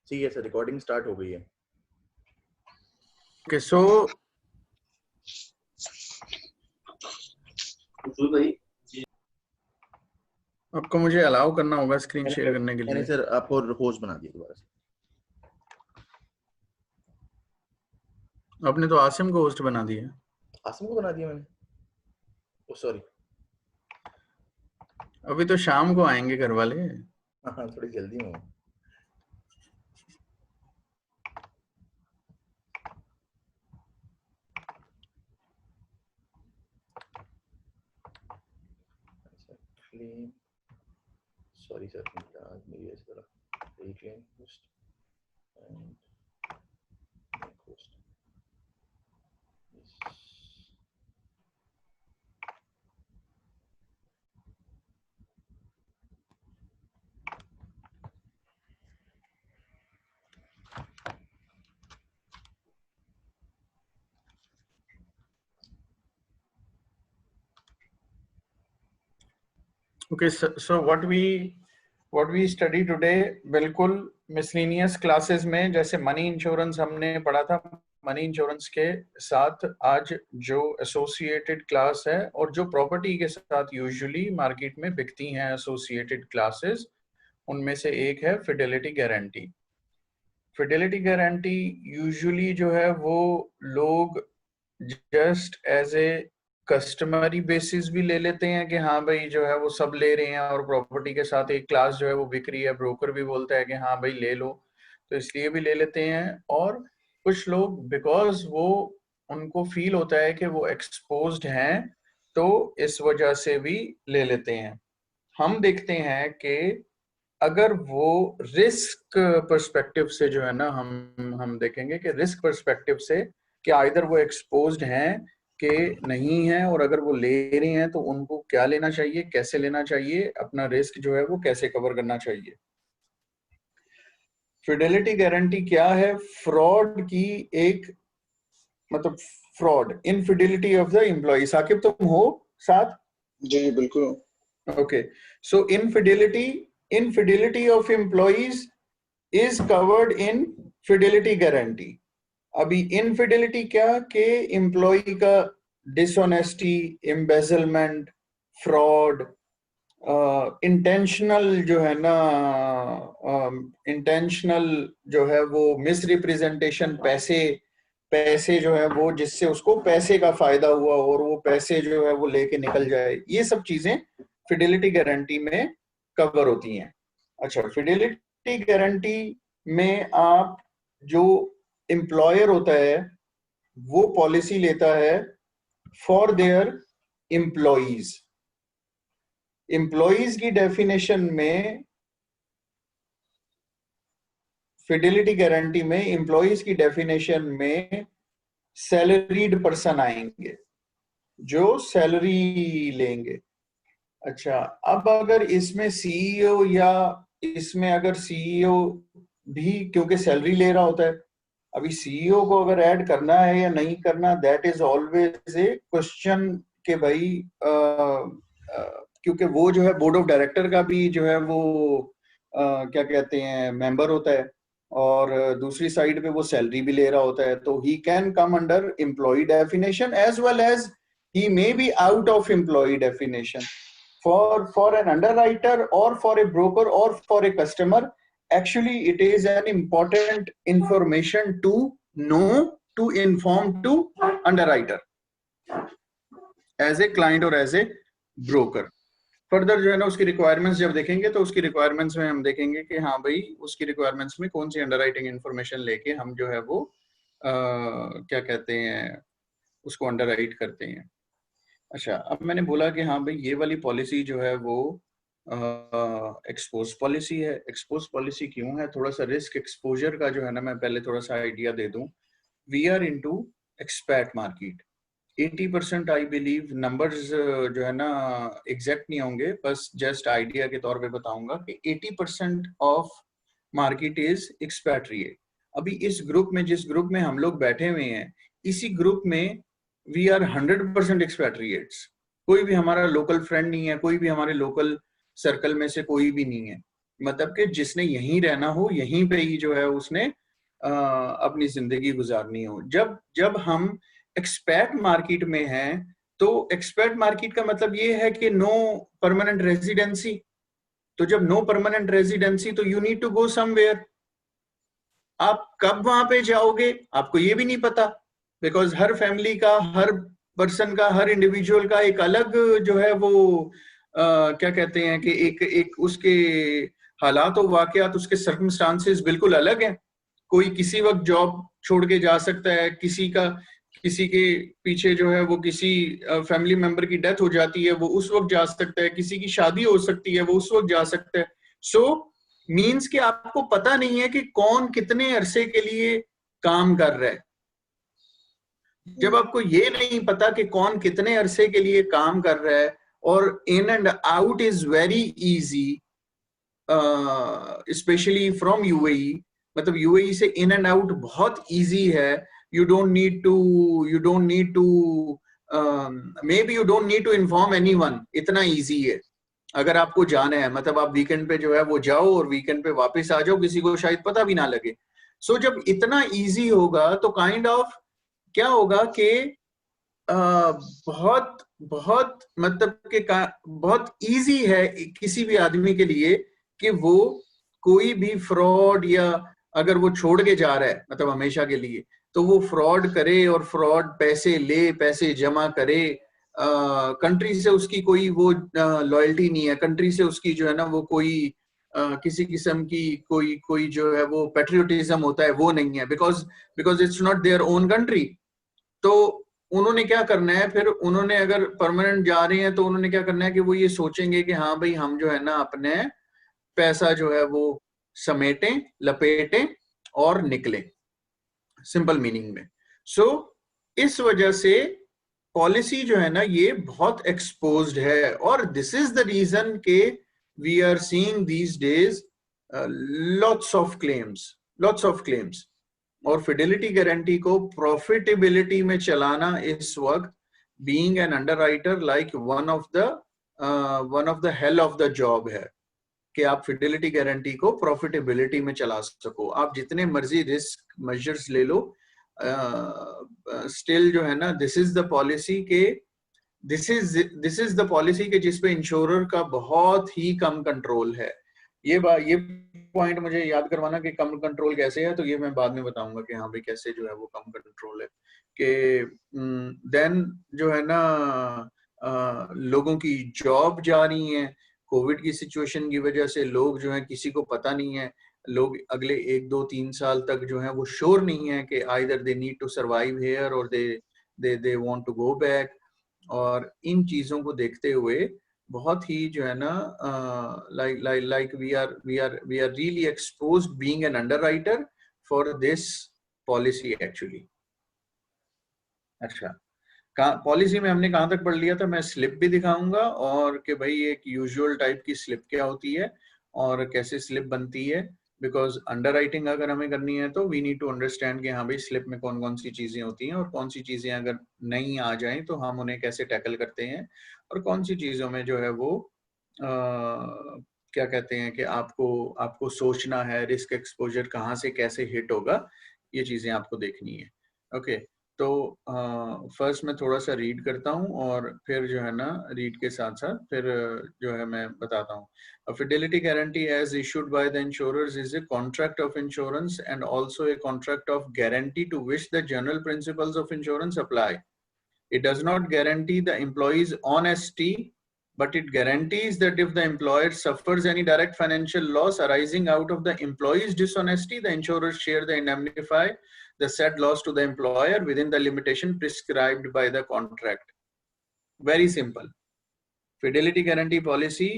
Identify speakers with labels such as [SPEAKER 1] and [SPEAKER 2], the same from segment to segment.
[SPEAKER 1] ठीक है sir, recording start हो गई है।
[SPEAKER 2] ओके सो
[SPEAKER 3] भाई
[SPEAKER 2] आपको मुझे अलाउ करना होगा स्क्रीन शेयर करने के
[SPEAKER 1] मैंने
[SPEAKER 2] लिए।
[SPEAKER 1] सर आपको होस्ट बना दिया दोबारा से।
[SPEAKER 2] आपने तो आसिम को होस्ट बना दिया।
[SPEAKER 1] आसिम को बना दिया मैंने। ओ सॉरी।
[SPEAKER 2] अभी तो शाम को आएंगे घर वाले।
[SPEAKER 1] हाँ थोड़ी जल्दी में हूँ। सॉरी सर, आज मेरी ऐसे तरह reclaim host and make host. Yes.
[SPEAKER 2] Okay, so what we study today, बिल्कुल मिसलेनियस क्लासेस में जैसे मनी इंश्योरेंस हमने पढ़ा था, मनी इंश्योरेंस के साथ आज जो एसोसिएटेड क्लास है और जो प्रॉपर्टी के साथ यूजुअली मार्केट में बिकती हैं एसोसिएटेड क्लासेस, उनमें से एक है fidelity guarantee. Fidelity guarantee usually जो है वो लोग just as a customary basis भी ले लेते हैं कि हाँ भाई जो है वो सब ले रहे हैं और प्रॉपर्टी के साथ एक क्लास जो है वो बिक रही है, ब्रोकर भी बोलता है कि हाँ भाई ले लो, तो इसलिए भी ले लेते हैं। और कुछ लोग बिकॉज वो उनको फील होता है कि वो एक्सपोज्ड हैं तो इस वजह से भी ले लेते हैं। हम देखते हैं कि अगर वो रिस्क पर्सपेक्टिव से जो है ना, हम देखेंगे कि रिस्क पर्सपेक्टिव से कि इधर वो एक्सपोज्ड हैं कि नहीं है, और अगर वो ले रहे हैं तो उनको क्या लेना चाहिए, कैसे लेना चाहिए, अपना रिस्क जो है वो कैसे कवर करना चाहिए। फिडेलिटी गारंटी क्या है? फ्रॉड की एक मतलब fraud, infidelity of the employee. Saqib तुम हो साथ?
[SPEAKER 4] जी बिल्कुल।
[SPEAKER 2] Okay, so infidelity of employees is covered in fidelity guarantee. अभी इनफिडेलिटी क्या कि एम्प्लॉय का डिसऑनेस्टी, एम्बेजलमेंट, फ्रॉड, इंटेंशनल जो है ना, इंटेंशनल जो है वो मिसरिप्रेजेंटेशन, पैसे जो है वो जिससे उसको पैसे का फायदा हुआ और वो पैसे जो है वो लेके निकल जाए, ये सब चीजें फिडेलिटी गारंटी में कवर होती हैं। अच्छा, फिडेलिटी गारंटी में आप जो एम्प्लॉयर होता है वो पॉलिसी लेता है फॉर देयर एम्प्लॉइज। एम्प्लॉइज की डेफिनेशन में, फिडेलिटी गारंटी में एम्प्लॉइज की डेफिनेशन में सैलरीड पर्सन आएंगे जो सैलरी लेंगे। अच्छा, अब अगर इसमें सीईओ या इसमें अगर सीईओ भी क्योंकि सैलरी ले रहा होता है, अभी सीईओ को अगर ऐड करना है या नहीं करना, that is always a question कि भाई क्योंकि वो जो है बोर्ड ऑफ डायरेक्टर का भी जो है वो क्या कहते हैं मेंबर होता है, और दूसरी साइड पे वो सैलरी भी ले रहा होता है, तो he can come under employee definition as well as he may be out of employee definition. For an underwriter or for a broker or for a customer, actually it is an important information to know, to inform to underwriter as a client or as a broker. Further जो है ना उसकी requirements जब देखेंगे तो उसकी requirements में हम देखेंगे कि हाँ भाई उसकी रिक्वायरमेंट्स में कौन सी अंडरराइटिंग इंफॉर्मेशन लेके हम जो है वो क्या कहते हैं उसको अंडरराइट करते हैं। अच्छा, अब मैंने बोला कि हाँ भाई ये वाली पॉलिसी जो है वो एक्सपोज पॉलिसी है। एक्सपोज पॉलिसी क्यों है? थोड़ा सा रिस्क एक्सपोजर का जो है ना मैं पहले थोड़ा सा आइडिया दे दूं। We are into expat market. 80% I believe, numbers जो है ना एग्जैक्ट नहीं होंगे, बस जस्ट आइडिया के तौर पे बताऊंगा कि 80% ऑफ मार्केट इज एक्सपैट्रिएट। अभी इस ग्रुप में, जिस ग्रुप में हम लोग बैठे हुए हैं, इसी ग्रुप में वी आर 100% एक्सपैट्रिएट्स। कोई भी हमारा लोकल फ्रेंड नहीं है, कोई भी हमारे लोकल सर्कल में से कोई भी नहीं है। मतलब कि जिसने यहीं रहना हो, यहीं पे ही जो है उसने अपनी जिंदगी गुजारनी हो। जब जब हम एक्सपैट मार्केट में हैं, तो एक्सपैट मार्केट का मतलब ये है कि नो परमानेंट रेजिडेंसी। तो जब नो परमानेंट रेजिडेंसी, तो you need to go somewhere. आप कब वहां पे जाओगे आपको ये भी नहीं पता, बिकॉज हर फैमिली का, हर पर्सन का, हर इंडिविजुअल का एक अलग जो है वो क्या कहते हैं कि एक एक उसके हालात और वाकयात, उसके सर्कमस्टांसेस बिल्कुल अलग हैं। कोई किसी वक्त जॉब छोड़ के जा सकता है, किसी के पीछे जो है वो किसी फैमिली मेंबर की डेथ हो जाती है, वो उस वक्त जा सकता है, किसी की शादी हो सकती है, वो उस वक्त जा सकता है। सो मीन्स कि आपको पता नहीं है कि कौन कितने अरसे के लिए काम कर रहा है। जब आपको ये नहीं पता कि कौन कितने अरसे के लिए काम कर रहा है, और in and out is very easy, specially from UAE, मतलब यूएई से इन एंड आउट बहुत इजी है। You don't need to maybe you don't need to inform anyone, इतना इजी है। अगर आपको जाना है, मतलब आप वीकेंड पे जो है वो जाओ और वीकेंड पे वापस आ जाओ, किसी को शायद पता भी ना लगे। सो जब इतना इजी होगा तो काइंड ऑफ क्या होगा कि बहुत बहुत मतलब कि बहुत इजी है किसी भी आदमी के लिए कि वो कोई भी फ्रॉड, या अगर वो छोड़ के जा रहा है मतलब हमेशा के लिए, तो वो फ्रॉड करे और फ्रॉड पैसे ले, पैसे जमा करे। कंट्री से उसकी कोई वो लॉयल्टी नहीं है, कंट्री से उसकी जो है ना वो कोई किसी किस्म की कोई कोई जो है वो पेट्रियोटिज्म होता है वो नहीं है, because because it's not their own country. तो उन्होंने क्या करना है फिर, उन्होंने अगर परमानेंट जा रहे हैं तो उन्होंने क्या करना है कि वो ये सोचेंगे कि हाँ भाई हम जो है ना अपने पैसा जो है वो समेटें, लपेटें और निकलें, सिंपल मीनिंग में। सो इस वजह से पॉलिसी जो है ना ये बहुत एक्सपोज्ड है, और दिस इज द रीजन के we are seeing these days lots of claims. और फिडेलिटी गारंटी को प्रॉफिटेबिलिटी में चलाना इस वक्त, being an underwriter, like one of the hell of the job है कि आप फिडेलिटी गारंटी को प्रॉफिटेबिलिटी में चला सको। आप जितने मर्जी रिस्क मेजर्स ले लो, स्टिल जो है ना दिस इज द पॉलिसी के दिस इज द पॉलिसी के जिसपे इंश्योरर का बहुत ही कम कंट्रोल है। ये पॉइंट मुझे याद करवाना कि कम कंट्रोल कैसे है, तो ये मैं बाद में बताऊंगा कि हाँ भाई कैसे जो है वो कम कंट्रोल है। कि देन जो है ना लोगों की जॉब जा रही है, कोविड की सिचुएशन की वजह से लोग जो है किसी को पता नहीं है, लोग अगले 1 2 3 साल तक जो है वो श्योर नहीं है कि either they need to survive here और they want to go back. और इन चीजों को देखते हुए बहुत ही जो है ना like we are really exposed being an underwriter for this policy actually. अच्छा, पॉलिसी में हमने कहाँ तक पढ़ लिया था, मैं स्लिप भी दिखाऊंगा, और कि भाई एक यूजुअल टाइप की स्लिप क्या होती है और कैसे स्लिप बनती है। बिकॉज अंडरराइटिंग अगर हमें करनी है तो वी नीड टू अंडरस्टैंड कि हाँ भाई स्लिप में कौन कौन सी चीजें होती हैं, और कौन सी चीजें अगर नहीं आ जाएं तो हम उन्हें कैसे टैकल करते हैं, और कौन सी चीजों में जो है वो क्या कहते हैं कि आपको आपको सोचना है, रिस्क एक्सपोजर कहाँ से कैसे हिट होगा, ये चीजें आपको देखनी है। ओके, तो फर्स्ट मैं थोड़ा सा रीड करता हूँ और फिर जो है ना रीड के साथ साथ फिर जो है मैं बताता हूँ। A fidelity guarantee as issued by the insurers is a contract of insurance and also a contract of guarantee to which the general principles of insurance apply. It does not guarantee the employee's honesty, but it guarantees that if the employer suffers any direct financial loss arising out of the employee's dishonesty, the insurers share the indemnify the said loss to the employer within the limitation prescribed by the contract. Very simple. Fidelity guarantee policy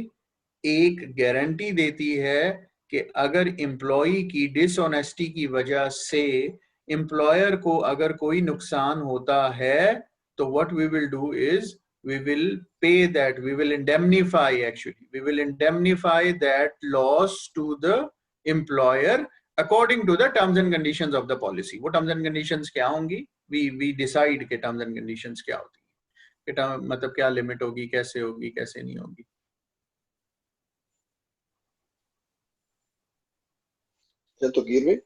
[SPEAKER 2] एक guarantee देती है कि अगर employ की dishonesty की वजह से employer को अगर कोई नुकसान होता है तो what we will do is we will pay that, we will indemnify, actually we will indemnify that loss to the employer according to the terms and conditions of the policy. वो terms and conditions क्या होंगी, we decide के terms and conditions क्या होती है, कि मतलब क्या लिमिट होगी, कैसे होगी, कैसे नहीं होगी।
[SPEAKER 3] तो गिर में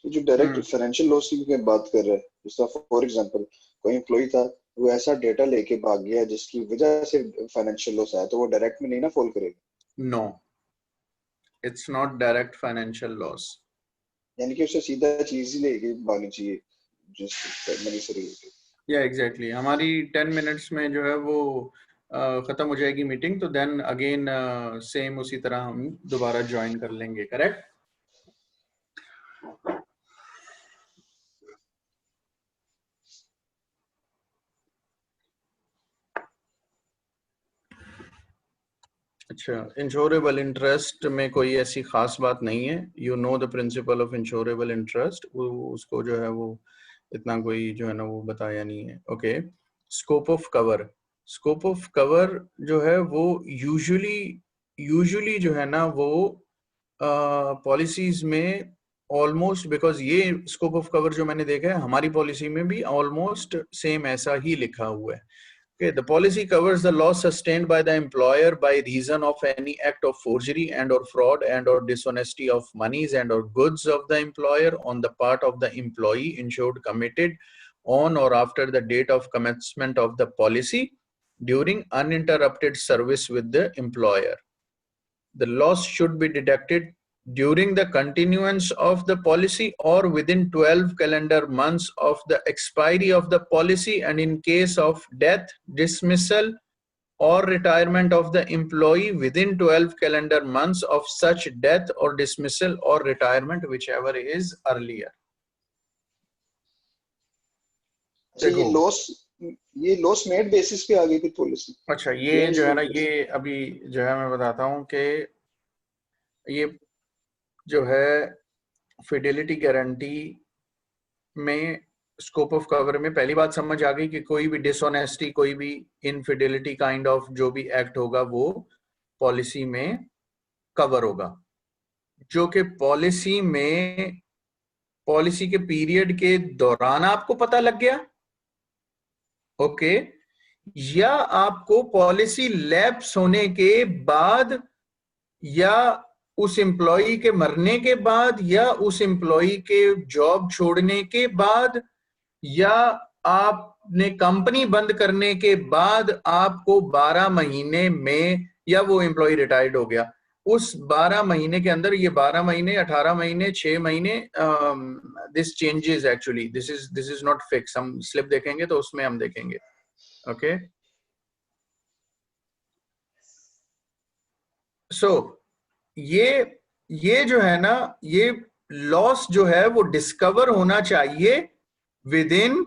[SPEAKER 3] जो डायरेक्ट फाइनेंशियल लॉस की बात कर रहा है, जैसा फॉर एग्जांपल कोई एम्प्लॉय था, वो ऐसा डेटा लेके भाग गया जिसकी वजह से फाइनेंशियल लॉस आया, तो वो डायरेक्ट में नहीं ना फॉल करेगा?
[SPEAKER 2] No, it's not direct financial loss.
[SPEAKER 3] यानी कि उसे सीधा चीज ही लेके भागनी चाहिए जिस मनी से रिलेटेड।
[SPEAKER 2] या एग्जैक्टली, हमारी 10 मिनट्स में जो है वो खत्म हो जाएगी मीटिंग, तो देन अगेन सेम उसी तरह हम दोबारा ज्वाइन कर लेंगे, करेक्ट? अच्छा, इंश्योरेबल इंटरेस्ट में कोई ऐसी खास बात नहीं है। You know the principle of insurable interest, उसको जो है वो इतना कोई जो है ना वो बताया नहीं है। Okay, scope of cover. Scope of cover जो है वो यूजुअली जो है ना वो पॉलिसीज में ऑलमोस्ट, बिकॉज ये स्कोप ऑफ कवर जो मैंने देखा है हमारी पॉलिसी में भी ऑलमोस्ट सेम ऐसा ही लिखा हुआ है। Okay, the policy covers the loss sustained by the employer by reason of any act of forgery and or fraud and or dishonesty of monies and or goods of the employer on the part of the employee insured committed on or after the date of commencement of the policy during uninterrupted service with the employer. The loss should be deducted during the continuance of the policy or within 12 calendar months of the expiry of the policy, and in case of death, dismissal or retirement of the employee within 12 calendar months of such death or dismissal or retirement, whichever is earlier.
[SPEAKER 3] ये loss made basis पे आ गई थी policy.
[SPEAKER 2] अच्छा, ये जो है ना, ये अभी जो है मैं बताता हूँ कि ये जो है फिडेलिटी गारंटी में स्कोप ऑफ कवर में पहली बात समझ आ गई कि कोई भी डिसऑनेस्टी, कोई भी इनफिडेलिटी काइंड ऑफ जो भी एक्ट होगा वो पॉलिसी में कवर होगा, जो कि पॉलिसी के पीरियड के दौरान आपको पता लग गया, ओके, या आपको पॉलिसी लैप्स होने के बाद, या उस एम्प्लॉई के मरने के बाद, या उस एम्प्लॉई के जॉब छोड़ने के बाद, या आपने कंपनी बंद करने के बाद आपको 12 महीने में, या वो एम्प्लॉय रिटायर्ड हो गया, उस 12 महीने के अंदर, ये 12 महीने, 18 महीने, 6 महीने, this changes actually, this is not fix. हम स्लिप देखेंगे तो उसमें हम देखेंगे, ओके। सो ये जो है ना, ये लॉस जो है वो डिस्कवर होना चाहिए with in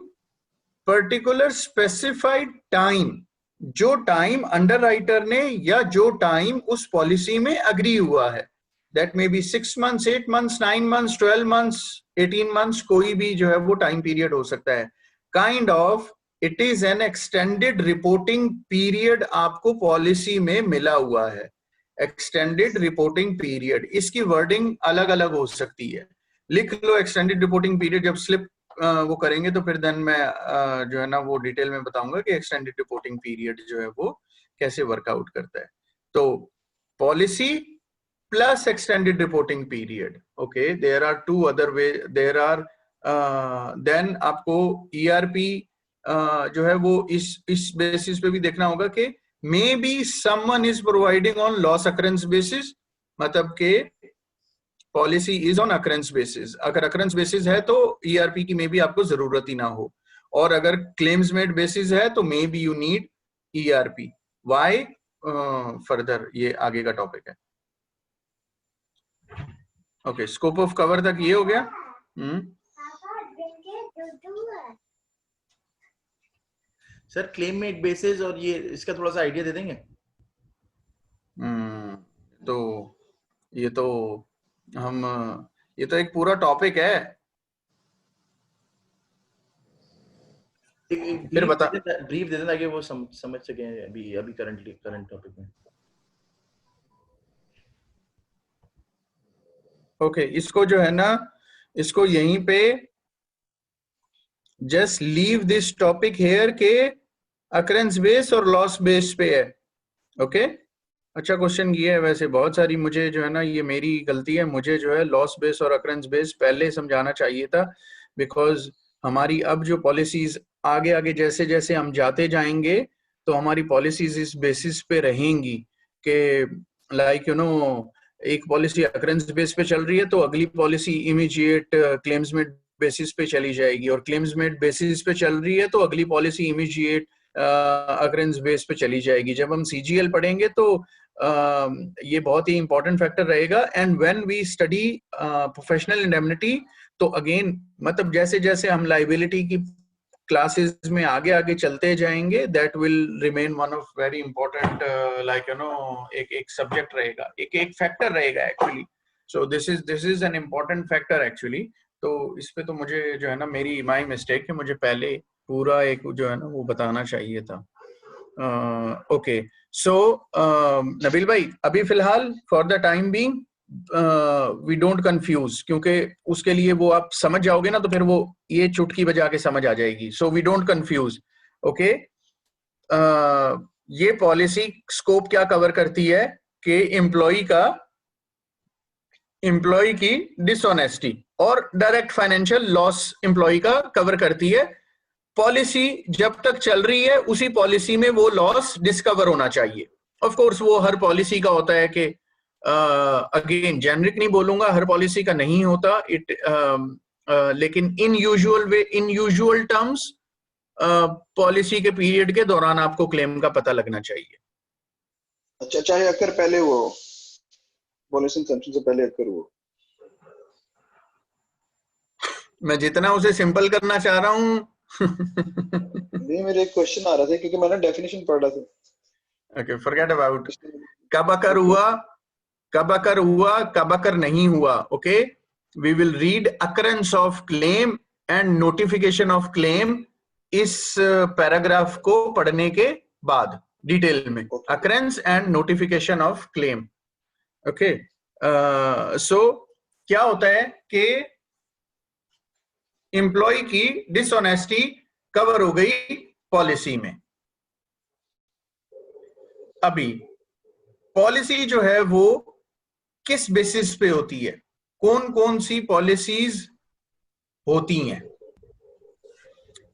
[SPEAKER 2] particular specified time, जो टाइम अंडरराइटर ने या जो टाइम उस पॉलिसी में अग्री हुआ है। That may be 6 months, 8 months, 9 months, 12 months, 18 months, कोई भी जो है वो टाइम पीरियड हो सकता है। Kind of it is an extended reporting period आपको पॉलिसी में मिला हुआ है, एक्सटेंडेड रिपोर्टिंग पीरियड। इसकी वर्डिंग अलग अलग हो सकती है, लिख लो एक्सटेंडेड रिपोर्टिंग पीरियड। जब स्लिप वो करेंगे तो फिर देन मैं जो है ना वो डिटेल में बताऊंगा कि एक्सटेंडेड रिपोर्टिंग पीरियड जो है वो कैसे वर्कआउट करता है। तो policy plus extended reporting period, okay, there are 2 other way, there are then आपको ईआरपी जो है वो इस बेसिस पे भी देखना होगा कि may be someone is providing on loss occurrence basis, मतलब के policy is on occurrence basis. अगर अकरेंस बेसिस है तो ईआरपी की मे बी आपको जरूरत ही ना हो, और अगर क्लेम्स मेड बेसिस है तो may be you need ERP. Why further ये आगे का टॉपिक है। ओके, स्कोप ऑफ कवर तक ये हो गया।
[SPEAKER 1] सर क्लेम मेड बेसिस और ये इसका थोड़ा सा आइडिया दे देंगे?
[SPEAKER 2] तो ये तो एक पूरा टॉपिक है। फिर बता,
[SPEAKER 1] ब्रीफ दे दें ताकि वो समझ सके अभी करंट टॉपिक में।
[SPEAKER 2] ओके, इसको जो है ना, इसको यहीं पे just leave this topic here के अकरेंस बेस और लॉस बेस पे है, ओके। अच्छा क्वेश्चन ये है। वैसे बहुत सारी मुझे जो है ना, ये मेरी गलती है, मुझे जो है लॉस बेस और अकरेंस बेस पहले समझाना चाहिए था, बिकॉज हमारी अब जो पॉलिसीज आगे आगे जैसे जैसे हम जाते जाएंगे तो हमारी पॉलिसीज इस बेसिस पे रहेंगी कि लाइक यू नो, एक पॉलिसी अकरेंस बेस पे चल रही है तो अगली policy immediate claims made basis पे चली जाएगी, और क्लेम्स मेड बेसिस पे चल रही है तो अगली पॉलिसी इमीडिएट अकरेंस बेस पे चली जाएगी। जब हम सीजीएल पढ़ेंगे तो ये बहुत ही इंपॉर्टेंट फैक्टर रहेगा। And when we study professional indemnity, तो अगेन मतलब जैसे जैसे हम लाइबिलिटी की क्लासेस में आगे आगे चलते जाएंगे, that will remain one of very important like you know, एक सब्जेक्ट रहेगा, एक फैक्टर रहेगा actually. So this is an important factor actually. तो इस पे तो मुझे जो है ना, मेरी माई मिस्टेक है, मुझे पहले पूरा एक जो है ना वो बताना चाहिए था। ओके, सो नबील भाई, अभी फिलहाल for the time being we don't confuse, क्योंकि उसके लिए वो आप समझ जाओगे ना तो फिर वो ये चुटकी बजा के समझ आ जाएगी। So we don't confuse. Okay, ये पॉलिसी स्कोप क्या कवर करती है कि एम्प्लॉय की डिसऑनेस्टी और डायरेक्ट फाइनेंशियल लॉस एम्प्लॉय का कवर करती है। पॉलिसी जब तक चल रही है उसी पॉलिसी में वो लॉस डिस्कवर होना चाहिए। ऑफ कोर्स वो हर पॉलिसी का होता है कि अगेन जेनरिक नहीं बोलूंगा, हर पॉलिसी का नहीं होता इट, लेकिन इन यूजुअल टर्म्स पॉलिसी के पीरियड के दौरान आपको क्लेम का पता लगना चाहिए।
[SPEAKER 3] अच्छा, चाहे अकर पहले हुआ हो, पॉलिसी इंसेप्शन से पहले अकर हुआ।
[SPEAKER 2] मैं जितना उसे सिंपल करना चाह रहा हूं
[SPEAKER 3] नहीं, मेरे एक क्वेश्चन आ रहा था क्योंकि मैंने डेफिनेशन पढ़ रहा था।
[SPEAKER 2] ओके, फॉरगेट अबाउट कब अकर हुआ, कब अकर हुआ, कब अकर नहीं हुआ। Okay, we will read occurrence of claim and notification of claim इस पैराग्राफ को पढ़ने के बाद डिटेल में, occurrence and notification of claim. Okay, so क्या होता है कि एम्प्लॉय की डिसऑनेस्टी कवर हो गई पॉलिसी में। अभी पॉलिसी जो है वो किस बेसिस पे होती है, कौन कौन सी पॉलिसीज होती हैं।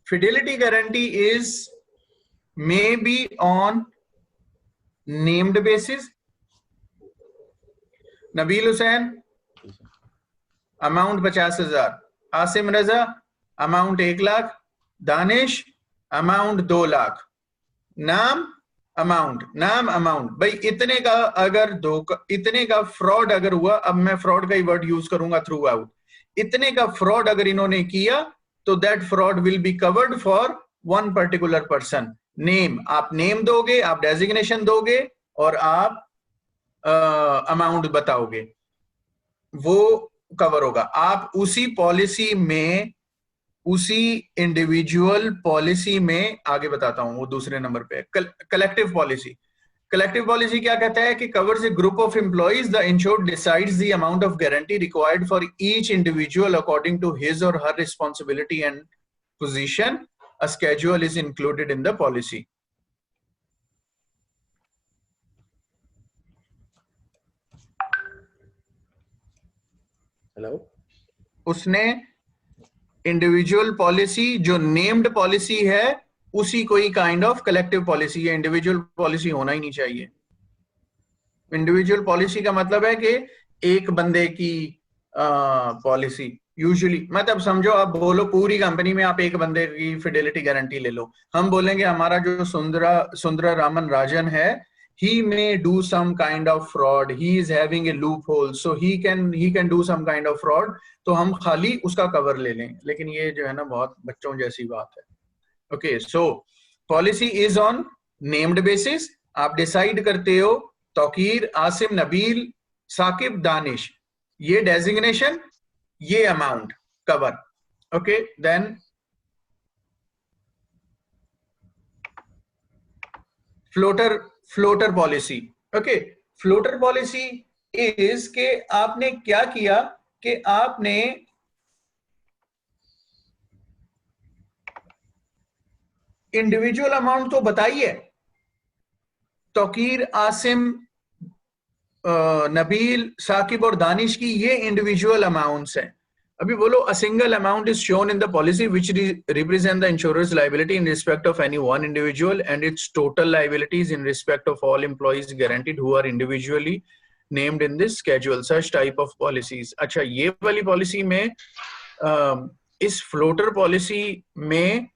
[SPEAKER 2] Fidelity guarantee is may be on named basis. Nabeel Hussain amount 50,000, Asim Raza amount 1 lakh, Danish amount 2 lakh, नाम अमाउंट भाई इतने का अगर इतने का फ्रॉड अगर हुआ, अब मैं फ्रॉड का ही वर्ड यूज करूंगा थ्रू आउट, इतने का फ्रॉड अगर इन्होंने किया तो that fraud will be covered for one particular person. Name, आप नेम दोगे, आप डेजिग्नेशन दोगे और आप अमाउंट बताओगे, वो कवर होगा। आप उसी पॉलिसी में, उसी इंडिविजुअल पॉलिसी में, आगे बताता हूं वो दूसरे नंबर पे कलेक्टिव पॉलिसी। कलेक्टिव पॉलिसी क्या कहता है कि covers a group of employees, the insured decides the amount of guarantee required for each individual according to his और her responsibility and position. A schedule is included in the policy.
[SPEAKER 1] Hello,
[SPEAKER 2] उसने individual policy जो named policy है उसी कोई kind of collective policy है, individual policy होना ही नहीं चाहिए। इंडिविजुअल पॉलिसी का मतलब है कि एक बंदे की पॉलिसी यूजुअली, मतलब समझो आप बोलो पूरी कंपनी में आप एक बंदे की फिडेलिटी गारंटी ले लो, हम बोलेंगे हमारा जो सुंदरा रामन राजन है, he may do some kind of fraud, he is having a loophole, so he can do some kind of fraud, तो हम खाली उसका कवर ले लें। लेकिन ये जो है ना बहुत बच्चों जैसी बात है। Okay, so policy is on named basis, आप डिसाइड करते हो तौकीर, आसिम, नबील, साकिब, दानिश, ये डेजिग्नेशन, ये amount cover. Okay, then floater policy. Okay, floater policy is के आपने क्या किया कि आपने इंडिविजुअल अमाउंट तो बताई है, तौकीर, आसिम, नबील, साकिब और दानिश की ये इंडिविजुअल अमाउंट्स हैं। अभी बोलो a single amount is shown in the policy which represent the insurer's liability in respect of any one individual and its total liabilities in respect of all employees guaranteed who are individually named in this schedule, such type of policies. अच्छा, ये वाली policy में इस floater policy में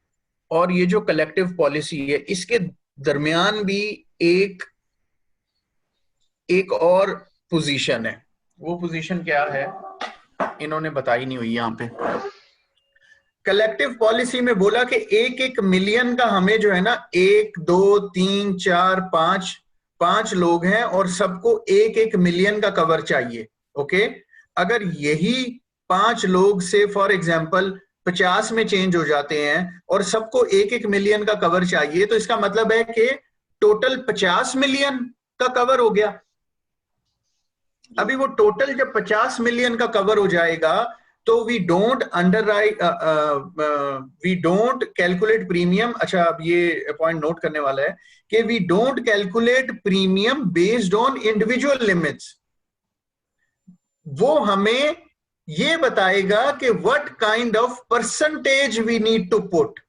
[SPEAKER 2] और ये जो collective policy है इसके दरमियान भी एक और पोजीशन है। वो पोजीशन क्या है इन्होंने बताई नहीं हुई यहाँ पे। कलेक्टिव पॉलिसी में बोला कि 1-1 मिलियन का हमें जो है ना 1, 2, 3, 4, 5 लोग हैं और सबको 1-1 मिलियन का कवर चाहिए। ओके, अगर यही 5 लोग से फॉर एग्जांपल 50 में चेंज हो जाते हैं और सबको 1-1 मिलियन का कवर चाहिए, तो इसका मतलब है कि टोटल 50 मिलियन का कवर हो गया। अभी वो टोटल जब 50 मिलियन का कवर हो जाएगा तो वी डोंट कैलकुलेट प्रीमियम। अच्छा, अब ये पॉइंट नोट करने वाला है कि we don't calculate premium based on individual limits. वो हमें ये बताएगा कि what kind of percentage we need to put,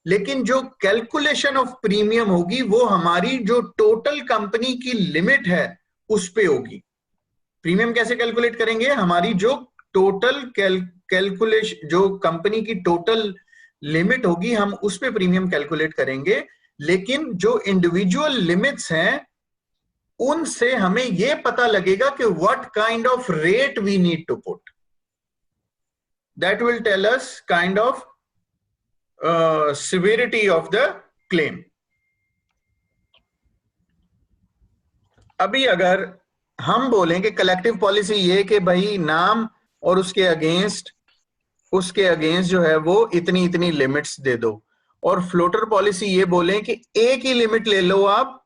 [SPEAKER 2] लेकिन जो कैलकुलेशन ऑफ प्रीमियम होगी वो हमारी जो टोटल कंपनी की लिमिट है उस पे होगी। प्रीमियम कैसे कैलकुलेट करेंगे? हमारी जो टोटल कैलकुलेशन, जो कंपनी की टोटल लिमिट होगी हम उस पे प्रीमियम कैलकुलेट करेंगे, लेकिन जो इंडिविजुअल लिमिट्स हैं उनसे हमें यह पता लगेगा कि what kind of rate we need to put. That will tell us kind of severity of the claim। अभी अगर हम बोलें कि कलेक्टिव पॉलिसी ये कि भाई नाम और उसके अगेंस्ट जो है वो इतनी इतनी लिमिट्स दे दो, और फ्लोटर पॉलिसी ये बोलें कि एक ही लिमिट ले लो आप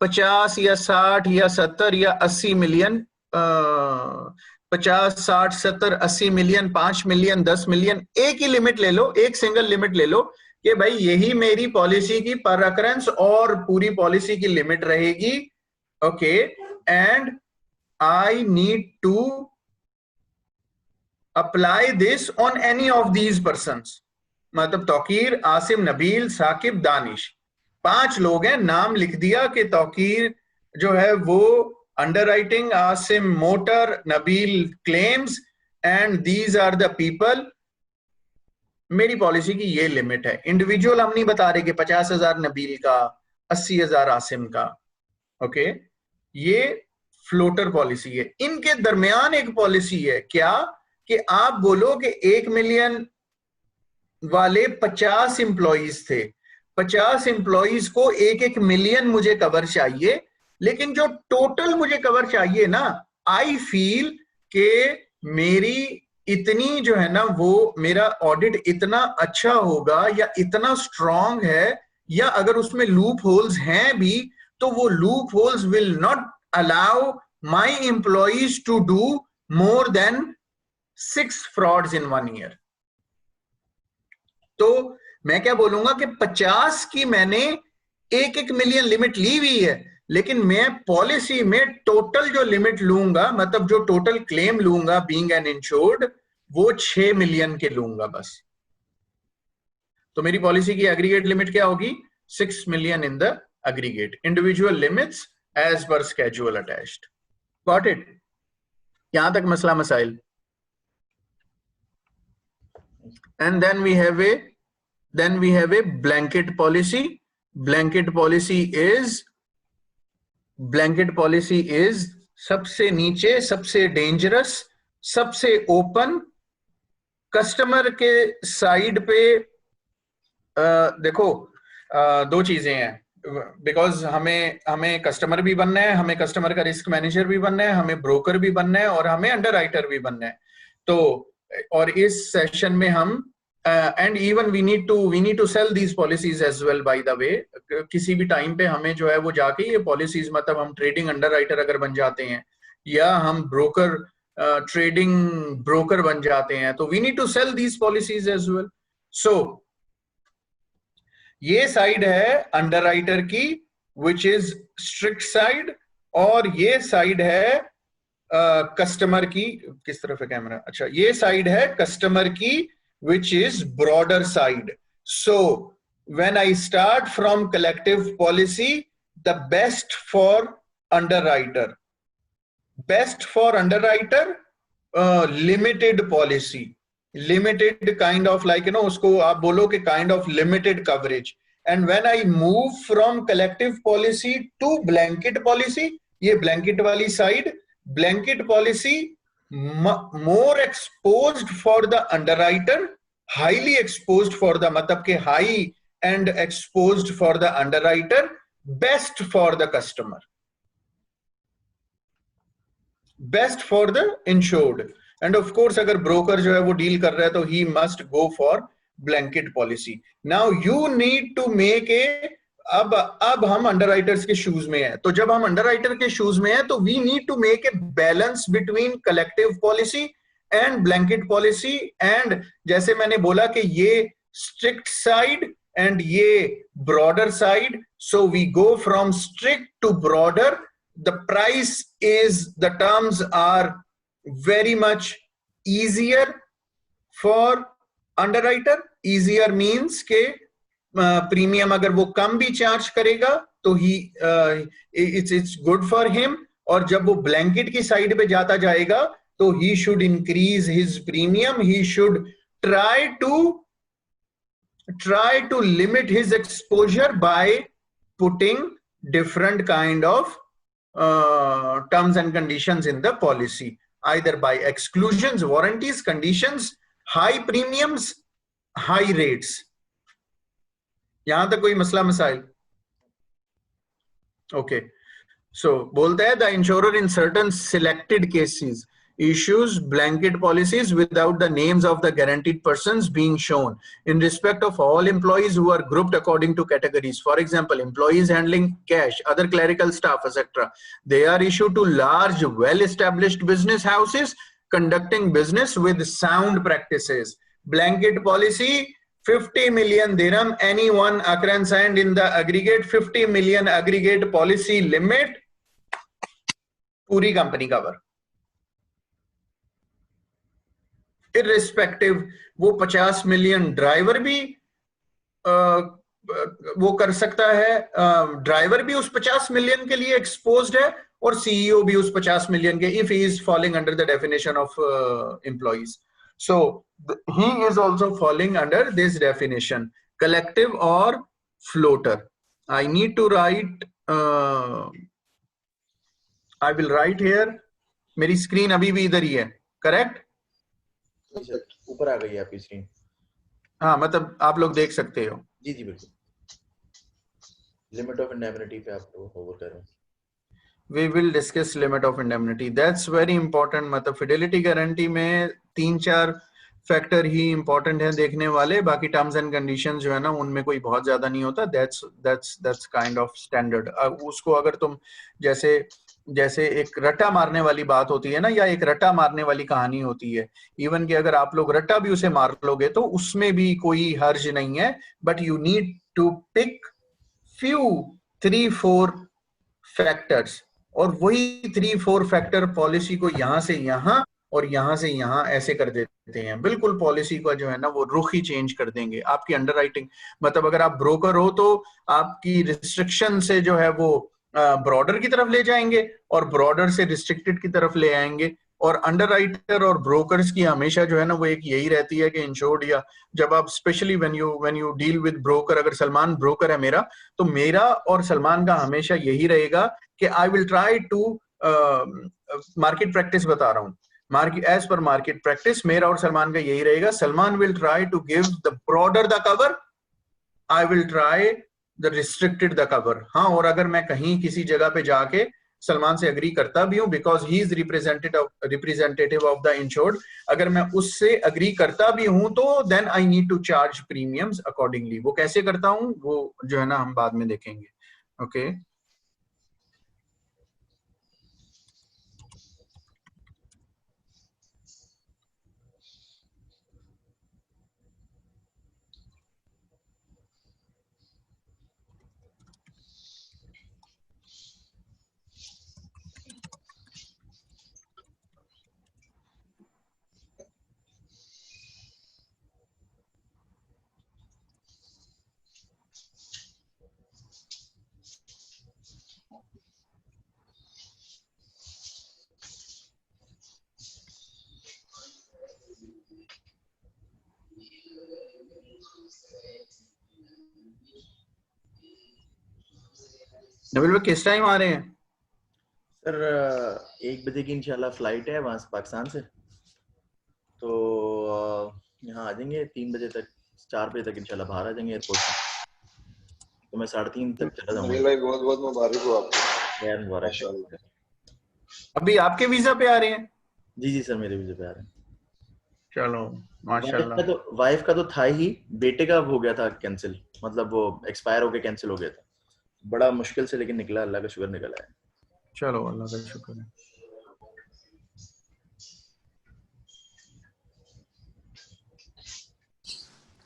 [SPEAKER 2] 50 या 60 या 70 या 80 मिलियन, 50, 60, 70, 80 मिलियन, 5 मिलियन, 10 मिलियन, एक ही लिमिट ले लो, एक सिंगल लिमिट ले लो कि भाई यही मेरी पॉलिसी की पर अकरेंस और पूरी पॉलिसी की लिमिट रहेगी। Okay, and I need to apply this on any of these persons. मतलब तौकीर, आसिम, नबील, साकिब, दानिश, 5 लोग हैं, नाम लिख दिया कि तौकीर जो है वो underwriting, Asim motor, Nabeel claims, and these are the people. मेरी पॉलिसी की ये लिमिट है। इंडिविजुअल हम नहीं बता रहे कि 50,000 नबील का, 80,000 आसिम का। ओके, ये फ्लोटर पॉलिसी है। इनके दरमियान एक पॉलिसी है क्या कि आप बोलो कि 1 मिलियन वाले 50 इंप्लॉइज थे, 50 इंप्लॉइज को 1-1 मिलियन मुझे कवर चाहिए, लेकिन जो टोटल मुझे कवर चाहिए ना, आई फील के मेरी इतनी जो है ना वो मेरा ऑडिट इतना अच्छा होगा या इतना स्ट्रांग है, या अगर उसमें लूप होल्स हैं भी तो वो loopholes will not allow my employees to do more than 6 frauds in 1 year. तो मैं क्या बोलूंगा कि 50 की मैंने 1-1 मिलियन लिमिट ली हुई है, लेकिन मैं पॉलिसी में टोटल जो लिमिट लूंगा, मतलब जो टोटल क्लेम लूंगा बीइंग एन इंश्योर्ड, वो 6 मिलियन के लूंगा बस। तो मेरी पॉलिसी की एग्रीगेट लिमिट क्या होगी? 6 million in the aggregate. Individual limits as per schedule attached. Got it? यहां तक मसला मसाइल। And then we have a blanket policy. Blanket policy is सबसे नीचे, सबसे डेंजरस, सबसे ओपन। कस्टमर के साइड पे देखो 2 चीजें हैं, बिकॉज हमें कस्टमर भी बनना है, हमें कस्टमर का रिस्क मैनेजर भी बनना है, हमें ब्रोकर भी बनना है, और हमें अंडरराइटर भी बनना है। तो और इस सेशन में हम and even we need to sell these policies as well. By the way, किसी भी टाइम पे हमें जो है वो जाके ये पॉलिसीज, मतलब हम ट्रेडिंग अंडरराइटर अगर बन जाते हैं या हम ब्रोकर ट्रेडिंग ब्रोकर बन जाते हैं, तो we need to sell these policies as well. So ये साइड है अंडरराइटर की, विच इज स्ट्रिक्ट साइड, और ये साइड है कस्टमर की, किस तरफ है कैमरा, अच्छा ये साइड है कस्टमर की, which is broader side. So when I start from collective policy, the best for underwriter, limited policy, limited kind of like उसको आप बोलो कि kind of limited coverage. And when I move from collective policy to blanket policy, ये blanket वाली side, blanket policy more exposed for the underwriter, highly exposed for the मतलब के high and exposed for the underwriter, best for the customer, best for the insured. And of course अगर broker जो है वो deal कर रहा है तो ही must go for blanket policy. Now you need to make a, अब हम अंडरराइटर्स के शूज में हैं, तो जब हम अंडरराइटर के शूज में हैं तो we need to make a balance between collective policy and blanket policy. And जैसे मैंने बोला कि ये स्ट्रिक्ट साइड एंड ये broader side, so we go from strict to broader. The price is, the terms are very much easier for underwriter. Easier means के premium अगर वो कम भी चार्ज करेगा तो ही it's good for him. और जब वो ब्लैंकेट की साइड पे जाता जाएगा तो he should increase his premium, he should try to limit his exposure by putting different kind of terms and conditions in the policy, either by exclusions, warranties, conditions, high premiums, high rates. यहां तक कोई मसला मसाइल? Okay, so बोलता है the insurer in certain selected cases issues blanket policies without the names of the guaranteed persons being shown in respect of all employees who are grouped according to categories. For example, employees handling cash, other clerical staff, etc. They are issued to large, well-established business houses conducting business with sound practices. Blanket policy, 50 million dirham, any one occurrence and in the aggregate 50 million aggregate policy limit, पूरी company cover. Irrespective वो 50 million driver भी वो कर सकता है, driver भी उस 50 million के लिए एक्सपोज्ड है और सीईओ भी उस 50 मिलियन के, if he is falling under the definition of employees. So he is also falling under this definition. Collective और floater. I need to write, I will write here. मेरी screen अभी भी इधर ही है, करेक्ट?
[SPEAKER 1] ऊपर आ गई है आपकी स्क्रीन.
[SPEAKER 2] हाँ, मतलब आप लोग देख सकते हो.
[SPEAKER 1] जी जी बिल्कुल. लिमिट ऑफ इंडेमनिटी पे आप लोग होवर कर रहे हैं.
[SPEAKER 2] We will discuss limit of indemnity. That's very important. मतलब फिडेलिटी गारंटी में 3-4 फैक्टर ही इंपॉर्टेंट है देखने वाले, बाकी टर्म्स एंड कंडीशंस जो है ना उनमें कोई बहुत ज्यादा नहीं होता. that's kind of standard. उसको अगर तुम जैसे एक रट्टा मारने वाली बात होती है ना, या एक रट्टा मारने वाली कहानी होती है, इवन कि अगर आप लोग रट्टा भी उसे मार लोगे तो उसमें भी कोई हर्ज नहीं है, but you need to pick few 3-4 factors, और वही 3-4 फैक्टर पॉलिसी को यहां से यहां और यहां से यहां ऐसे कर देते हैं. बिल्कुल पॉलिसी का जो है ना वो रुख ही चेंज कर देंगे. आपकी अंडरराइटिंग मतलब अगर आप ब्रोकर हो तो आपकी रिस्ट्रिक्शन से जो है वो ब्रॉडर की तरफ ले जाएंगे और ब्रॉडर से रिस्ट्रिक्टेड की तरफ ले आएंगे. और अंडरराइटर और ब्रोकर्स की हमेशा जो है ना वो एक यही रहती है कि इंश्योर्ड, या जब आप specially when you deal with broker, अगर सलमान ब्रोकर है मेरा, तो मेरा और सलमान का हमेशा यही रहेगा कि I will try to, market practice बता रहा हूँ, market as per market practice मेरा और सलमान का यही रहेगा. Salman will try to give the broader the cover, I will try the restricted the cover. हाँ, और अगर मैं कहीं किसी जगह पे जाके सलमान से अग्री करता भी हूँ because he is representative of the insured, अगर मैं उससे अग्री करता भी हूं तो then I need to charge premiums accordingly. वो कैसे करता हूं वो जो है ना हम बाद में देखेंगे. ओके नबील भाई किस टाइम आ रहे हैं?
[SPEAKER 1] सर 1 बजे की इंशाल्लाह फ्लाइट है वहां से, पाकिस्तान से। तो यहाँ आ जाएंगे 3 बजे तक, 4 बजे तक इंशाल्लाह बाहर आ जाएंगे एयरपोर्ट से। तो मैं 3:30 तक चला जाऊंगा।
[SPEAKER 3] नबील भाई बहुत बहुत मुबारक हो आपको।
[SPEAKER 1] खैर मुबारक।
[SPEAKER 3] माशाल्लाह।
[SPEAKER 2] अभी आपके वीजा पे आ रहे हैं?
[SPEAKER 1] जी सर, मेरे वीजे पे आ रहे हैं।
[SPEAKER 2] चलो
[SPEAKER 1] वाइफ
[SPEAKER 2] माशाल्लाह।
[SPEAKER 1] का तो वाइफ का तो था ही, बेटे का हो गया था कैंसिल, मतलब वो एक्सपायर होके कैंसिल हो गया था। बड़ा मुश्किल से लेकिन निकला, अल्लाह का शुक्र निकला है।
[SPEAKER 2] चलो अल्लाह का शुक्र है।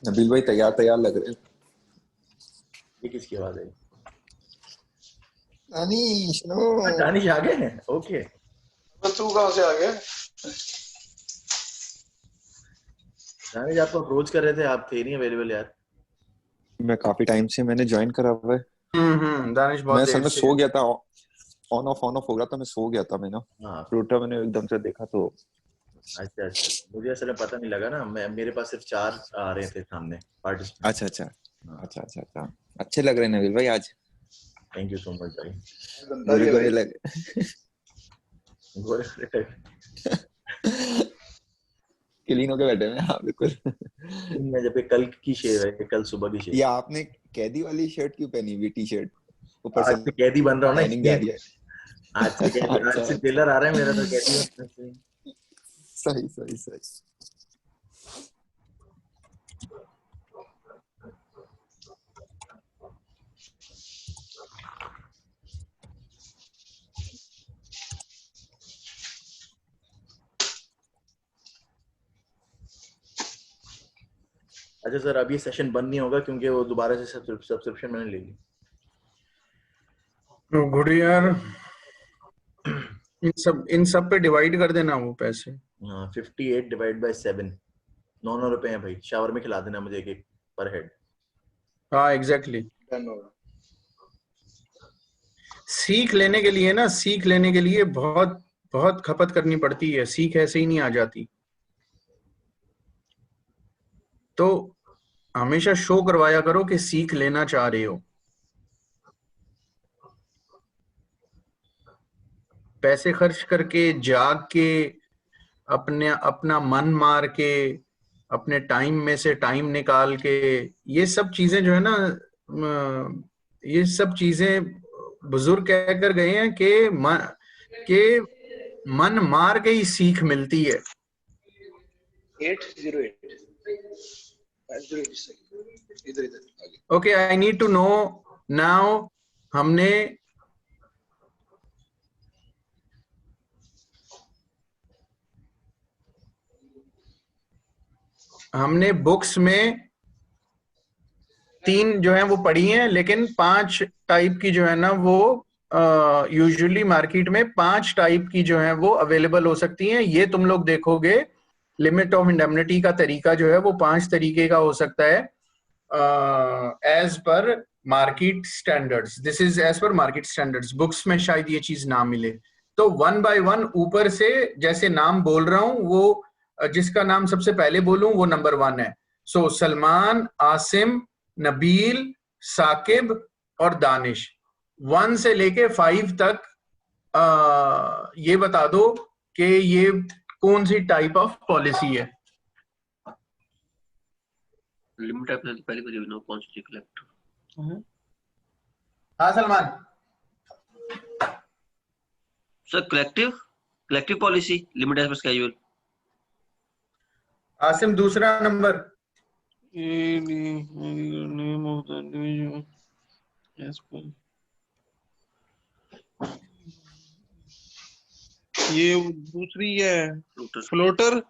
[SPEAKER 4] नबील भाई तैयार तैयार लग रहे हैं।
[SPEAKER 1] ये किसकी आवाज है?
[SPEAKER 4] अनीश नो।
[SPEAKER 1] दानिश आ गए हैं, ओके।
[SPEAKER 3] तू कहाँ से आ गया?
[SPEAKER 1] दानिश आपको अप्रोच कर रहे थे, आप थे नहीं अवेलेबल यार।
[SPEAKER 4] मैं काफी टाइम से मैंने ज्वाइन करा हुआ है।
[SPEAKER 2] दानिश
[SPEAKER 4] मैं
[SPEAKER 2] बहुत
[SPEAKER 4] असल
[SPEAKER 2] देर
[SPEAKER 4] में
[SPEAKER 2] से।
[SPEAKER 4] सो गया था, ऑन ऑफ हो रहा था, मैं सो गया था। मैं ना
[SPEAKER 1] हाँ
[SPEAKER 4] फ्रूटा मैंने एकदम से देखा तो
[SPEAKER 1] अच्छा, मुझे असल में पता नहीं लगा ना, मेरे पास सिर्फ 4 आ रहे थे सामने पार्टिसिपेंट।
[SPEAKER 4] अच्छा अच्छा अच्छा अच्छा अच्छा अच्छे लग रहे हैं नबील भाई आज।
[SPEAKER 1] थैंक यू सो मच भाई।
[SPEAKER 4] गोरे गोरे लग क्लीन होके बैठे हैं। हाँ बिल्कुल।
[SPEAKER 1] मैं जब कल की शेर है, कल सुबह की शेर।
[SPEAKER 4] या आपने कैदी वाली शर्ट क्यों पहनी हुई, टी शर्ट? ऊपर से
[SPEAKER 1] आज से कैदी बन रहा हूँ ना
[SPEAKER 4] लाइनिंग जा
[SPEAKER 1] इसलिए।
[SPEAKER 4] रही है।
[SPEAKER 1] आज
[SPEAKER 4] अच्छा
[SPEAKER 1] से
[SPEAKER 4] अच्छा
[SPEAKER 1] ट्रेलर आ रहा है मेरा, तो कैदी बनना चाहिए।
[SPEAKER 4] सही सही सही।
[SPEAKER 1] अच्छा सर, अब ये सेशन बंद नहीं होगा क्योंकि वो दोबारा से सब्सक्रिप्शन मैंने ले ली।
[SPEAKER 2] गुड यार, इन सब पे डिवाइड कर देना वो पैसे।
[SPEAKER 1] हाँ 58 डिवाइड बाय 7, 9 रुपए हैं भाई। शावर में खिला देना मुझे एक पर हेड।
[SPEAKER 2] हाँ एग्जैक्टली। सीख लेने के लिए ना, सीख लेने के लिए बहुत बहुत खपत करनी पड़ती है, सीख ऐसे ही नहीं आ जाती। तो हमेशा शो करवाया करो कि सीख लेना चाह रहे हो। पैसे खर्च करके, जाग के, अपना मन मार के, अपने टाइम में से टाइम निकाल के, ये सब चीजें जो है ना, ये सब चीजें बुजुर्ग कह कर गए हैं कि मन मार के ही सीख मिलती है।
[SPEAKER 3] 808 इधर इधर आगे।
[SPEAKER 2] Okay, I need to know now. हमने बुक्स में 3 जो है वो पढ़ी हैं, लेकिन 5 टाइप की जो है ना वो यूजुअली मार्केट में 5 टाइप की जो है वो अवेलेबल हो सकती हैं। ये तुम लोग देखोगे, लिमिट ऑफ इंडेमनिटी का तरीका जो है वो 5 तरीके का हो सकता है as per market standards. This is as per market standards. Books में शायद ये चीज ना मिले, तो 1 बाय 1 ऊपर से जैसे नाम बोल रहा हूं, वो जिसका नाम सबसे पहले बोलूं वो नंबर 1 है। सो सलमान, आसिम, नबील, साकिब और दानिश। 1 से लेके 5 तक ये बता दो कि ये कौन सी टाइप ऑफ पॉलिसी है।
[SPEAKER 5] लिमिट आपने तो पहले करी ना, कौन सी कलेक्टिव?
[SPEAKER 2] हाँ Salman.
[SPEAKER 5] Sir collective policy, limit as per schedule.
[SPEAKER 2] Asim दूसरा number.
[SPEAKER 6] Name of the individual as per ये दूसरी है फ्लोटर।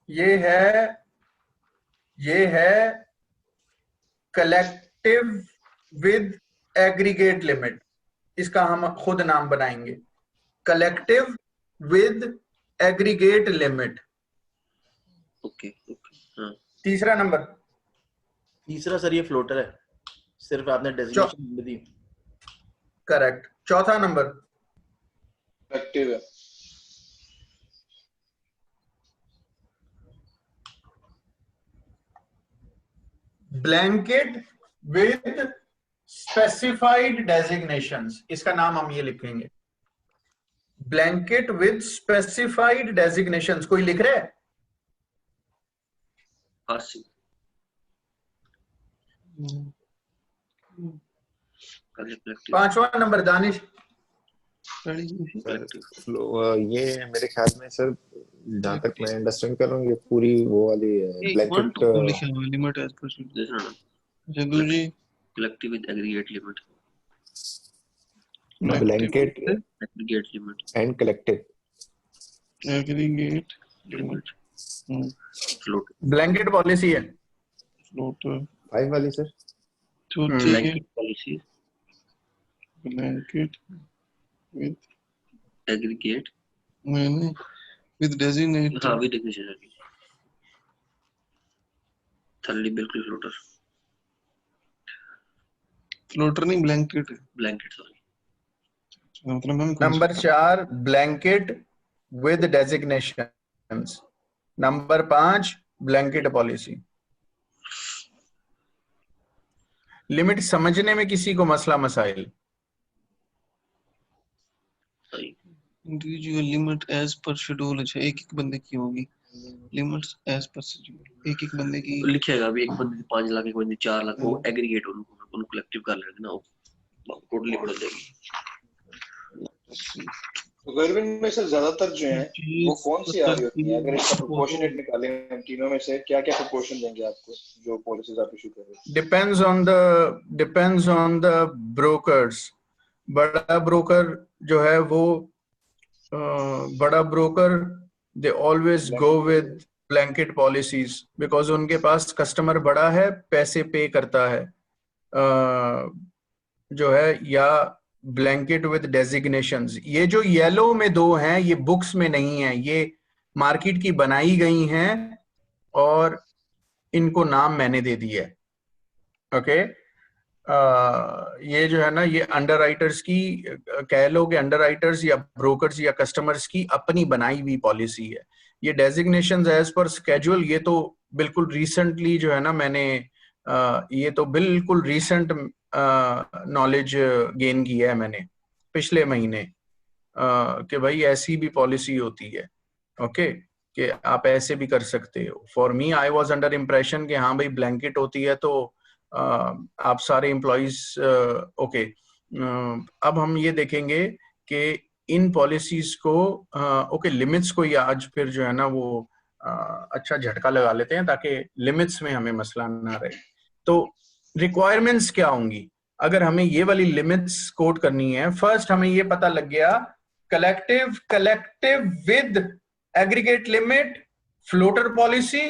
[SPEAKER 2] ये है कलेक्टिव विद एग्रीगेट लिमिट। इसका हम खुद नाम बनाएंगे, collective with aggregate limit.
[SPEAKER 5] Okay okay. हाँ
[SPEAKER 2] तीसरा नंबर।
[SPEAKER 1] तीसरा सर ये फ्लोटर है, सिर्फ आपने डेजिग्नेशन दी।
[SPEAKER 2] करेक्ट। चौथा नंबर।
[SPEAKER 3] कलेक्टिव है।
[SPEAKER 2] ब्लैंकेट विद स्पेसिफाइड डेजिग्नेशंस, इसका नाम हम ये लिखेंगे, ब्लैंकेट विद स्पेसिफाइड डेजिग्नेशंस। कोई लिख रहा है?
[SPEAKER 5] आसिफ कलेक्टिव
[SPEAKER 2] पांचवा नंबर दानिश।
[SPEAKER 4] ये मेरे ख्याल में सर, जहाँ तक मैं अंडरस्टैंड कर रहा हूँ, ये पूरी वो वाली blanket
[SPEAKER 6] limit as per Jagu ji
[SPEAKER 5] collective with aggregate limit
[SPEAKER 4] blanket
[SPEAKER 5] aggregate limit
[SPEAKER 4] and collective
[SPEAKER 6] aggregate
[SPEAKER 5] limit float
[SPEAKER 2] blanket policy है।
[SPEAKER 6] फ्लोटर
[SPEAKER 4] 5 वाली सर।
[SPEAKER 6] तो
[SPEAKER 5] blanket policy
[SPEAKER 6] blanket with
[SPEAKER 5] aggregate
[SPEAKER 6] मैंने विद डेजिग्नेट
[SPEAKER 5] हाँ विद डेजिग्नेशन थर्ली बिल्कुल फ्लोटर
[SPEAKER 6] फ्लोटर नहीं blanket है।
[SPEAKER 5] Blanket sorry
[SPEAKER 6] मतलब हम
[SPEAKER 2] number 4 blanket with designations. Number 5 blanket policy. Limit समझने में किसी को मसला मसाइल?
[SPEAKER 5] सही
[SPEAKER 6] individual limit as per schedule. अच्छा, एक एक बंदे की होगी लिमिट्स एज पर शेड्यूल, एक एक बंदे की
[SPEAKER 5] लिखेगा अभी एक बंदे 5 लाख एक बंदे 4 लाख वो एग्रीगेट उनको कलेक्टिव कर लेंगे ना, वो टोटली बढ़ जाएगी।
[SPEAKER 3] गर्विन में से ज्यादातर जो है वो कौन सी आ रही होती है? अगर इसका प्रोपोर्शनेट निकालें हम तीनों में से, क्या क्या प्रोपोर्शन देंगे आपको जो पॉलिसीज आप इशू कर रहे हैं?
[SPEAKER 2] Depends on the brokers. बड़ा ब्रोकर जो है वो बड़ा broker they always go with blanket policies because उनके पास कस्टमर बड़ा है, पैसे पे करता है जो है, या ब्लैंकेट विद डेजिग्नेशंस। ये जो येलो में दो हैं ये बुक्स में नहीं है, ये मार्केट की बनाई गई हैं और इनको नाम मैंने दे दिया है। ओके ये जो है ना, ये अंडरराइटर्स की कह लो कि अंडरराइटर्स या ब्रोकर्स या कस्टमर्स की अपनी बनाई हुई पॉलिसी है। ये डेजिग्नेशंस एज पर स्केड्यूल, ये तो बिल्कुल रिसेंटली जो है ना मैंने ये तो बिल्कुल रिसेंट नॉलेज गेन किया है मैंने पिछले महीने कि भाई ऐसी भी पॉलिसी होती है। ओके कि आप ऐसे भी कर सकते हो। For me I was under impression कि हाँ भाई ब्लैंकेट होती है तो आप सारे एम्प्लॉइज ओके। अब हम ये देखेंगे कि इन पॉलिसीज को ओके लिमिट्स को या आज फिर जो है ना वो अच्छा झटका लगा लेते हैं ताकि लिमिट्स में हमें मसला ना रहे। तो रिक्वायरमेंट्स क्या होंगी अगर हमें ये वाली लिमिट्स कोट करनी है? फर्स्ट हमें ये पता लग गया collective with aggregate limit, floater policy,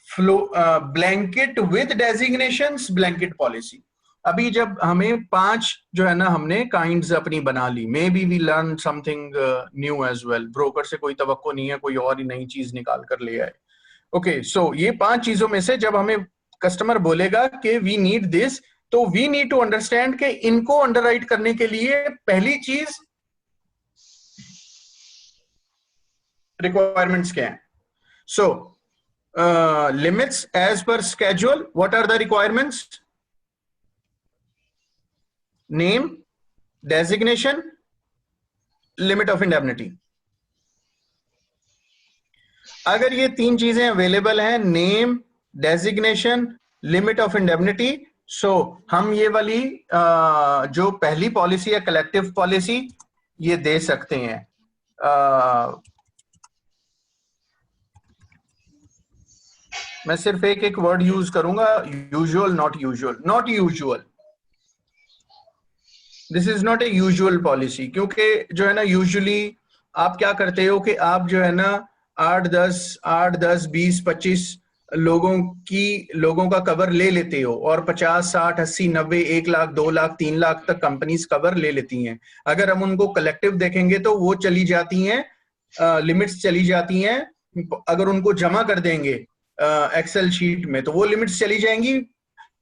[SPEAKER 2] blanket with designations, blanket policy. अभी जब हमें 5 जो है ना हमने काइंड्स अपनी बना ली, maybe we learn something new as well. Broker से कोई तवक्को नहीं है कोई और ही नई चीज निकाल कर ले आए। ओके सो ये 5 चीजों में से जब हमें कस्टमर बोलेगा कि वी नीड दिस, तो वी नीड टू अंडरस्टैंड कि इनको अंडरराइट करने के लिए पहली चीज रिक्वायरमेंट्स क्या है। सो limits as per schedule, what are the requirements? Name, designation, limit of indemnity. अगर ये 3 चीजें अवेलेबल हैं, name, designation, limit of indemnity, so हम ये वाली जो पहली पॉलिसी है कलेक्टिव पॉलिसी ये दे सकते हैं। मैं सिर्फ एक वर्ड यूज करूंगा, usual, not usual. Not usual, this is not a usual policy, क्योंकि जो है ना यूजुअली आप क्या करते हो कि आप जो है ना 8, 10, 20, 25 लोगों का कवर ले लेते हो और 50, 60, 80, 90, 1 लाख, 2 लाख, 3 लाख तक कंपनीज कवर ले लेती हैं। अगर हम उनको कलेक्टिव देखेंगे तो वो चली जाती हैं, लिमिट्स चली जाती हैं। अगर उनको जमा कर देंगे एक्सेल शीट में तो वो लिमिट्स चली जाएंगी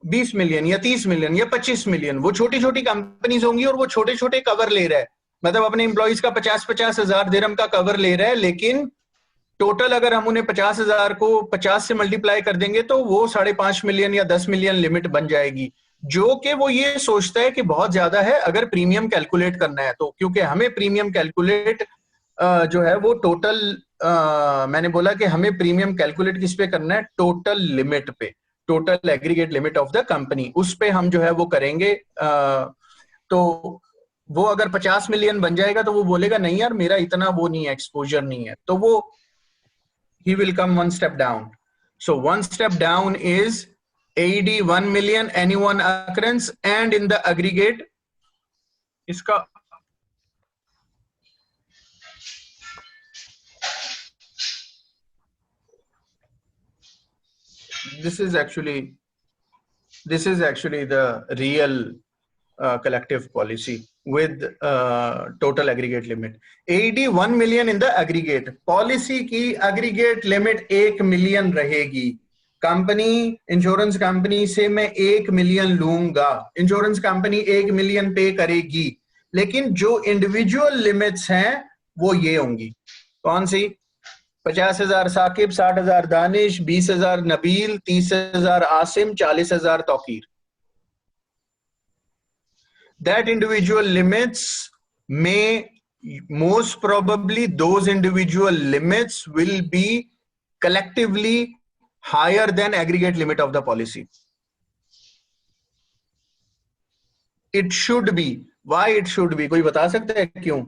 [SPEAKER 2] 20 मिलियन या 30 मिलियन या 25 मिलियन। वो छोटी छोटी कंपनीज होंगी और वो छोटे छोटे कवर ले रहा है, मतलब अपने एम्प्लॉइज का 50-50 हजार दिरहम का कवर ले रहा है, लेकिन टोटल अगर हम उन्हें 50,000 को 50 से मल्टीप्लाई कर देंगे तो वो 5.5 मिलियन या 10 मिलियन लिमिट बन जाएगी, जो कि वो ये सोचता है कि बहुत ज्यादा है अगर प्रीमियम कैलकुलेट करना है तो। क्योंकि हमें प्रीमियम कैलकुलेट जो है वो टोटल, मैंने बोला कि हमें प्रीमियम कैलकुलेट किस पे करना है, टोटल लिमिट पे, total aggregate limit of the company, उस पे हम जो है वो करेंगे। तो वो अगर 50 मिलियन बन जाएगा तो वो बोलेगा नहीं यार मेरा इतना वो नहीं है, एक्सपोजर नहीं है, तो वो he will come one step down. So one step down is AED 1 million any one occurrence, and in the aggregate इसका this is actually the real collective policy with total aggregate limit. AED 1 million in the aggregate. Policy की aggregate limit 1 million रहेगी। Company, insurance company से मैं 1 million लूंगा, insurance company 1 million पे करेगी, लेकिन जो इंडिविजुअल लिमिट्स हैं वो ये होंगी। कौन सी? 50,000 Saqib, 60,000 Danish, 20,000 Nabeel, 30,000 Asim, 40,000 Tauqeer. That individual limits may, most probably those individual limits will be collectively higher than aggregate limit of the policy. It should be. Why it should be? कोई बता सकता है क्यों?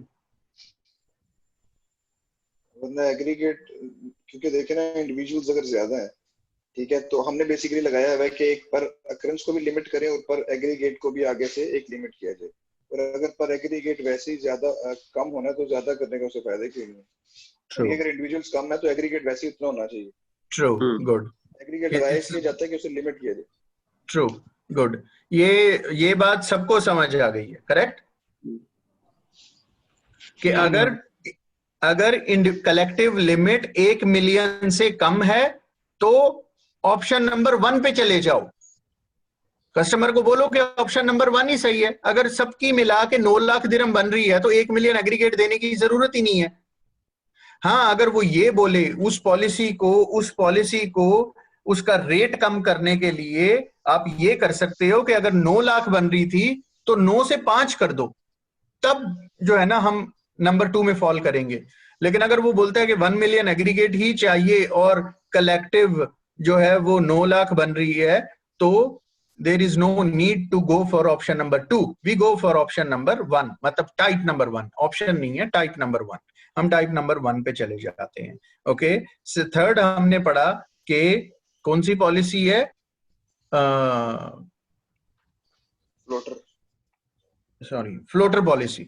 [SPEAKER 3] वरना एग्रीगेट, क्योंकि देखे ना इंडिविजुअल्स अगर ज्यादा है, ठीक है, तो हमने बेसिकली लगाया हुआ है कि एक पर अकरेंस को भी लिमिट करें और पर एग्रीगेट को भी आगे से एक लिमिट किया जाए। और अगर पर एग्रीगेट वैसे ही ज्यादा कम होना है तो ज्यादा करने का उससे फायदा क्यों नहीं? अगर इंडिविजुअल्स कम है तो एग्रीगेट वैसे ही उतना होना चाहिए।
[SPEAKER 2] True, good.
[SPEAKER 3] एग्रीगेट लगाया इसलिए जाता है कि उसे लिमिट किया जाए।
[SPEAKER 2] True, good. ये बात सबको समझ आ गई है, करेक्ट? कि अगर कलेक्टिव लिमिट 1 मिलियन से कम है तो ऑप्शन नंबर 1 पे चले जाओ। कस्टमर को बोलो कि ऑप्शन नंबर 1 ही सही है। अगर सबकी मिला के 9 लाख दिरहम बन रही है तो 1 मिलियन एग्रीगेट देने की जरूरत ही नहीं है। हाँ, अगर वो ये बोले उस पॉलिसी को उसका रेट कम करने के लिए आप ये कर सकते हो कि अगर 9 लाख बन रही थी तो 9 से 5 कर दो, तब जो है ना हम नंबर 2 में फॉल करेंगे। लेकिन अगर वो बोलता है कि 1 मिलियन एग्रीगेट ही चाहिए और कलेक्टिव जो है वो 9 लाख बन रही है, तो there is no need to go for option number 2. We go for option number 1, मतलब टाइप नंबर 1, ऑप्शन नहीं है, टाइप नंबर 1। हम टाइप नंबर 1 पे चले जाते हैं। ओके, थर्ड हमने पढ़ा कि कौन सी पॉलिसी है? Floater policy.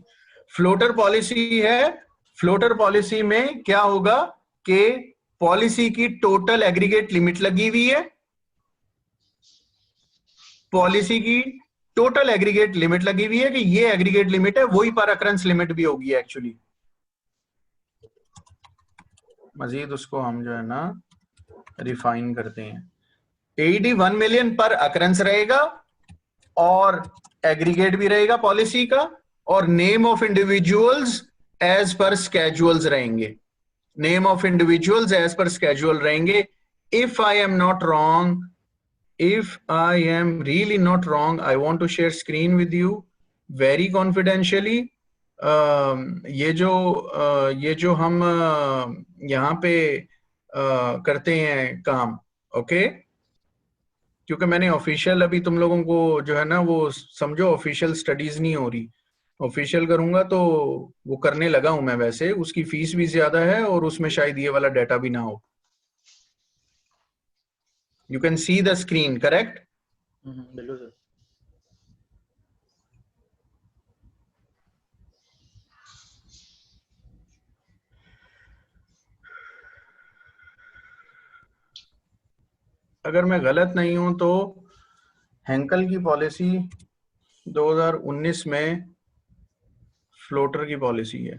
[SPEAKER 2] फ्लोटर पॉलिसी है। फ्लोटर पॉलिसी में क्या होगा कि पॉलिसी की टोटल एग्रीगेट लिमिट लगी हुई है, पॉलिसी की टोटल एग्रीगेट लिमिट लगी हुई है कि ये एग्रीगेट लिमिट है, वही पर अकरेंस लिमिट भी होगी एक्चुअली। मजीद उसको हम जो है ना रिफाइन करते हैं। AED 1 मिलियन पर अकरेंस रहेगा और एग्रीगेट भी रहेगा पॉलिसी का, और name of individuals as per schedules रहेंगे। Name of individuals as per schedule रहेंगे। If I am not wrong, if I am really not wrong, I want to share screen with you very confidentially. ये जो हम यहाँ पे करते हैं काम, ओके? क्योंकि मैंने ऑफिशियल अभी तुम लोगों को जो है ना वो समझो ऑफिशियल स्टडीज नहीं हो रही। ऑफिशियल करूंगा तो वो करने लगा हूं मैं, वैसे उसकी फीस भी ज्यादा है और उसमें शायद ये वाला डाटा भी ना हो। You can see the screen, correct?
[SPEAKER 1] बिल्कुल सर।
[SPEAKER 2] अगर मैं गलत नहीं हूं तो हेंकल की पॉलिसी 2019 में फ्लोटर की पॉलिसी है।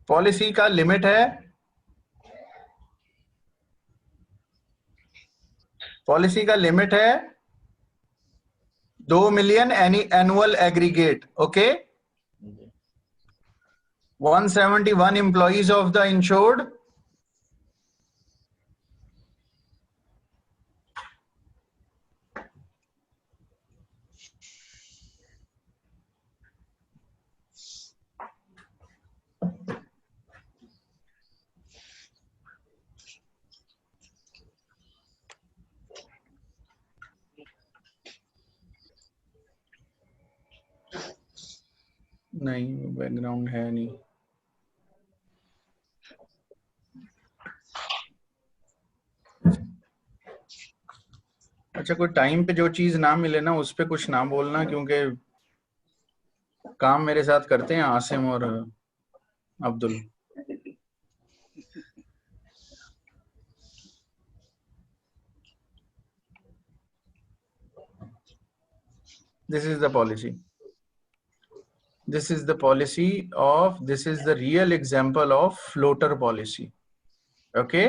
[SPEAKER 2] पॉलिसी का लिमिट है पॉलिसी का लिमिट है 2 million annual aggregate. Okay, 171 employees of the insured, नहीं बैकग्राउंड है नहीं. अच्छा, कोई टाइम पे जो चीज ना मिले ना उस पे कुछ ना बोलना, क्योंकि काम मेरे साथ करते हैं आसिम और Abdul. This is the policy. This is the policy of, this is the real example of floater policy. Okay,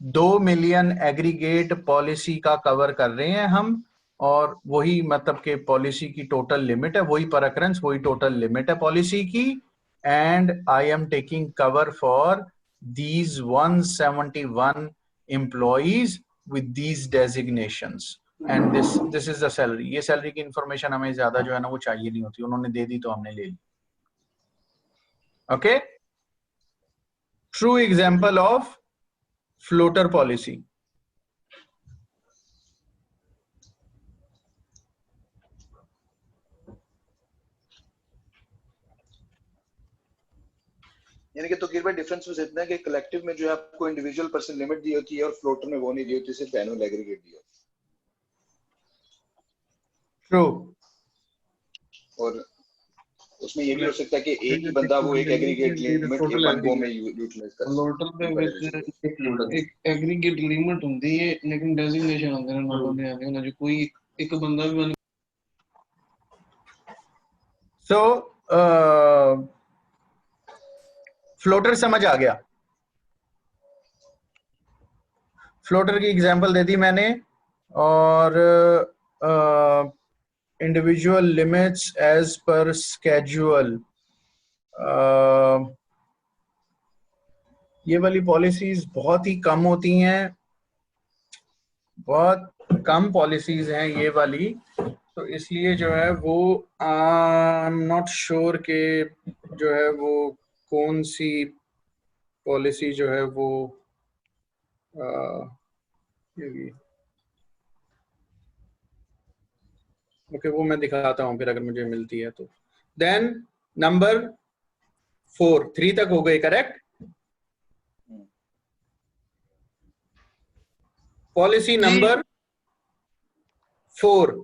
[SPEAKER 2] 2 million aggregate policy का कवर कर रहे हैं हम, और वही मतलब के पॉलिसी की टोटल लिमिट है, वही पर अकरेंस वही टोटल लिमिट है पॉलिसी की. And I am taking cover for these 171 employees with these designations. And this is the salary. ये सैलरी की इंफॉर्मेशन हमें ज्यादा जो है ना वो चाहिए नहीं होती, उन्होंने दे दी तो हमने ले ली. Okay, true example of floater policy.
[SPEAKER 3] यानी कि तो भाई डिफरेंस बस इतना है कि कलेक्टिव में जो है आपको इंडिविजुअल पर्सन लिमिट दी होती है और फ्लोटर में वो नहीं दी होती, सिर्फ एनुअल एग्रीगेट दी होती है.
[SPEAKER 2] ट्रू.
[SPEAKER 3] और उसमें ये भी हो सकता है कि एक ही बंदा वो एक एग्रीगेट लिमिट एक वन गो में यूटिलाइज कर.
[SPEAKER 6] फ्लोटर पे विच एक एग्रीगेट लिमिट ਹੁੰਦੀ है, लेकिन डेजिग्नेशन ਹੁੰਦੇ ਨੇ ਉਹਨਾਂ ਦੇ ਆਉਂਦੇ ਉਹਨਾਂ ਜੋ कोई एक बंदा भी.
[SPEAKER 2] सो फ्लोटर समझ आ गया. फ्लोटर की एग्जांपल दे दी मैंने, और individual limits as per schedule. ये वाली पॉलिसीज बहुत ही कम होती हैं, बहुत कम पॉलिसीज हैं ये वाली, तो इसलिए जो है वो आई एम नॉट श्योर के जो है वो कौन सी पॉलिसी जो है वो ओके वो मैं दिखाता हूँ फिर अगर मुझे मिलती है तो. देन नंबर 4, 3 तक हो गए correct. Policy number 4,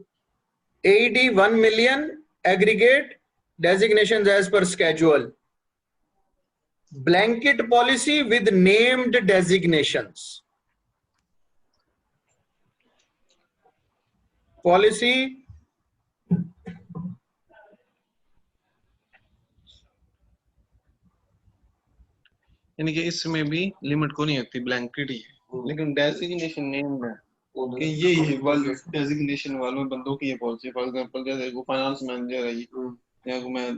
[SPEAKER 2] AED 1 million aggregate designations as per schedule. Blanket policy with named designations. Policy
[SPEAKER 6] यानी कि इसमें भी लिमिट को नहीं होती, ब्लैंकेट ही है, लेकिन डेजिग्नेशन नेम है कि ये वाले डेजिग्नेशन वालों बंदों की ये पॉलिसी. फॉर एग्जांपल जैसे वो फाइनेंस मैनेजर है या मैं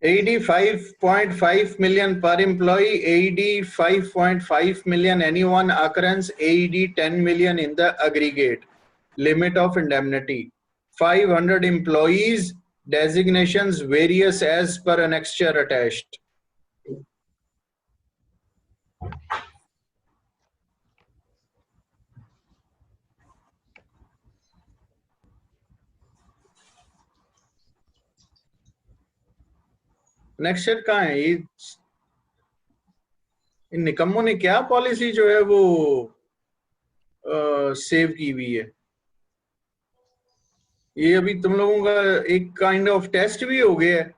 [SPEAKER 2] AED 5.5 million per employee, AED 5.5 million any one occurrence, AED 10 million in the aggregate. Limit of indemnity 500 employees, designations various as per annexure attached. Next year कहाँ है? इन निकम्मों ने क्या policy जो है वो सेव की हुई है? ये अभी तुम लोगों का एक काइंड ऑफ टेस्ट भी हो गया है।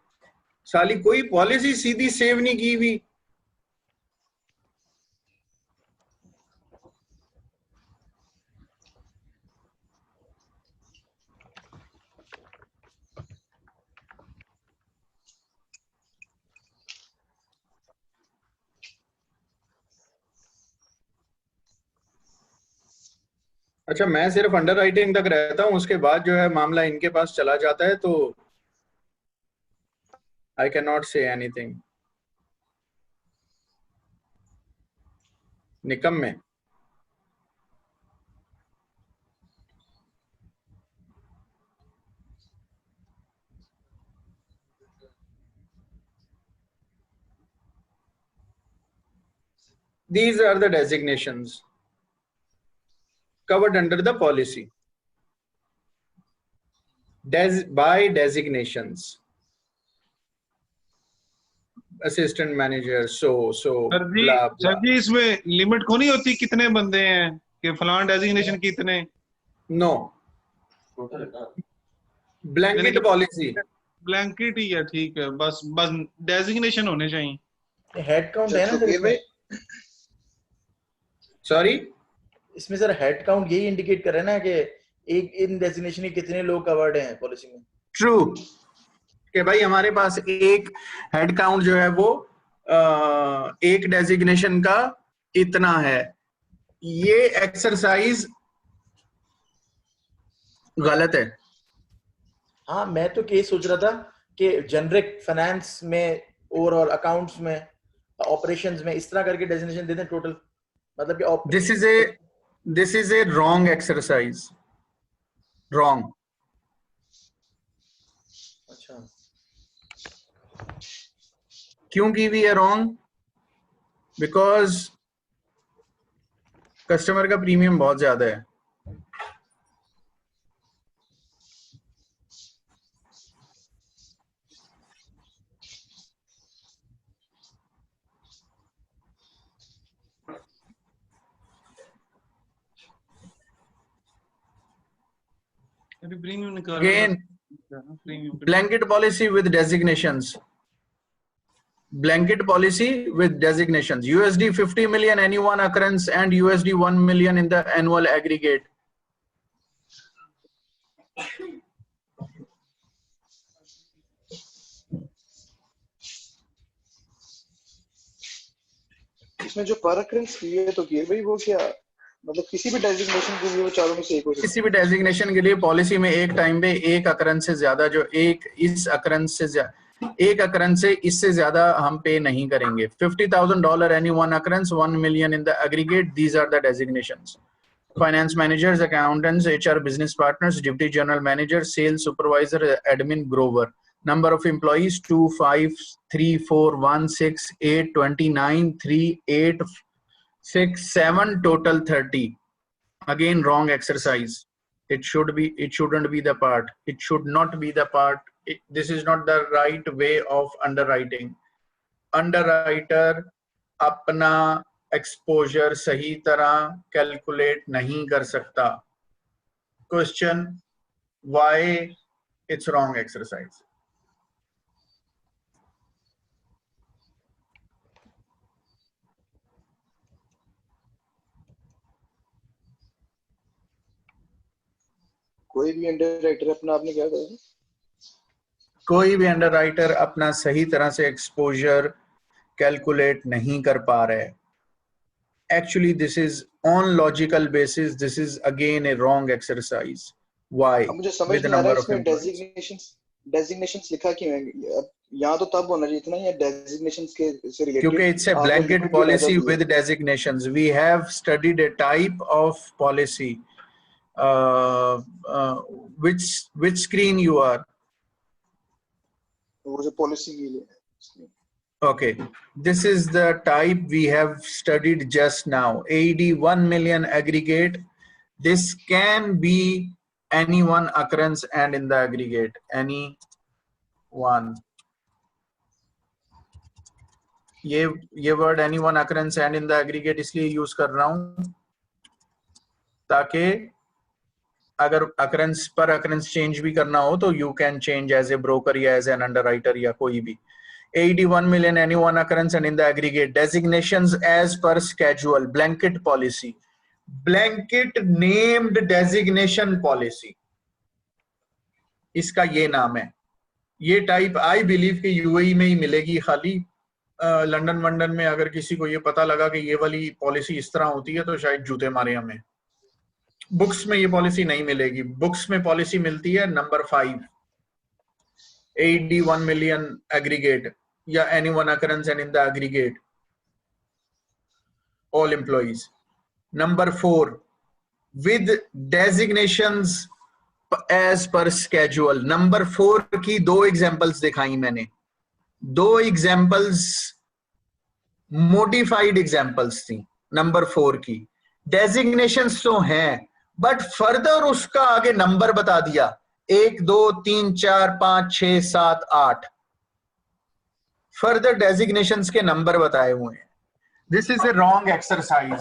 [SPEAKER 2] साली कोई पॉलिसी सीधी सेव नहीं की हुई। अच्छा, मैं सिर्फ अंडर राइटिंग तक रहता हूँ, उसके बाद जो है मामला इनके पास चला जाता है, तो आई can not say anything. Nikam में these are the designations covered under the policy. By designations, assistant manager, so
[SPEAKER 6] sir ji,
[SPEAKER 2] blah blah.
[SPEAKER 6] Sir ji इसमें लिमिट को नहीं होती कितने बंदे हैं कि फलान डेजिग्नेशन कितने?
[SPEAKER 2] No, blanket policy.
[SPEAKER 6] ब्लैंकेट ही है, ठीक है, बस बस डेजिग्नेशन होने चाहिए।
[SPEAKER 1] हेड काउंट है ना सर
[SPEAKER 3] शकील भाई,
[SPEAKER 1] इसमें?
[SPEAKER 2] Sorry,
[SPEAKER 1] इसमें सर हेड काउंट यही इंडिकेट कर रहा है ना कि एक इन डेजिग्नेशन में कितने लोग कवर्ड हैं पॉलिसी में।
[SPEAKER 2] true कि भाई हमारे पास एक हेड काउंट जो है वो एक डेजिग्नेशन का इतना है। ये एक्सरसाइज गलत है।
[SPEAKER 1] हाँ, मैं तो केस सोच रहा था कि जेनरिक फाइनेंस में, ओवरऑल अकाउंट्स में, ऑपरेशंस में इस तरह करके डेजिग्नेशन दे दें टोटल, मतलब कि
[SPEAKER 2] this is a wrong exercise. Wrong.
[SPEAKER 1] अच्छा,
[SPEAKER 2] क्यों की हुई है रॉन्ग? बिकॉज कस्टमर का प्रीमियम बहुत ज्यादा है।
[SPEAKER 6] अभी प्रीमियम निकाल
[SPEAKER 2] Again, blanket policy with designations. Blanket policy with designations. USD 50 million any one occurrence and USD 1 million in the annual aggregate.
[SPEAKER 3] इसमें जो पर अकरेंस की है तो किए भाई वो क्या, मतलब किसी भी डेजिग्नेशन के लिए वो चारों में से एक हो सकता है।
[SPEAKER 2] किसी भी डेजिग्नेशन के लिए पॉलिसी में एक टाइम पे एक अकरेंस से ज्यादा, जो इस अकरेंस से एक अकरेंस से इससे ज्यादा हम पे नहीं करेंगे। $50,000 any one occurrence, 1 million in the aggregate. These are the designations. Finance managers, accountants, HR business partners, deputy general manager, sales supervisor, admin, grower. Number of employees 2, 5, 3, 4, 1, 6, 8, 29, 3, 8, 6, 7, total 30. Again, wrong exercise. It shouldn't be the part. It should not be the part. This is not the right way of underwriting. Underwriter अपना exposure सही तरह calculate नहीं कर सकता। Question, why it's wrong exercise?
[SPEAKER 3] कोई भी underwriter अपना आपने क्या कहा?
[SPEAKER 2] कोई भी अंडरराइटर अपना सही तरह से एक्सपोजर कैलकुलेट नहीं कर पा रहे। Actually, this is on logical basis. This is again a wrong exercise. Why?
[SPEAKER 3] अब मुझे समझ
[SPEAKER 2] With the
[SPEAKER 3] नहीं आ रहा
[SPEAKER 2] number of
[SPEAKER 3] इसमें
[SPEAKER 2] employees.
[SPEAKER 3] डेजिग्नेशंस लिखा क्यों है? अब यहाँ तो तब होना चाहिए इतना, या डेजिग्नेशंस के से रिलेटेड
[SPEAKER 2] क्योंकि it's a blanket policy with designations. We have studied a type of policy. Which screen you are?
[SPEAKER 3] वो जो पॉलिसी की है।
[SPEAKER 2] Okay, this is the type we have studied just now. AD 1 million aggregate. This can be any one occurrence and in the aggregate, any one. ये word any one occurrence and in the aggregate इसलिए use कर रहा हूं ताकि अगर occurrence पर occurrence change भी करना हो तो you can change as a broker या एज एन अंडरराइटर या कोई भी. 81 million any one occurrence and in the aggregate designations as per schedule blanket policy, blanket named designation policy, इसका ये नाम है. ये टाइप आई बिलीव कि यूएई में ही मिलेगी खाली. लंदन वंडन में अगर किसी को ये पता लगा कि ये वाली पॉलिसी इस तरह होती है तो शायद जूते मारे हमें. बुक्स में ये पॉलिसी नहीं मिलेगी. बुक्स में पॉलिसी मिलती है नंबर 5 81 million aggregate या any one occurrence and in the aggregate all employees. Number 4 with designations as per schedule. Number 4 की 2 एग्जांपल्स दिखाई मैंने. 2 एग्जांपल्स मॉडिफाइड एग्जांपल्स थी. नंबर 4 की डेजिग्नेशंस तो हैं बट फर्दर उसका आगे नंबर बता दिया 1 2 3 4 5 6 7 8 फर्दर डेजिग्नेशंस के नंबर बताए हुए हैं. This is a wrong exercise.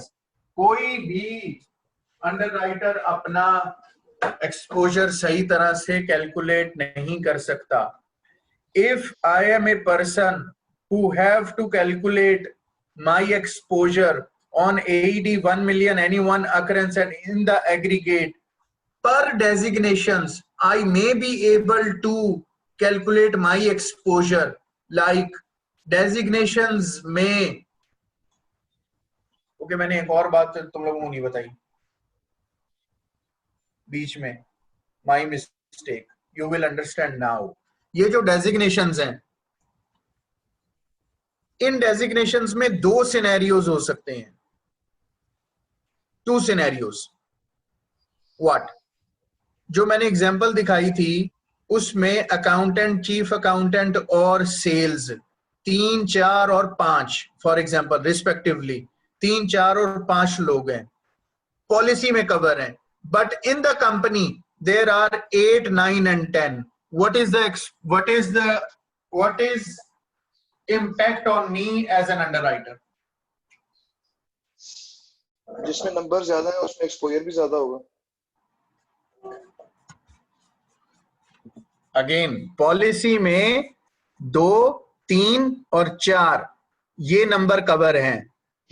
[SPEAKER 2] कोई भी अंडरराइटर अपना एक्सपोजर सही तरह से कैलकुलेट नहीं कर सकता. If I am a person who have to calculate my exposure on 81 million any one occurrence and in the aggregate per designations, I may be able to calculate my exposure like designations में. Okay मैंने एक और बात तुम लोगों को नहीं बताई बीच में. my mistake, you will understand now. ये जो designations हैं, इन designations में 2 सिनेरियोज हो सकते हैं. 2 सिनेरियोज. व्हाट? जो मैंने एग्जांपल दिखाई थी उसमें अकाउंटेंट, चीफ अकाउंटेंट और सेल्स 3 4 और 5 फॉर एग्जांपल रिस्पेक्टिवली 3 4 और 5 लोग हैं. पॉलिसी में कवर हैं but in the company there are 8 9 and 10. what is impact on me as an underwriter?
[SPEAKER 3] जिसमें नंबर ज्यादा है उसमें एक्सपोजर भी ज्यादा होगा.
[SPEAKER 2] अगेन पॉलिसी में 2 3 और 4 ये नंबर कवर हैं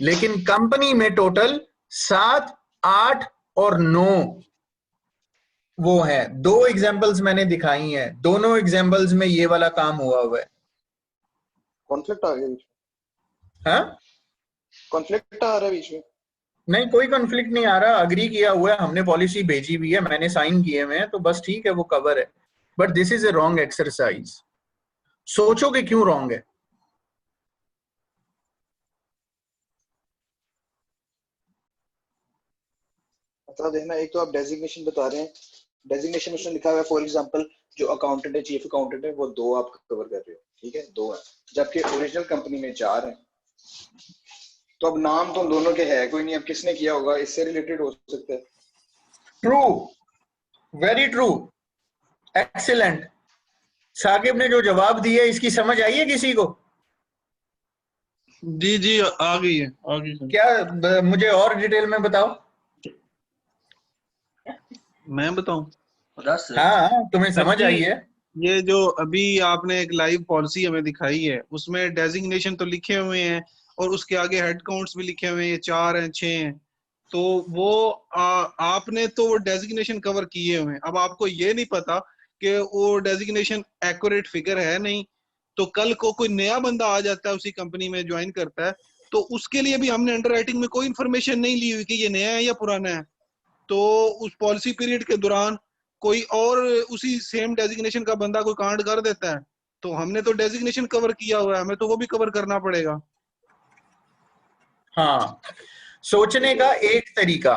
[SPEAKER 2] लेकिन कंपनी में टोटल 7 8 और 9 वो है. 2 एग्जांपल्स मैंने दिखाई हैं. दोनों एग्जांपल्स में ये वाला काम हुआ हुआ है.
[SPEAKER 3] कॉन्फ्लिक्ट आ गया बीच में.
[SPEAKER 2] हाँ
[SPEAKER 3] कॉन्फ्लिक्ट आ रहा है बीच में.
[SPEAKER 2] नहीं कोई कॉन्फ्लिक्ट नहीं आ रहा. अग्री किया हुआ है हमने, पॉलिसी भेजी हुई है, मैंने साइन किए हुए हैं तो बस ठीक है वो कवर है. But this is a wrong exercise. सोचो कि क्यों रॉन्ग है.
[SPEAKER 3] मतलब देखना, एक तो आप डेजिग्नेशन बता रहे हैं. डेजिग्नेशन में उसने लिखा हुआ है फॉर एग्जांपल जो अकाउंटेंट है, चीफ अकाउंटेंट है, वो 2 आप कवर कर रहे हो. ठीक है 2 है जबकि ओरिजिनल कंपनी में 4 है. तो अब नाम तो दोनों के है कोई नहीं. अब किसने किया होगा इससे रिलेटेड हो सकता है.
[SPEAKER 2] True, very true, excellent. Saqib ने जो जवाब दिया इसकी समझ आई है किसी को?
[SPEAKER 6] जी जी आ गई है, आ गई है.
[SPEAKER 2] क्या मुझे और डिटेल में बताओ.
[SPEAKER 6] मैं बताऊं?
[SPEAKER 2] हाँ तुम्हें समझ आई है.
[SPEAKER 6] ये जो अभी आपने एक लाइव पॉलिसी हमें दिखाई है उसमें डेजिग्नेशन तो लिखे हुए हैं और उसके आगे हेड काउंट्स भी लिखे हुए हैं. 4 हैं 6 हैं. तो वो आपने तो वो डेजिग्नेशन कवर किए हुए हैं. अब आपको ये नहीं पता कि वो डेजिग्नेशन एक्यूरेट फिगर है नहीं. तो कल को कोई नया बंदा आ जाता है उसी कंपनी में ज्वाइन करता है तो उसके लिए भी हमने अंडरराइटिंग में कोई इन्फॉर्मेशन नहीं ली हुई कि ये नया है या पुराना है. तो उस पॉलिसी पीरियड के दौरान कोई और उसी सेम डेजिग्नेशन का बंदा कोई कांड कर देता है तो हमने तो डेजिग्नेशन कवर किया हुआ है, हमें तो वो भी कवर करना पड़ेगा.
[SPEAKER 2] हाँ सोचने का एक तरीका,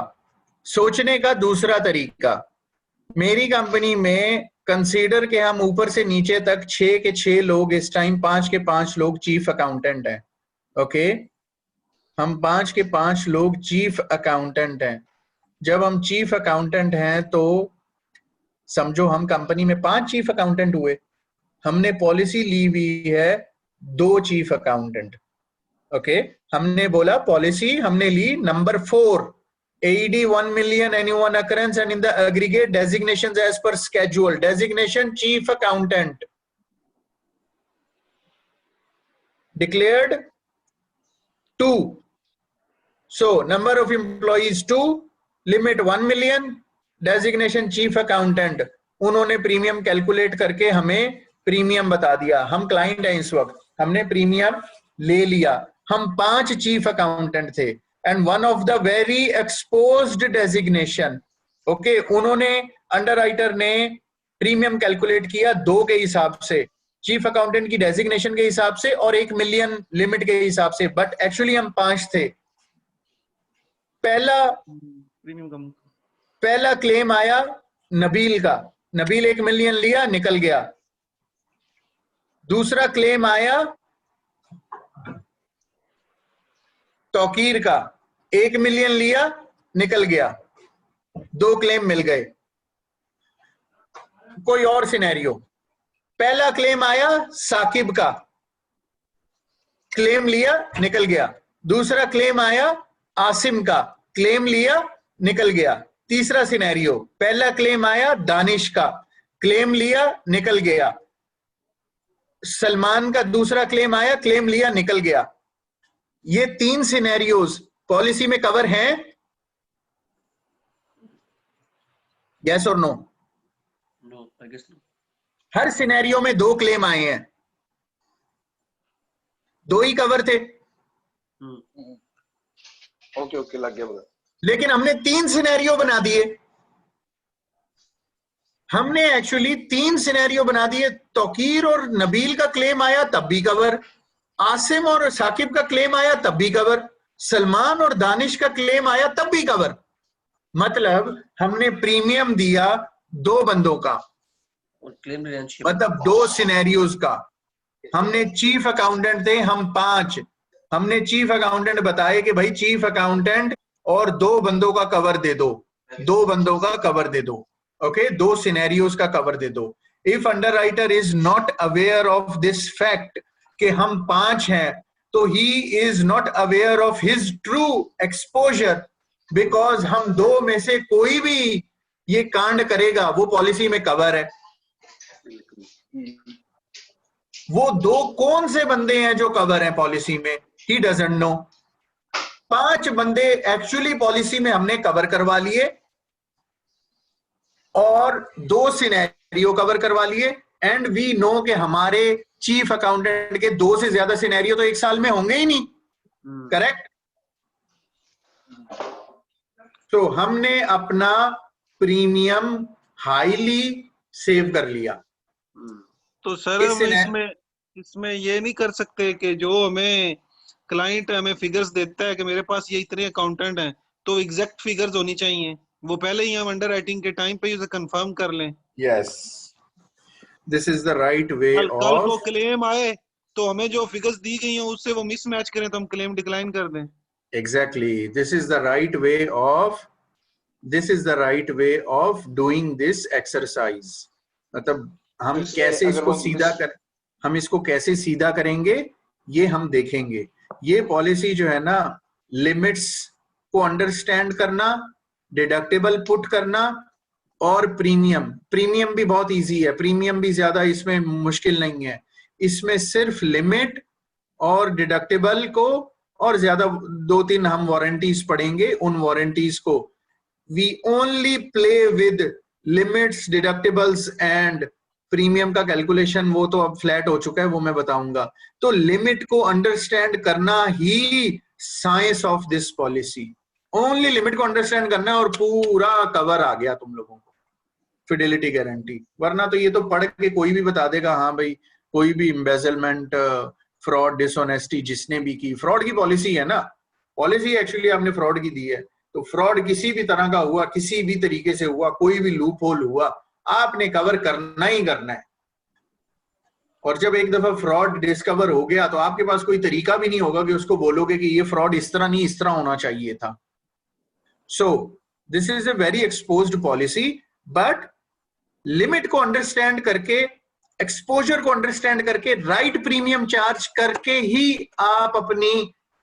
[SPEAKER 2] सोचने का दूसरा तरीका. मेरी कंपनी में कंसीडर के हम ऊपर से नीचे तक 6 के 6 लोग इस टाइम 5 के 5 लोग चीफ अकाउंटेंट हैं. ओके हम 5 के 5 लोग चीफ अकाउंटेंट हैं. जब हम चीफ अकाउंटेंट हैं तो समझो हम कंपनी में 5 चीफ अकाउंटेंट हुए. हमने पॉलिसी ली हुई है 2 चीफ अकाउंटेंट. ओके हमने बोला पॉलिसी हमने ली number 4 AED 1 million any one occurrence and in the aggregate designations as per schedule. Designation chief accountant declared 2. So number of employees 2, limit 1 million, designation chief accountant. उन्होंने premium calculate करके हमें premium बता दिया. हम client हैं इस वक्त, हमने प्रीमियम ले लिया. हम 5 चीफ अकाउंटेंट थे and one of the very exposed designation. Okay उन्होंने अंडरराइटर ने प्रीमियम कैलकुलेट किया 2 के हिसाब से, चीफ अकाउंटेंट की डेजिग्नेशन के हिसाब से और 1 मिलियन लिमिट के हिसाब से, बट एक्चुअली हम 5 थे. पहला क्लेम आया नबील का, नबील 1 मिलियन लिया निकल गया. दूसरा क्लेम आया तौकीर का, 1 मिलियन लिया निकल गया. 2 क्लेम मिल गए. कोई और सिनेरियो. पहला क्लेम आया साकिब का, क्लेम लिया निकल गया. दूसरा क्लेम आया आसिम का, क्लेम लिया निकल गया. तीसरा सिनेरियो, पहला क्लेम आया दानिश का, क्लेम लिया निकल गया. सलमान का दूसरा क्लेम आया, क्लेम लिया निकल गया. ये 3 सिनेरियोज पॉलिसी में कवर हैं? यस और no?
[SPEAKER 5] No, I guess no.
[SPEAKER 2] हर सिनेरियो में 2 क्लेम आए हैं, 2 ही कवर थे.
[SPEAKER 3] ओके ओके लग गया बता.
[SPEAKER 2] लेकिन हमने 3 सिनेरियो बना दिए. हमने एक्चुअली 3 सिनेरियो बना दिए. तौकीर और नबील का क्लेम आया तब भी कवर, आसिम और साकिब का क्लेम आया तब भी कवर, सलमान और दानिश का क्लेम आया तब भी कवर. मतलब हमने प्रीमियम दिया 2 बंदों का
[SPEAKER 5] और क्लेम रिलेशनशिप
[SPEAKER 2] मतलब 2 सिनेरियोज का. हमने चीफ अकाउंटेंट थे हम 5, हमने चीफ अकाउंटेंट बताए कि भाई चीफ अकाउंटेंट और 2 बंदों का कवर दे दो, 2 बंदों का कवर दे दो. ओके 2 सिनेरियोज का कवर दे दो. If underwriter is not aware of this fact कि हम 5 हैं, तो he is not aware of his true exposure, because हम 2 में से कोई भी ये कांड करेगा वो पॉलिसी में कवर है. वो 2 कौन से बंदे हैं जो कवर हैं पॉलिसी में, ही डजंट नो. 5 बंदे एक्चुअली पॉलिसी में हमने कवर करवा लिए और 2 सिनेरियो कवर करवा लिए. एंड वी नो कि हमारे चीफ अकाउंटेंट के 2 से ज्यादा सिनेरियो तो 1 साल में होंगे ही नहीं. करेक्ट? तो हमने अपना प्रीमियम हाईली सेव कर लिया.
[SPEAKER 6] तो सर हम इसमें ये नहीं कर सकते कि जो हमें क्लाइंट हमें फिगर्स देता है कि मेरे पास ये इतने अकाउंटेंट हैं, तो एग्जैक्ट फिगर्स होनी चाहिए, वो पहले ही हम अंडर राइटिंग के टाइम पे उसे कंफर्म कर लें.
[SPEAKER 2] Yes, this is the right way
[SPEAKER 6] कल को
[SPEAKER 2] ऑफ.
[SPEAKER 6] क्लेम आए तो हमें जो फिगर्स दी गई हैं उससे वो मिसमैच करें तो हम क्लेम डिक्लाइन कर दें.
[SPEAKER 2] Exactly, this is the right way of doing this exercise. मतलब हम कैसे इसको कैसे सीधा करेंगे ये हम देखेंगे. ये पॉलिसी जो है ना, लिमिट्स को अंडरस्टैंड करना, डिडक्टेबल पुट करना और प्रीमियम भी बहुत इजी है. प्रीमियम भी ज्यादा इसमें मुश्किल नहीं है. इसमें सिर्फ लिमिट और डिडक्टेबल को और ज्यादा 2-3 हम वारंटीज पढ़ेंगे. उन वारंटीज को we only play with limits, deductibles and premium का कैलकुलेशन वो तो अब फ्लैट हो चुका है, वो मैं बताऊंगा. तो लिमिट को अंडरस्टैंड करना ही science of this policy. Only limit को अंडरस्टैंड करना है और पूरा कवर आ गया तुम लोगों को, फिडेलिटी गारंटी. वरना तो ये तो पढ़ के कोई भी बता देगा हाँ भाई कोई भी एम्बेजलमेंट, फ्रॉड, डिसऑनेस्टी जिसने भी की, फ्रॉड की पॉलिसी है ना, पॉलिसी एक्चुअली आपने फ्रॉड की दी है. तो फ्रॉड किसी भी तरह का हुआ, किसी भी तरीके से हुआ, कोई भी लूप होल हुआ, आपने कवर करना ही करना है. और जब एक दफा फ्रॉड डिस्कवर हो गया तो आपके पास कोई तरीका भी नहीं होगा कि उसको बोलोगे कि ये फ्रॉड इस तरह नहीं, इस तरह होना चाहिए था. So this is a very exposed policy, but limit को अंडरस्टैंड करके, एक्सपोजर को अंडरस्टैंड करके, राइट प्रीमियम चार्ज करके ही आप अपनी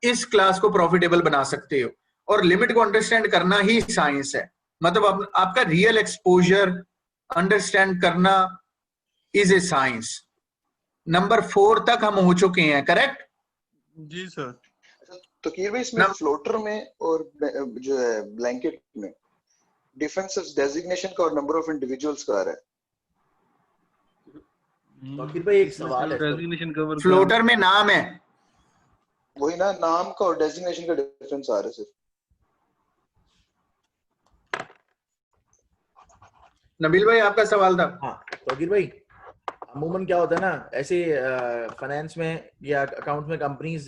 [SPEAKER 2] इस क्लास को प्रॉफिटेबल बना सकते हो। और लिमिट को अंडरस्टैंड करना ही साइंस है, मतलब आपका रियल एक्सपोजर अंडरस्टैंड करना इज ए साइंस। नंबर 4 तक हम हो चुके हैं, करेक्ट?
[SPEAKER 6] जी सर।
[SPEAKER 3] तो कीर भाई इसमें फ्लोटर में और जो है ब्लैंकेट में डिफरेंस डेजिग्नेशन का और नंबर ऑफ इंडिविजुअल्स का आ रहा है।
[SPEAKER 1] तो भाई एक सवाल है,
[SPEAKER 6] डेजिग्नेशन कवर
[SPEAKER 2] फ्लोटर में नाम है,
[SPEAKER 3] वही ना, नाम का और डेजिग्नेशन का डिफरेंस आ रहा है सिर्फ।
[SPEAKER 2] नबील भाई आपका सवाल था।
[SPEAKER 1] हाँ तो भाई अमूमन क्या होता है ना, ऐसे फाइनेंस में या अकाउंट में कंपनीज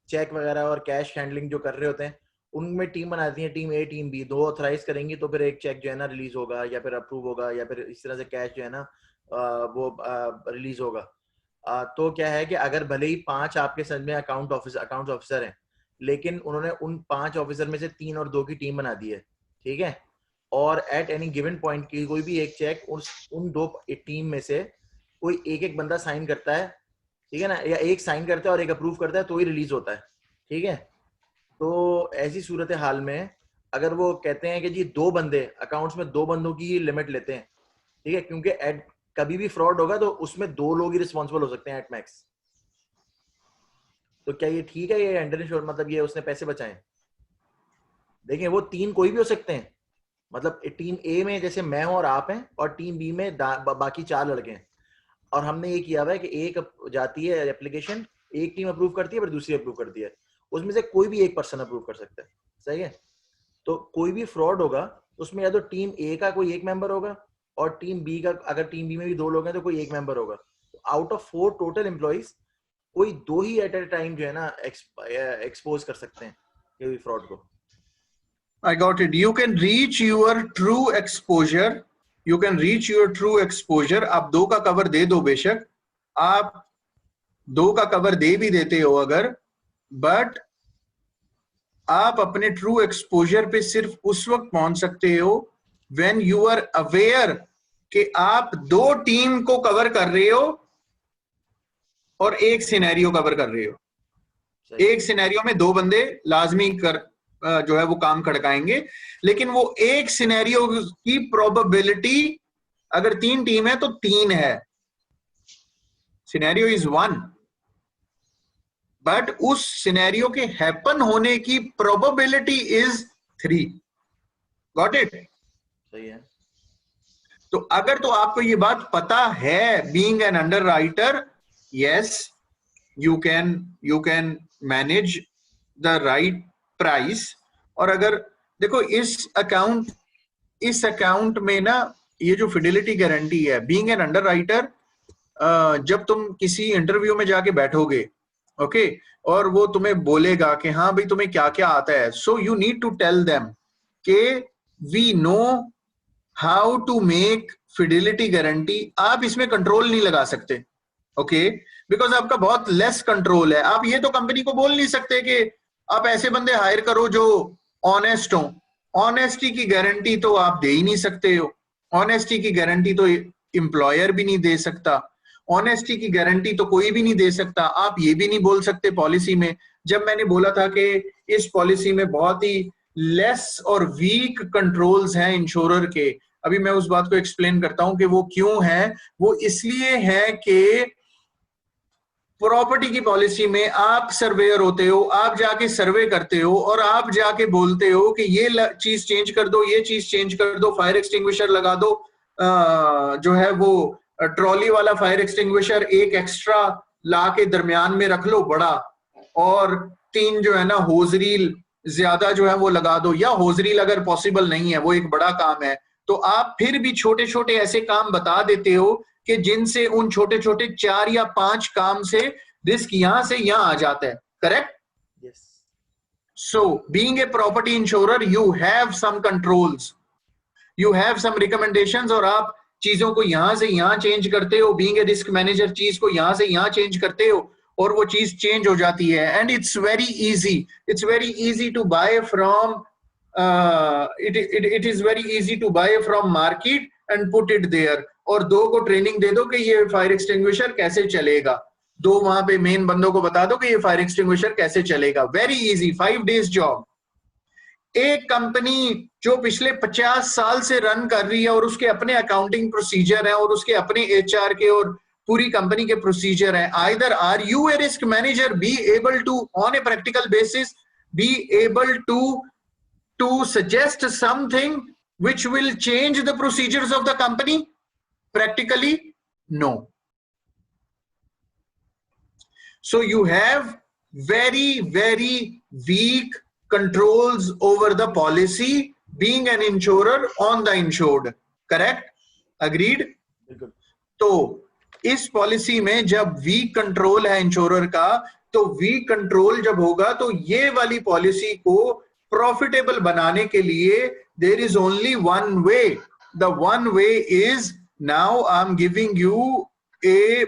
[SPEAKER 1] चेक वगैरह और कैश हैंडलिंग जो कर रहे होते हैं, उनमें टीम बनाती है, टीम ए टीम बी, 2 ऑथराइज करेंगी तो फिर एक चेक जो है ना रिलीज होगा या फिर अप्रूव होगा या फिर इस तरह से कैश जो है ना वो रिलीज होगा। तो क्या है कि अगर भले ही 5 आपके समझ में अकाउंट ऑफिसर हैं, लेकिन उन्होंने उन 5 ऑफिसर में से 3 और 2 की टीम बना दी है, ठीक है, और एट एनी गिवन पॉइंट की कोई भी एक चेक उन 2 टीम में से कोई एक बंदा साइन करता है, ठीक है ना, या एक साइन करता है और एक अप्रूव करता है तो ही रिलीज होता है, ठीक है। तो ऐसी सूरत हाल में अगर वो कहते हैं कि जी 2 बंदे अकाउंट्स में 2 बंदों की ही लिमिट लेते हैं, ठीक है, क्योंकि कभी भी फ्रॉड होगा तो उसमें 2 लोग ही रिस्पॉन्सिबल हो सकते हैं एट मैक्स। तो क्या ये ठीक है, ये अंडर इंश्योर, मतलब ये उसने पैसे बचाए? देखिए वो 3 कोई भी हो सकते हैं, मतलब टीम ए में जैसे मैं हूं और आप हैं, और टीम बी में बाकी 4 लड़के हैं, और हमने ये किया हुआ है कि एक जाती है एप्लीकेशन, एक टीम अप्रूव करती है फिर दूसरी अप्रूव करती है, उसमें से कोई भी एक पर्सन अप्रूव कर सकता है, सही है। तो कोई भी फ्रॉड होगा उसमें या तो टीम ए का कोई एक मेंबर होगा और टीम बी का, अगर टीम बी में भी 2 लोग हैं तो कोई एक मेंबर होगा। तो आउट ऑफ 4 टोटल एम्प्लॉइज कोई 2 ही एट ए टाइम जो है ना एक्सपोज कर सकते हैं कोई फ्रॉड को।
[SPEAKER 2] I got it. You can reach your true exposure. You can reach your true exposure. आप 2 का कवर दे दो, बेशक आप 2 का कवर दे भी देते हो अगर, बट आप अपने ट्रू एक्सपोजर पे सिर्फ उस वक्त पहुंच सकते हो when you are aware कि आप 2 टीम को कवर कर रहे हो और एक सिनेरियो कवर कर रहे हो। एक सिनेरियो में 2 बंदे लाजमी जो है वो काम खड़काएंगे, लेकिन वो एक सिनेरियो की प्रोबेबिलिटी अगर 3 टीम है तो 3 है, सिनेरियो इज 1, बट उस सिनेरियो के हैपन होने की प्रोबेबिलिटी इज 3। Got it?
[SPEAKER 1] सही है।
[SPEAKER 2] तो अगर तो आपको ये बात पता है, being an underwriter, yes you can manage the right price. और अगर देखो इस अकाउंट में ना ये जो फिडेलिटी गारंटी है, बीइंग एन अंडरराइटर, जब तुम किसी इंटरव्यू में जाके बैठोगे, ओके, और वो तुम्हें बोलेगा कि हाँ भाई तुम्हें क्या क्या आता है, so you need to tell them कि we know how to make fidelity guarantee. आप इसमें कंट्रोल नहीं लगा सकते, ओके, बिकॉज आपका बहुत लेस कंट्रोल है। आप ये तो कंपनी को बोल नहीं सकते कि आप ऐसे बंदे हायर करो जो ऑनेस्ट हो। ऑनेस्टी की गारंटी तो आप दे ही नहीं सकते हो, ऑनेस्टी की गारंटी तो एम्प्लॉयर भी नहीं दे सकता, ऑनेस्टी की गारंटी तो कोई भी नहीं दे सकता। आप ये भी नहीं बोल सकते पॉलिसी में, जब मैंने बोला था कि इस पॉलिसी में बहुत ही लेस और वीक कंट्रोल्स हैं इंश्योरर के, अभी मैं उस बात को एक्सप्लेन करता हूं कि वो क्यों है। वो इसलिए है कि प्रॉपर्टी की पॉलिसी में आप सर्वेयर होते हो, आप जाके सर्वे करते हो और आप जाके बोलते हो कि ये चीज चेंज कर दो, ये चीज चेंज कर दो, फायर एक्सटिंग्विशर लगा दो, जो है वो ट्रॉली वाला फायर एक्सटिंग्विशर एक एक्स्ट्रा ला के दरमियान में रख लो बड़ा, और 3 जो है ना होजरील ज्यादा जो है वो लगा दो, या होजरील अगर पॉसिबल नहीं है, वो एक बड़ा काम है, तो आप फिर भी छोटे छोटे ऐसे काम बता देते हो कि जिनसे उन छोटे छोटे 4 या 5 काम से रिस्क यहां से यहां आ जाता है, correct?
[SPEAKER 1] Yes.
[SPEAKER 2] So being a property insurer you have some controls, you have some recommendations, और आप चीजों को यहां से यहां चेंज करते हो। बीइंग ए रिस्क मैनेजर चीज को यहां से यहां चेंज करते हो और वो चीज चेंज हो जाती है। And it's very easy to buy from it is very easy to buy from market and put it there, और 2 को ट्रेनिंग दे दो कि ये फायर एक्सटिंग्विशर कैसे चलेगा, दो वहां पे मेन बंदों को बता दो कि ये फायर एक्सटिंग्विशर कैसे चलेगा। Very easy, 5 days job. एक कंपनी जो पिछले 50 साल से रन कर रही है और उसके अपने अकाउंटिंग प्रोसीजर है और उसके अपने HR के और पूरी कंपनी के प्रोसीजर है, either are you a risk manager be able to on a practical basis be able to suggest something which will change the procedures of the company? Practically, no. So you have very, very weak controls over the policy, being an insurer on the insured. Correct? Agreed? तो इस policy में जब week control है insurer का, तो week control जब होगा तो ये वाली पॉलिसी को प्रॉफिटेबल बनाने के लिए there is only one way. The one way is, now I'm giving you a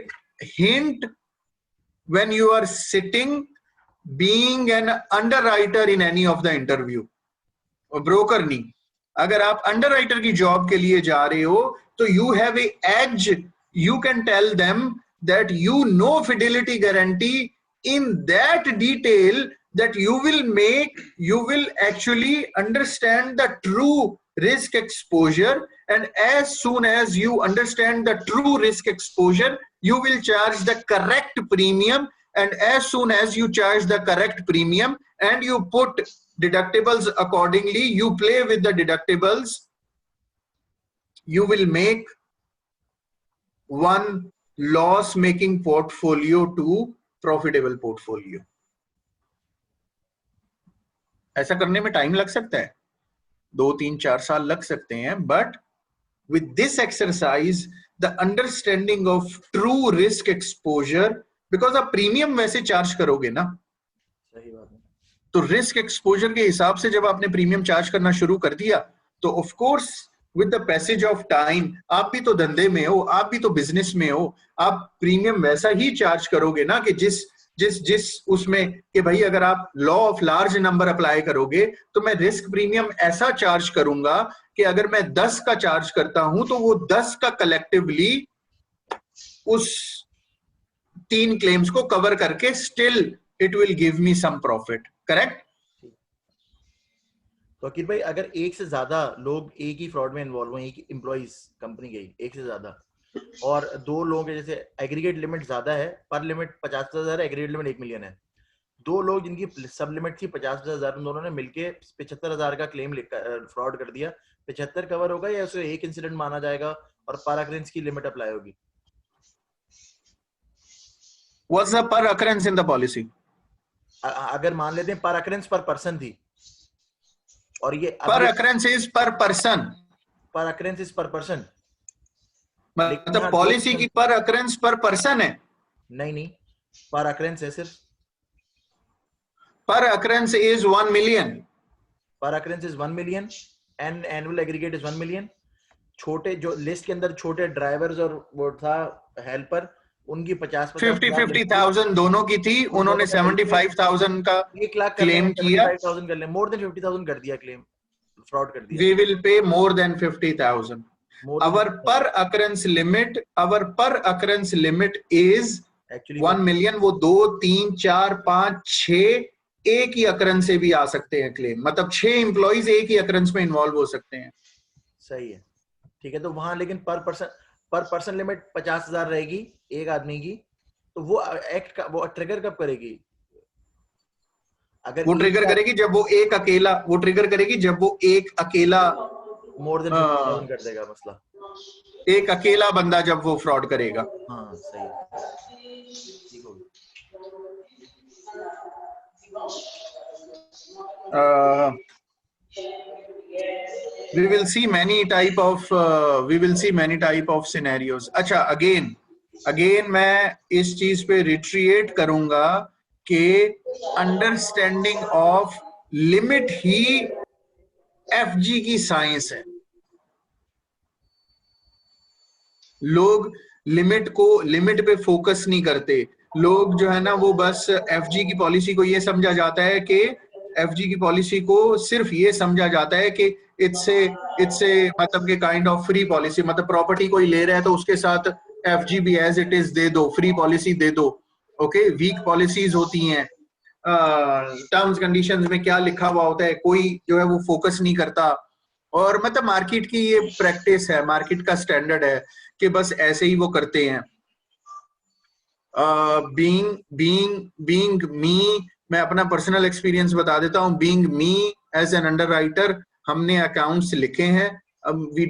[SPEAKER 2] hint. When you are sitting being an underwriter in any of the interview, broker नहीं, अगर आप underwriter की job के लिए जा रहे हो तो you have a edge. You can tell them that you know fidelity guarantee in that detail that you will actually understand the true risk exposure, and as soon as you understand the true risk exposure, you will charge the correct premium, and as soon as you charge the correct premium and you put deductibles accordingly, you play with the deductibles, you will make one loss making portfolio to profitable portfolio. ऐसा करने में time लग सकता है, 2, 3, 4 साल लग सकते हैं, but with this exercise the understanding of true risk exposure, because आप प्रीमियम वैसे चार्ज करोगे ना,
[SPEAKER 1] सही बात है,
[SPEAKER 2] तो रिस्क एक्सपोजर के हिसाब से जब आपने प्रीमियम चार्ज करना शुरू कर दिया तो of course with the passage of time, आप भी तो धंधे में हो, आप भी तो बिजनेस में हो, आप प्रीमियम वैसा ही चार्ज करोगे ना कि जिस उसमें कि भाई अगर आप law of large number apply करोगे तो मैं रिस्क प्रीमियम ऐसा चार्ज करूंगा कि अगर मैं 10 का चार्ज करता हूं तो वो 10 का कलेक्टिवली उस 3 क्लेम्स को कवर करके still it will give me some profit. Correct?
[SPEAKER 1] तो अकीर भाई, अगर एक से ज्यादा लोग एक ही फ्रॉड में इन्वॉल्व हैं, एक ही एम्प्लॉइज कंपनी के एक से ज्यादा, और 2 लोगों के जैसे एग्रीगेट लिमिट ज्यादा है, पर लिमिट 50,000 है, एग्रीगेट लिमिट 1 मिलियन है, 2 लोग जिनकी सब लिमिट थी 50,000, उन दोनों ने मिलके 75,000 का क्लेम फ्रॉड कर दिया, 75 कवर होगा या उसे एक इंसिडेंट माना जाएगा और पर अकरेंस की लिमिट अप्लाई होगी?
[SPEAKER 2] What's the per occurrence in the policy?
[SPEAKER 1] अगर मान लेते हैं पर अकरेंस पर पर्सन थी, और ये
[SPEAKER 2] पर occurrence is per person,
[SPEAKER 1] पर अकरेंस इज पर पर्सन,
[SPEAKER 2] मतलब पॉलिसी की पर occurrence पर पर्सन है?
[SPEAKER 1] नहीं, पर अकरेंस है सिर्फ,
[SPEAKER 2] पर occurrence is 1 million,
[SPEAKER 1] पर occurrence is 1 million and annual aggregate is 1 million. छोटे जो लिस्ट के अंदर छोटे ड्राइवर्स और वो था हेल्पर, उनकी
[SPEAKER 2] 50,000 दोनों की थी, उन्होंने 75,000 का
[SPEAKER 1] 1 लाख
[SPEAKER 2] क्लेम किया,
[SPEAKER 1] 75,000 कर ले, मोर देन 50,000 कर दिया, क्लेम फ्रॉड कर दिया।
[SPEAKER 2] we will pay more than 50,000. Our per occurrence limit is
[SPEAKER 1] actually
[SPEAKER 2] 1 million. वो 2, 3, 4, 5, 6 एक ही अकरेंस से भी आ सकते हैं क्लेम, मतलब 6 एम्प्लॉइज एक ही अकरेंस में इन्वॉल्व हो सकते हैं।
[SPEAKER 1] सही है, ठीक है। तो वहां लेकिन पर पर्सन लिमिट 50,000 रहेगी एक आदमी की, तो वो एक्ट का वो ट्रिगर कब करेगी? अगर
[SPEAKER 2] वो ट्रिगर करेगी जब वो एक अकेला, वो ट्रिगर करेगी जब वो एक अकेला
[SPEAKER 1] मोर देन 50,000 कर देगा मसला,
[SPEAKER 2] एक अकेला बंदा जब वो फ्रॉड करेगा।
[SPEAKER 1] हाँ सही है, ठीक हो गया।
[SPEAKER 2] We will see many type of scenarios. अच्छा, again मैं इस चीज पे रिट्रिएट करूंगा कि understanding of limit he FG की साइंस है। लोग लिमिट पे फोकस नहीं करते, लोग जो है ना वो बस FG की पॉलिसी को ये समझा जाता है कि FG की पॉलिसी को सिर्फ ये समझा जाता है कि इट्स ए मतलब के काइंड ऑफ फ्री पॉलिसी, मतलब प्रॉपर्टी कोई ले रहा है तो उसके साथ FG भी एज इट इज दे दो, फ्री पॉलिसी दे दो। ओके, वीक पॉलिसीज होती हैं, टर्म्स कंडीशंस में क्या लिखा हुआ होता है, कोई जो है वो फोकस नहीं करता। और मतलब मार्केट की ये प्रैक्टिस है, मार्केट का स्टैंडर्ड है कि बस ऐसे ही वो करते हैं। बीइंग मी, मैं अपना पर्सनल एक्सपीरियंस बता देता हूँ। Being me as an underwriter, हमने अकाउंट्स लिखे हैं। अब वी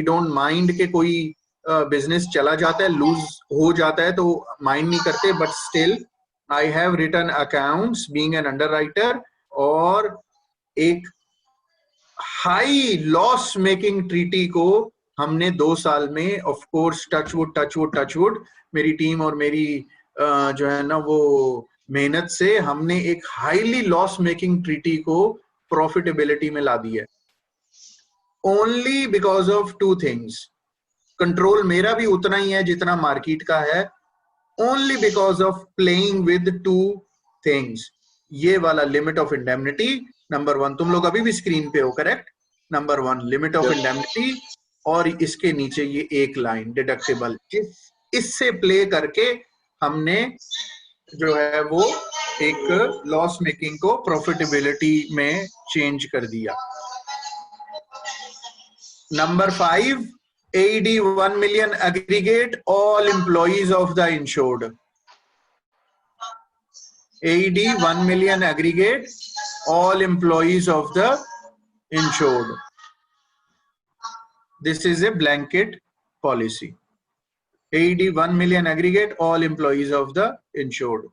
[SPEAKER 2] डोंट माइंड के कोई बिजनेस चला जाता है, लूज हो जाता है तो माइंड नहीं करते, but still I have written accounts being an underwriter. और एक हाई लॉस मेकिंग ट्रीटी को हमने 2 साल में, ऑफ कोर्स टचवुड मेरी टीम और मेरी जो है ना वो मेहनत से, हमने एक हाईली लॉस मेकिंग ट्रीटी को प्रॉफिटेबिलिटी में ला दिया, only because of 2 things. Control मेरा भी उतना ही है जितना मार्केट का है, only because of playing with 2 things. ये वाला लिमिट ऑफ इंडेमनिटी, नंबर 1, तुम लोग अभी भी स्क्रीन पे हो, correct? Number 1 limit of indemnity, और इसके नीचे ये एक लाइन डिडक्टिबल, इससे प्ले करके हमने जो है वो एक लॉस मेकिंग को प्रॉफिटेबिलिटी में चेंज कर दिया। Number 5, AED 1 million aggregate all employees of the insured. AED 1 million aggregate all employees of the insured. This is a blanket policy. AED 1 million aggregate all employees of the insured.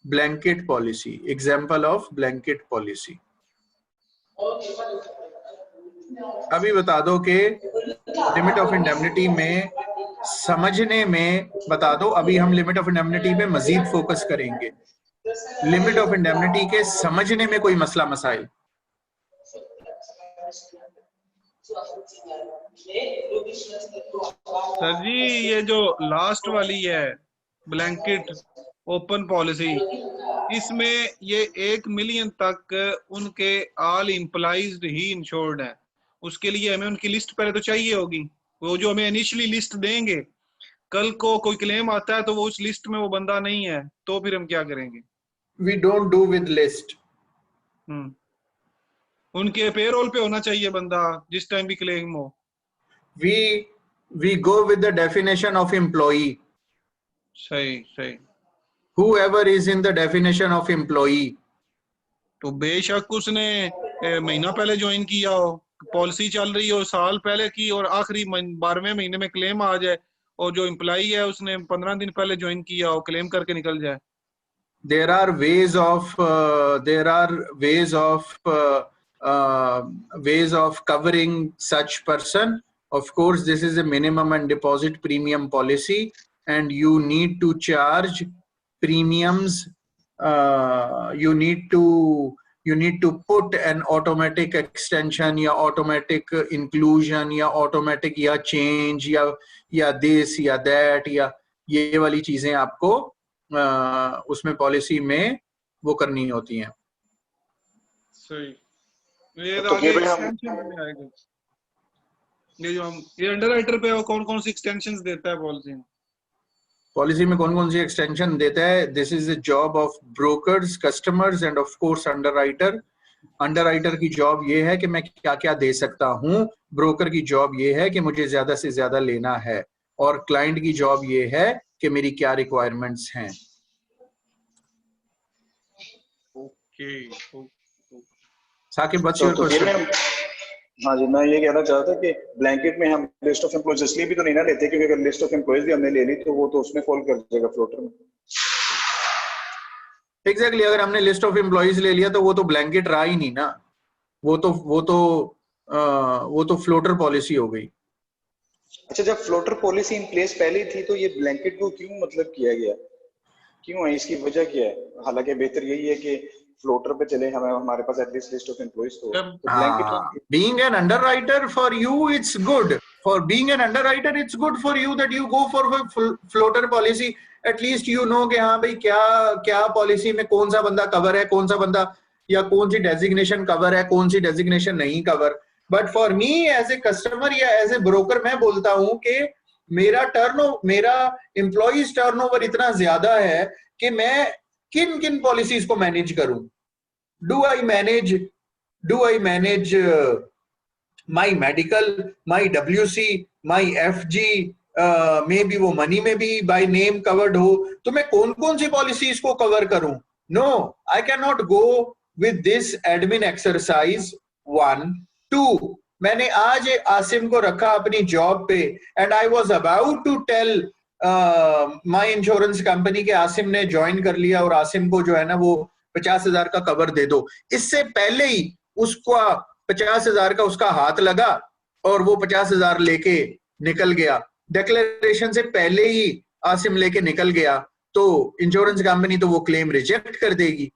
[SPEAKER 2] Blanket policy. Example of blanket policy. अभी बता दो कि limit of indemnity में समझने में बता दो। अभी हम लिमिट ऑफ इंडेमनिटी पे मजीद फोकस करेंगे। लिमिट ऑफ इंडेमनिटी के समझने में कोई मसला मसाइल?
[SPEAKER 6] सर जी ये जो लास्ट वाली है ब्लैंकेट ओपन पॉलिसी, इसमें ये 1 मिलियन तक उनके ऑल एम्प्लॉइज ही इंश्योर्ड है। उसके लिए हमें उनकी लिस्ट पहले तो चाहिए होगी। वो जो हमें इनिशियली लिस्ट देंगे, कल को कोई क्लेम आता है तो वो उस लिस्ट में वो बंदा नहीं है, तो फिर हम क्या करेंगे?
[SPEAKER 2] We don't do with list.
[SPEAKER 6] उनके पेरोल पे होना चाहिए बंदा जिस टाइम भी क्लेम हो।
[SPEAKER 2] We go with the definition of employee.
[SPEAKER 6] सही सही।
[SPEAKER 2] Whoever is in the definition of employee.
[SPEAKER 6] तो बेशक उसने महीना पहले ज्वाइन किया हो, पॉलिसी चल रही हो साल पहले की, और आखिरी 12वें महीने में क्लेम आ जाए, और जो एम्प्लॉई है उसने 15 दिन पहले ज्वाइन किया हो, क्लेम करके निकल जाए।
[SPEAKER 2] There are ways of covering such person. Of course, this is a minimum and deposit premium policy, and you need to charge premiums. You need to put an automatic extension या automatic inclusion या automatic या change या this या that या ये वाली चीजें आपको उसमें पॉलिसी में वो करनी होती हैं।
[SPEAKER 6] सही। ये आगे एक्सटेंशन में आएगा। ये जो हम ये अंडरराइटर पे कौन कौन सी एक्सटेंशंस देता है पॉलिसी में?
[SPEAKER 2] पॉलिसी में कौन कौन सी एक्सटेंशन देता है? This is the job of brokers, customers and of course underwriter. Underwriter की जॉब ये है कि मैं क्या क्या दे सकता हूँ, ब्रोकर की जॉब ये है कि मुझे ज्यादा से ज्यादा लेना है, और क्लाइंट की जॉब ये है कि मेरी क्या रिक्वायरमेंट्स हैं।
[SPEAKER 6] Okay.
[SPEAKER 2] Saqib what's your question?
[SPEAKER 3] हाँ जी, मैं ये कहना चाहता था कि ब्लैंकेट में हम लिस्ट ऑफ एम्प्लॉइज इसलिए भी तो नहीं ना लेते क्योंकि अगर लिस्ट ऑफ एम्प्लॉइज भी हमने ले ली तो वो तो उसमें फॉल कर जाएगा फ्लोटर में।
[SPEAKER 2] एग्जैक्टली, अगर हमने लिस्ट ऑफ एम्प्लॉइज ले लिया तो वो तो ब्लैंकेट रहा ही नहीं ना, वो तो फ्लोटर पॉलिसी हो गई।
[SPEAKER 3] अच्छा, जब फ्लोटर पॉलिसी इन प्लेस पहले थी तो ये ब्लैंकेट को क्यों मतलब किया गया, क्यों है, इसकी वजह क्या है? हालांकि बेहतर यही है कि फ्लोटर पे चले, हमें हमारे पास एटलीस्ट लिस्ट ऑफ एम्प्लॉइज तो blanket.
[SPEAKER 2] Being an underwriter for you it's good, for being an underwriter it's good for you that you go for floater policy. At least you know कि हाँ भाई क्या पॉलिसी में कौन सा बंदा कवर है, कौन सा बंदा या कौन सी डेजिग्नेशन कवर है, कौन सी डेजिग्नेशन नहीं cover. But for me as a customer या एज ए ब्रोकर मैं बोलता हूं कि मेरा एम्प्लॉइज टर्नओवर इतना ज्यादा है कि मैं किन किन पॉलिसीज को मैनेज करूं. Do I manage my medical, my WC, my FG, may be वो मनी में भी बाय नेम कवर्ड हो, तो मैं कौन कौन सी पॉलिसीज को कवर करूं? No, I can not go with this admin exercise. 1 2 मैंने आज आसिम को रखा अपनी जॉब पे and I was about to tell my insurance company के आसिम ने ज्वाइन कर लिया और आसिम को जो है ना वो 50,000 का कवर दे दो. इससे पहले ही उसका 50,000 का उसका हाथ लगा और वो 50,000 लेके निकल गया. डिक्लेरेशन से पहले ही आसिम लेके निकल गया तो इंश्योरेंस कंपनी तो वो क्लेम रिजेक्ट कर देगी.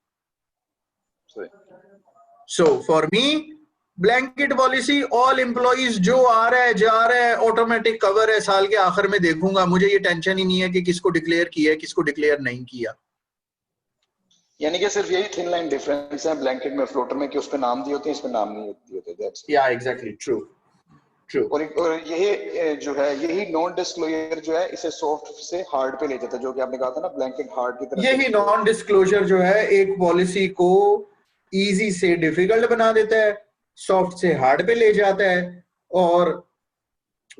[SPEAKER 2] So for me blanket policy, all employees जो आ रहा है जा रहा है, ऑटोमेटिक कवर है, साल के आखिर में देखूंगा, मुझे ये टेंशन ही नहीं है कि किसको डिक्लेयर किया है किसको डिक्लेयर नहीं किया.
[SPEAKER 3] यानी कि सिर्फ यही थिन लाइन डिफरेंस है ब्लैंकेट में फ्लोटर में कि उस पे नाम दिए होते हैं, इस पे नाम नहीं होते. दैट्स
[SPEAKER 2] या एग्जैक्टली ट्रू.
[SPEAKER 3] और यही जो है, यही नॉन डिस्क्लोजर जो है इसे सॉफ्ट से हार्ड पे ले जाता है, जो कि आपने कहा था ना ब्लैंकेट हार्ड की तरफ.
[SPEAKER 2] यही नॉन डिस्क्लोजर जो है एक पॉलिसी को इजी से डिफिकल्ट बना देता है, सॉफ्ट से हार्ड पे ले जाता है और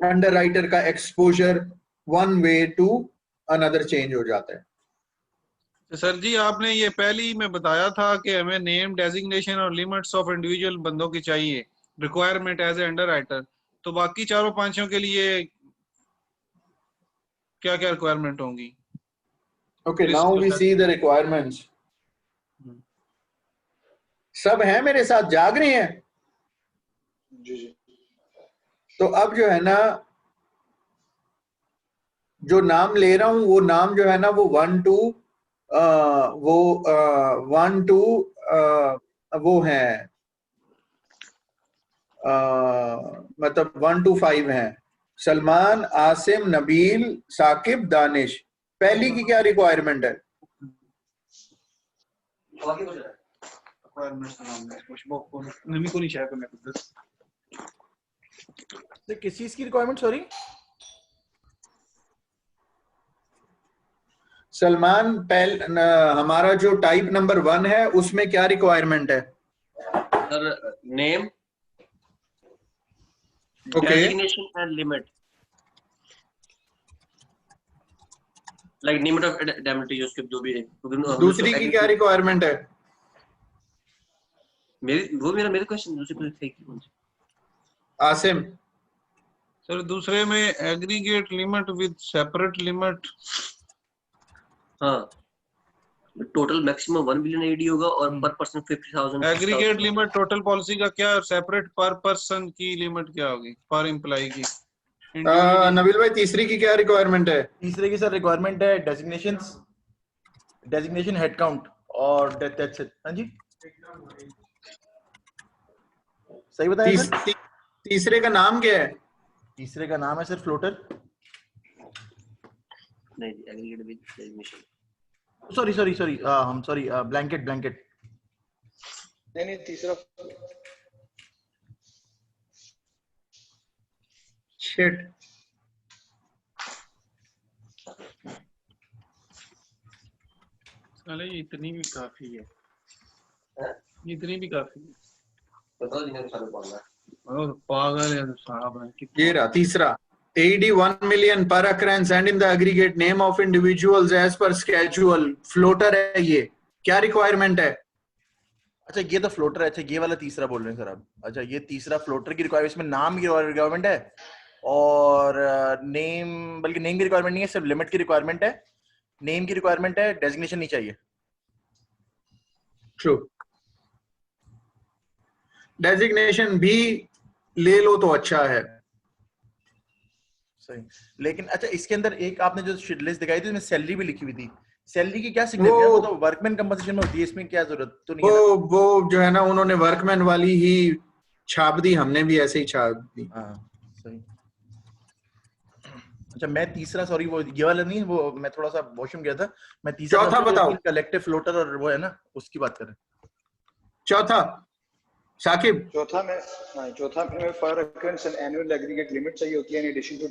[SPEAKER 2] अंडरराइटर का exposure one way to another change हो जाता है.
[SPEAKER 6] तो सर जी आपने ये पहले ही मैं बताया था कि हमें नेम, डेजिग्नेशन और लिमिट्स ऑफ इंडिविजुअल बंदों की चाहिए रिक्वायरमेंट एज ए अंडरराइटर. तो बाकी चारों पांचों के लिए क्या क्या रिक्वायरमेंट होंगी?
[SPEAKER 2] Okay, now we see the requirements. सब हैं मेरे साथ, जाग रहे हैं?
[SPEAKER 3] जी जी.
[SPEAKER 2] तो अब जो है ना जो नाम ले रहा हूं वो नाम जो है ना वो 1 2 वो है मतलब 1 to 5 हैं. सलमान, आसिम, नबील, साकिब, दानिश. पहली की क्या रिक्वायरमेंट है?
[SPEAKER 1] किस चीज की रिक्वायरमेंट? सॉरी
[SPEAKER 2] सलमान, हमारा जो टाइप नंबर 1 है उसमें क्या रिक्वायरमेंट है?
[SPEAKER 5] Sir name, designation and limit, like limit of indemnity उसके जो भी है.
[SPEAKER 2] दूसरी की क्या रिक्वायरमेंट है?
[SPEAKER 5] मेरे क्वेश्चन दूसरी थे कौन सी?
[SPEAKER 2] आसिम
[SPEAKER 6] सर दूसरे में aggregate limit with separate limit.
[SPEAKER 5] हाँ, टोटल मैक्सिमम 1 बिलियन AD होगा और पर person 50,000.
[SPEAKER 6] Aggregate limit total policy का क्या, सेपरेट पर पर्सन की लिमिट क्या होगी, पर एम्प्लॉय की?
[SPEAKER 2] नबील भाई तीसरी की क्या रिक्वायरमेंट है?
[SPEAKER 1] तीसरे की सर रिक्वायरमेंट है डेजिग्नेशन, हेड काउंट और दैट्स इट. हाँ जी, सही बताया सर?
[SPEAKER 2] तीसरे का नाम क्या है?
[SPEAKER 1] तीसरे का नाम है सर फ्लोटर.
[SPEAKER 5] नहीं, एग्रीगेट विद डेजिग्नेशन.
[SPEAKER 1] सॉरी हम सॉरी ब्लैंकेट.
[SPEAKER 3] नहीं तीसरा
[SPEAKER 2] शिट.
[SPEAKER 6] साले इतनी भी काफी है, इतनी भी काफी है.
[SPEAKER 5] बताओ जिन्हें सारे बोलना है.
[SPEAKER 6] पागल है साहब है.
[SPEAKER 2] ये रहा तीसरा. AD 1 million per occurrence and in the aggregate name of individuals as per schedule. Floater है ये. क्या रिक्वायरमेंट है?
[SPEAKER 1] अच्छा ये तो फ्लोटर है. अच्छा ये वाला तीसरा बोल रहे हैं सर आप? अच्छा ये तीसरा फ्लोटर की रिक्वायरमेंट, इसमें नाम की रिक्वायरमेंट है और नेम, बल्कि नेम की रिक्वायरमेंट नहीं है, सिर्फ लिमिट की रिक्वायरमेंट है. नेम की रिक्वायरमेंट है, डेजिग्नेशन नहीं चाहिए.
[SPEAKER 2] ट्रू. डेजिग्नेशन भी ले लो तो अच्छा है.
[SPEAKER 1] सही. लेकिन अच्छा इसके अंदर एक आपने जो लिस्ट दिखाई थी उसमें सैलरी भी लिखी हुई थी. सैलरी की क्या सिग्नेचर है? वो तो वर्कमैन कंपनसेशन में होती है, इसमें क्या जरूरत तो नहीं है?
[SPEAKER 2] वो जो है ना उन्होंने वर्कमैन वाली ही छाप दी, हमने भी ऐसे ही छाप दी.
[SPEAKER 1] हाँ सही. अच्छा मैं तीसरा, सॉरी वो ये वाला नहीं, वो मैं थोड़ा सा वॉशरूम गया था. मैं तीसरा
[SPEAKER 2] चौथा बताओ.
[SPEAKER 1] कलेक्टिव फ्लोटर और वो है ना उसकी बात कर रहे हैं.
[SPEAKER 2] चौथा साकिब
[SPEAKER 3] चौथा में for occurrence an annual aggregate limit चाहिए होती है in addition to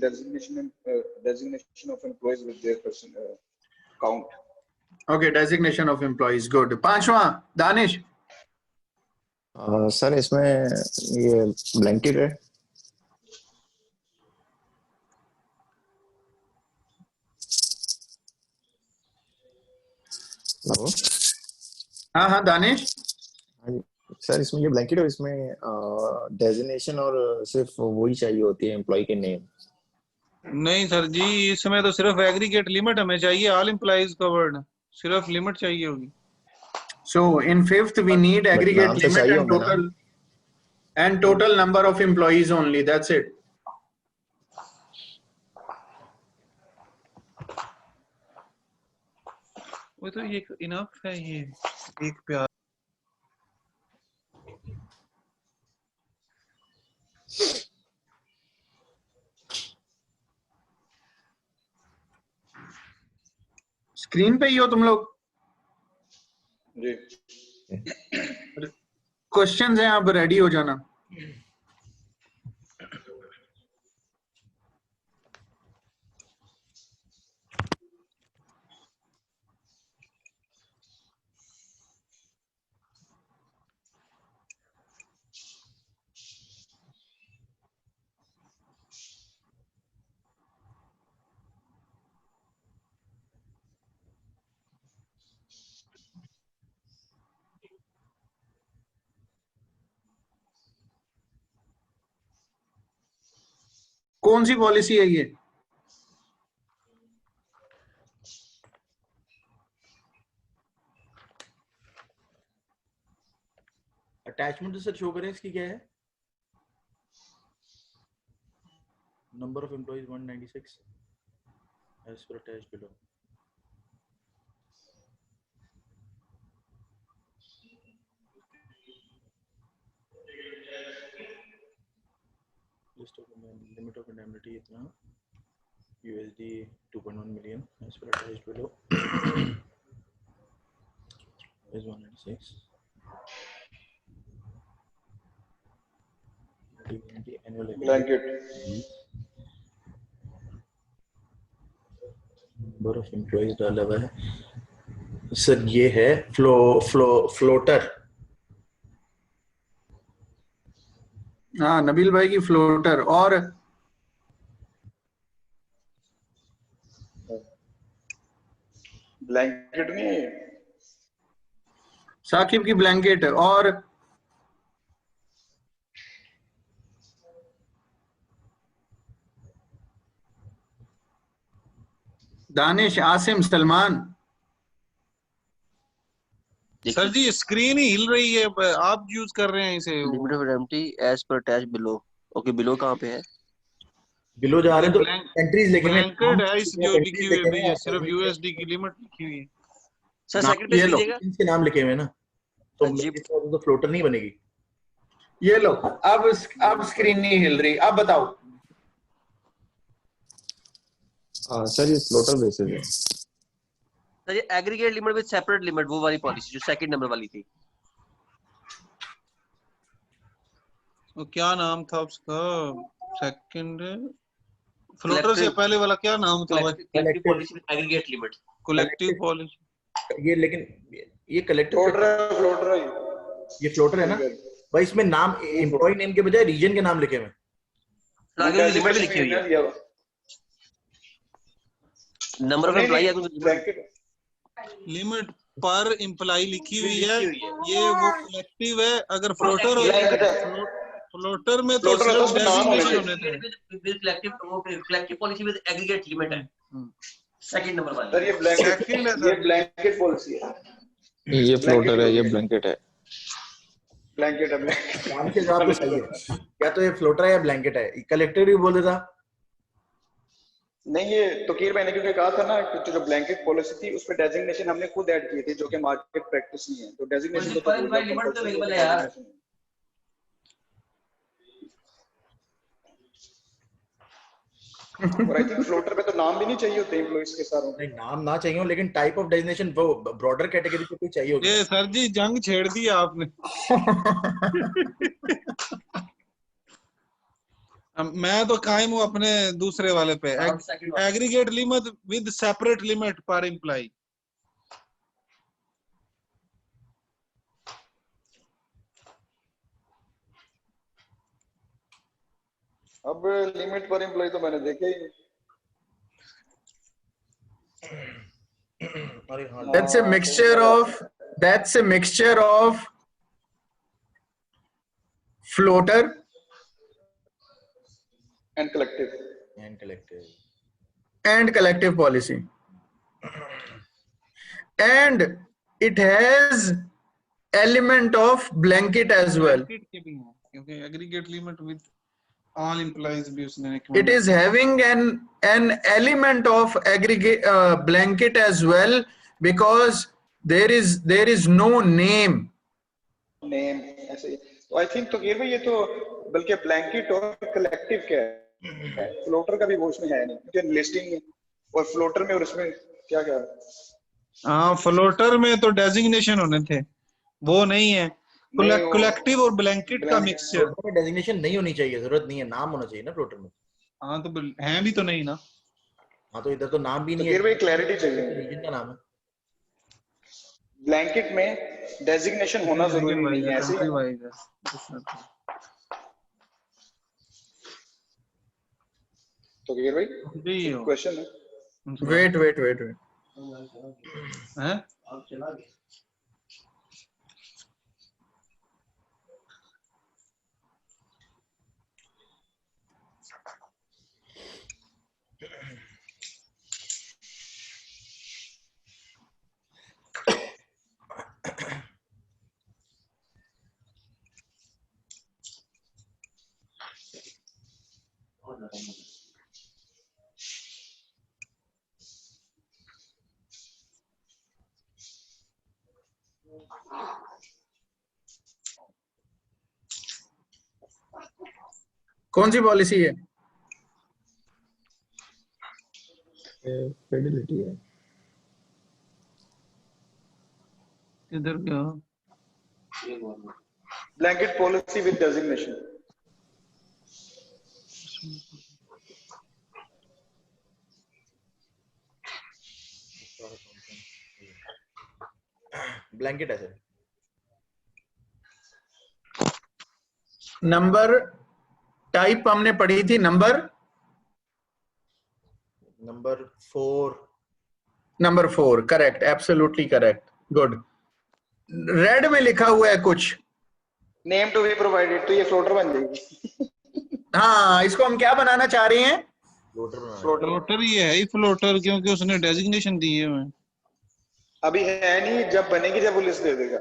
[SPEAKER 3] designation of employees with their person count.
[SPEAKER 2] Okay, designation of employees, good. पांचवा दानिश.
[SPEAKER 4] सर इसमें ये ब्लैंकेट है. हेलो.
[SPEAKER 2] हाँ हाँ दानिश.
[SPEAKER 4] हाँ जी सर, इसमें ये ब्लैंकेट है, इसमें डेजिग्नेशन और सिर्फ वही चाहिए होती है एम्प्लॉय के नेम.
[SPEAKER 6] नहीं सर जी, इसमें तो सिर्फ एग्रीगेट लिमिट हमें चाहिए, ऑल एम्प्लॉइज कवर्ड, सिर्फ लिमिट चाहिए होगी.
[SPEAKER 2] So in fifth we need aggregate
[SPEAKER 4] नाम तो
[SPEAKER 2] limit
[SPEAKER 4] चाहिए
[SPEAKER 2] and
[SPEAKER 4] होंगे ना.
[SPEAKER 2] total number of employees only. That's it.
[SPEAKER 6] वो तो ये इनफ है, ये एक प्यार.
[SPEAKER 2] स्क्रीन पे ही हो तुम लोग?
[SPEAKER 3] जी.
[SPEAKER 2] क्वेश्चंस हैं, आप रेडी हो जाना. कौन सी पॉलिसी है ये?
[SPEAKER 1] अटैचमेंट तो सर शो करें, इसकी क्या है? Number of employees 196 as per attach below. List of limit of indemnity इतना USD 2.1 million as per attached below is 196.
[SPEAKER 3] Blanket.
[SPEAKER 1] Number of employees डाला हुआ है सर. ये है फ्लोटर.
[SPEAKER 2] हाँ, नबील भाई की फ्लोटर. और
[SPEAKER 3] ब्लैंकेट नहीं है.
[SPEAKER 2] साकिब की ब्लैंकेट. और दानिश, आसिम, सलमान.
[SPEAKER 6] सर जी स्क्रीन ही हिल रही है, आप यूज कर रहे हैं इसे.
[SPEAKER 5] Limit of empty as per attach below. Okay, below कहाँ पे है?
[SPEAKER 1] बिलो जा रहे हैं तो एंट्रीज लिखे हुए हैं.
[SPEAKER 6] ब्लैंकेट है इस जो लिखी हुई है भैया, सिर्फ USD की लिमिट लिखी हुई है.
[SPEAKER 5] सर सेकंड पेज लीजिएगा,
[SPEAKER 1] इसके नाम लिखे हुए हैं ना, तो फ्लोटर नहीं बनेगी.
[SPEAKER 2] ये लो, अब स्क्रीन नहीं हिल रही. अब बताओ.
[SPEAKER 4] सर ये फ्लोटर बेसिस है.
[SPEAKER 5] सर ये aggregate limit with separate limit, वो वाली पॉलिसी जो सेकंड नंबर वाली थी.
[SPEAKER 6] वो क्या नाम था उसका? सेकंड फ्लोटर से पहले वाला क्या नाम था?
[SPEAKER 5] Collective policy with aggregate limit.
[SPEAKER 6] Collective policy.
[SPEAKER 1] ये लेकिन ये कलेक्टिव
[SPEAKER 3] फ्लोटर है.
[SPEAKER 1] ये फ्लोटर है ना भाई. इसमें नाम एम्प्लॉय नेम के बजाय रीजन के नाम लिखे हुए हैं.
[SPEAKER 5] आगे लिमिट लिखी हुई है, नंबर ऑफ एम्प्लॉई है तो
[SPEAKER 6] लिमिट पर एम्प्लॉय लिखी हुई है. ये वो कलेक्टिव है. अगर फ्लोटर हो, फ्लोटर में तो सिर्फ डेजिग्नेशन होने थे.
[SPEAKER 5] With collective policy with aggregate limit है सेकंड नंबर वाली.
[SPEAKER 3] सर ये ब्लैंकेट पॉलिसी है.
[SPEAKER 4] ये फ्लोटर है, ये ब्लैंकेट है.
[SPEAKER 3] ब्लैंकेट है.
[SPEAKER 1] नाम के जवाब तो सही है. क्या तो ये फ्लोटर है या ब्लैंकेट है? कलेक्टिव भी बोल देता.
[SPEAKER 3] नहीं, ये तोकीर भाई ने क्योंकि कहा था ना कि जो ब्लैंकेट पॉलिसी थी उस पे डेजिग्नेशन हमने खुद ऐड किए थे जो कि मार्केट प्रैक्टिस नहीं है. तो डेजिग्नेशन तो
[SPEAKER 5] लिमिट तो अवेलेबल है यार.
[SPEAKER 3] और आई थिंक फ्लोटर पे तो नाम भी नहीं चाहिए होते एम्प्लॉइज के सारों
[SPEAKER 1] नहीं नाम ना चाहिए हो, लेकिन टाइप ऑफ डेजिग्नेशन वो ब्रॉडर कैटेगरी पे कोई चाहिए होगी।
[SPEAKER 6] ये सर जी जंग छेड़ दी आपने। मैं तो कायम हूँ अपने दूसरे वाले पे, aggregate limit with separate limit पर एम्प्लॉय।
[SPEAKER 3] अब लिमिट पर एम्प्लॉय तो मैंने देखे ही नहीं।
[SPEAKER 1] अरे हाँ,
[SPEAKER 2] that's a mixture of floater
[SPEAKER 3] and collective
[SPEAKER 2] and collective policy, and it has element of blanket as well.
[SPEAKER 6] Blanket के भी हैं, क्योंकि aggregate limit with all employees भी उसने
[SPEAKER 2] It is having an element of aggregate blanket as well, because there is no name.
[SPEAKER 3] Name ऐसे ही। तो I think तो भाई ये तो बल्कि ब्लैंकेट और कलेक्टिव क्या है, फ्लोटर का भी वो उसमें है नहीं, क्योंकि लिस्टिंग और फ्लोटर में और उसमें क्या क्या है।
[SPEAKER 6] हाँ फ्लोटर में तो डेजिग्नेशन होने थे, वो नहीं है। कलेक्टिव और ब्लैंकेट का मिक्सचर।
[SPEAKER 1] फ्लोटर में डेजिग्नेशन नहीं होनी चाहिए, जरूरत नहीं है, नाम होना चाहिए ना फ्लोटर में।
[SPEAKER 6] हाँ तो हैं भी तो नहीं ना।
[SPEAKER 1] हाँ तो इधर तो नाम भी नहीं
[SPEAKER 3] तो
[SPEAKER 1] है,
[SPEAKER 3] भाई क्लैरिटी चाहिए।
[SPEAKER 1] रीजन का नाम है।
[SPEAKER 3] ब्लैंकेट में डेजिग्नेशन होना जरूरी नहीं है, ऐसे ही। तो भाई क्वेश्चन है।
[SPEAKER 2] Wait.
[SPEAKER 6] हैं?
[SPEAKER 2] कौन सी पॉलिसी है?
[SPEAKER 4] फिडेलिटी है।
[SPEAKER 6] इधर क्या?
[SPEAKER 3] Blanket policy with designation.
[SPEAKER 1] Blanket है सर।
[SPEAKER 2] नंबर टाइप हमने पढ़ी थी, number 4, correct, absolutely correct, good. Red में लिखा हुआ है कुछ,
[SPEAKER 3] नेम टू बी प्रोवाइडेड, तो ये फ्लोटर बन जाएगी।
[SPEAKER 2] हाँ इसको हम क्या बनाना चाह रहे हैं?
[SPEAKER 6] फ्लोटर ही है, फ्लोटर, क्योंकि उसने डेजिग्नेशन दी है।
[SPEAKER 3] अभी है नहीं, जब बनेगी जब वो लिस्ट दे देगा।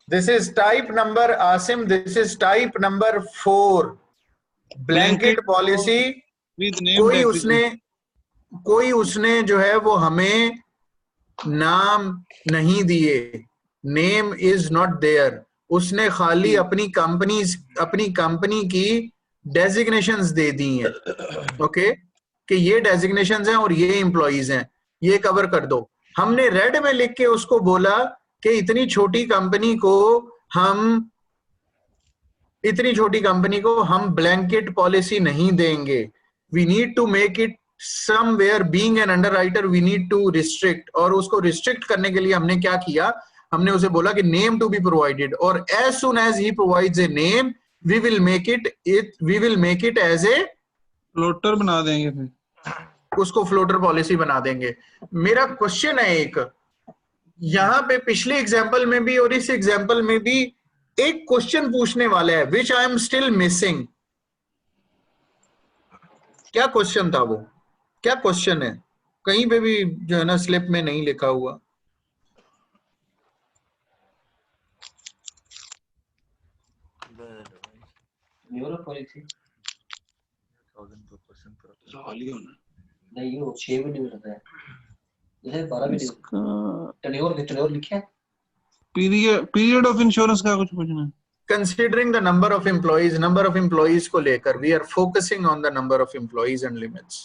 [SPEAKER 2] This is type number, Asim, this is type number 4, blanket policy। कोई उसने जो है वो हमें नाम नहीं दिए, नेम इज नॉट देयर, उसने खाली अपनी कंपनी की डेजिग्नेशंस दे दी हैं, ओके, कि ये डेजिग्नेशंस हैं और ये एम्प्लॉइज हैं, ये कवर कर दो। हमने रेड में लिख के उसको बोला कि इतनी छोटी कंपनी को हम ब्लैंकेट पॉलिसी नहीं देंगे, we need to make it somewhere, being an underwriter we need to restrict. और उसको रिस्ट्रिक्ट करने के लिए हमने क्या किया, हमने उसे बोला कि नेम टू बी प्रोवाइडेड, और as soon as he provides a name we will make it as a
[SPEAKER 6] floater बना देंगे, फिर
[SPEAKER 2] उसको फ्लोटर पॉलिसी बना देंगे। मेरा क्वेश्चन है एक, यहां पे पिछले एग्जांपल में भी और इस एग्जांपल में भी एक क्वेश्चन पूछने वाला है, विच आई एम स्टिल मिसिंग। क्या क्वेश्चन था वो? क्या क्वेश्चन है? कहीं पे भी जो है ना स्लिप में नहीं लिखा हुआ।
[SPEAKER 5] नहीं वो 6 भी नहीं होता है, जैसे 12 भी टेन्योर लिखा है।
[SPEAKER 6] पीरियड ऑफ इंश्योरेंस का कुछ पूछना है?
[SPEAKER 2] considering the number of employees को लेकर we are focusing on the number of employees and limits.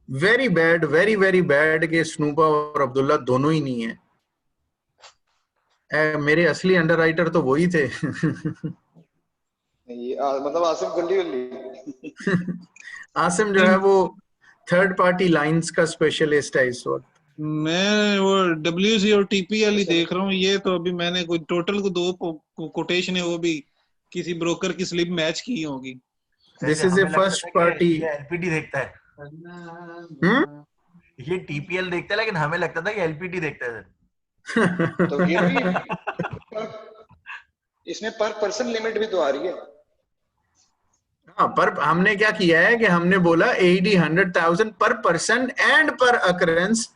[SPEAKER 2] very bad कि स्नूपा और अब्दुल्ला दोनों ही नहीं है। मेरे असली अंडरराइटर तो वही थे।
[SPEAKER 3] मतलब आसिम गली
[SPEAKER 2] आसिम जो है वो थर्ड पार्टी लाइंस का स्पेशलिस्ट है इस वक्त।
[SPEAKER 6] मैं वो WC और TPL ही देख रहा हूँ। ये तो अभी मैंने कोई टोटल को 2 कोटेशन है, वो भी किसी ब्रोकर की स्लिप मैच की होगी।
[SPEAKER 2] This is a first party.
[SPEAKER 1] LPT देखता है, ये TPL देखता है, लेकिन हमें लगता था कि LPT देखता है।
[SPEAKER 3] तो ये भी इसमें पर पर्सन लिमिट भी तो आ रही है।
[SPEAKER 2] हाँ, पर हमने क्या किया है कि हमने बोला 80-100,000 पर पर्सन एंड पर अकरेंस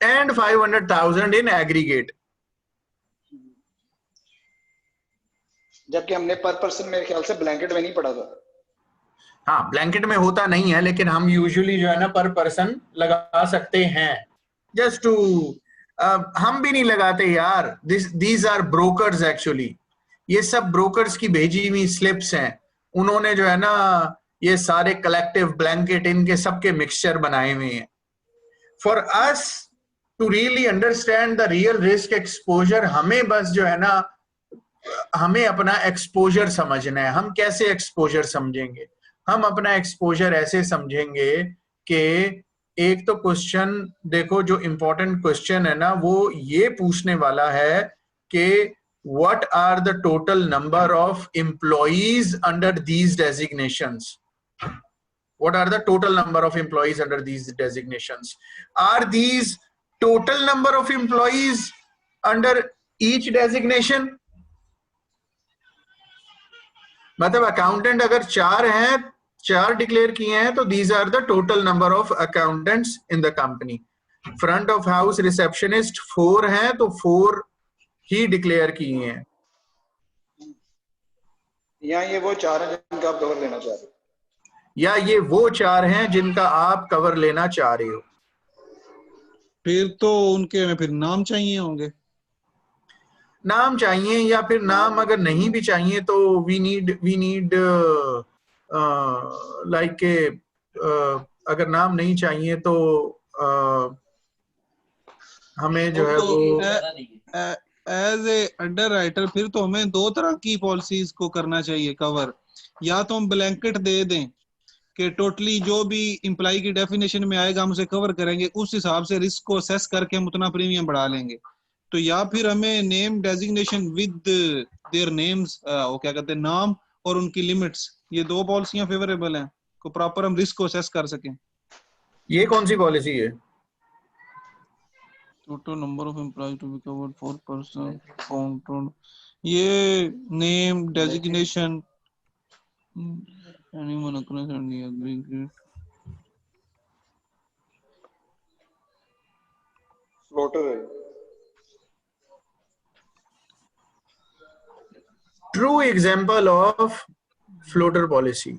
[SPEAKER 2] एंड 500,000 इन एग्रीगेट।
[SPEAKER 3] जबकि हमने पर पर्सन मेरे ख्याल से ब्लैंकेट में नहीं पढ़ा था।
[SPEAKER 2] हाँ, ब्लैंकेट में होता नहीं है, लेकिन हम यूजुअली जो है ना पर पर्सन लगा सकते हैं। जस्ट टू हम भी नहीं लगाते यार। These are brokers actually. ये सब ब्रोकर्स की भेजी हुई स्लिप्स हैं। उन्होंने जो है ना ये सारे कलेक्टिव ब्लैंकेट इनके सबके मिक्सचर बनाए हुए हैं। For us to really understand the real risk exposure, हमें बस जो है ना हमें अपना एक्सपोजर समझना है। हम कैसे एक्सपोजर समझेंगे? हम अपना एक्सपोजर ऐसे समझेंगे कि एक तो क्वेश्चन देखो, जो इंपॉर्टेंट क्वेश्चन है ना वो ये पूछने वाला है कि what are the total number of employees under these designations? What are the total number of employees under these designations? Are these total number of employees under each designation? मतलब accountant अगर 4 हैं, 4 डिक्लेयर किए हैं, तो these are the total number of accountants in the company. Front of house receptionist 4 हैं, तो 4 ही declare किए हैं।
[SPEAKER 3] या ये वो 4 हैं जिनका आप कवर लेना चाह रहे हो,
[SPEAKER 2] या ये वो 4 हैं जिनका आप कवर लेना चाह रहे हो।
[SPEAKER 6] फिर तो उनके में फिर नाम चाहिए होंगे।
[SPEAKER 2] नाम चाहिए, या फिर नाम अगर नहीं भी चाहिए तो वी नीड लाइक अगर नाम नहीं चाहिए तो हमें जो है वो
[SPEAKER 6] एज ए अंडरराइटर फिर तो हमें 2 तरह की पॉलिसीज को करना चाहिए कवर। या तो हम ब्लैंकेट दे दें कि टोटली जो भी इम्प्लाई की डेफिनेशन में आएगा हम उसे कवर करेंगे, उस हिसाब से रिस्क को असेस करके हम उतना प्रीमियम बढ़ा लेंगे। तो या फिर हमें name designation with their names, वो क्या कहते हैं, नाम और उनकी लिमिट्स, ये 2 पॉलिसियां फेवरेबल हैं को प्रॉपर हम रिस्क को असेस कर सकें।
[SPEAKER 2] ये कौन सी पॉलिसी है?
[SPEAKER 6] Total number of employees to be covered 4% counted, ये name designation anyone across and the aggregate
[SPEAKER 3] floater है।
[SPEAKER 2] True example of floater policy.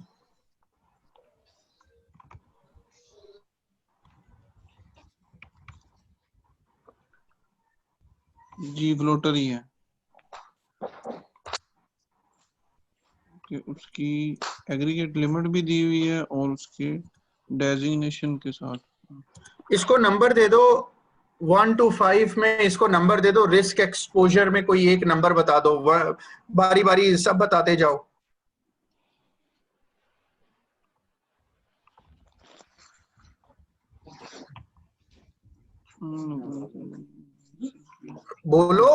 [SPEAKER 6] जी फ्लोटर ही है कि उसकी एग्रीगेट लिमिट भी दी हुई है और उसके डेजिग्नेशन के साथ।
[SPEAKER 2] इसको नंबर दे दो 1 to 5 में, इसको नंबर दे दो। रिस्क एक्सपोजर में कोई एक नंबर बता दो, बारी बारी सब बताते जाओ। बोलो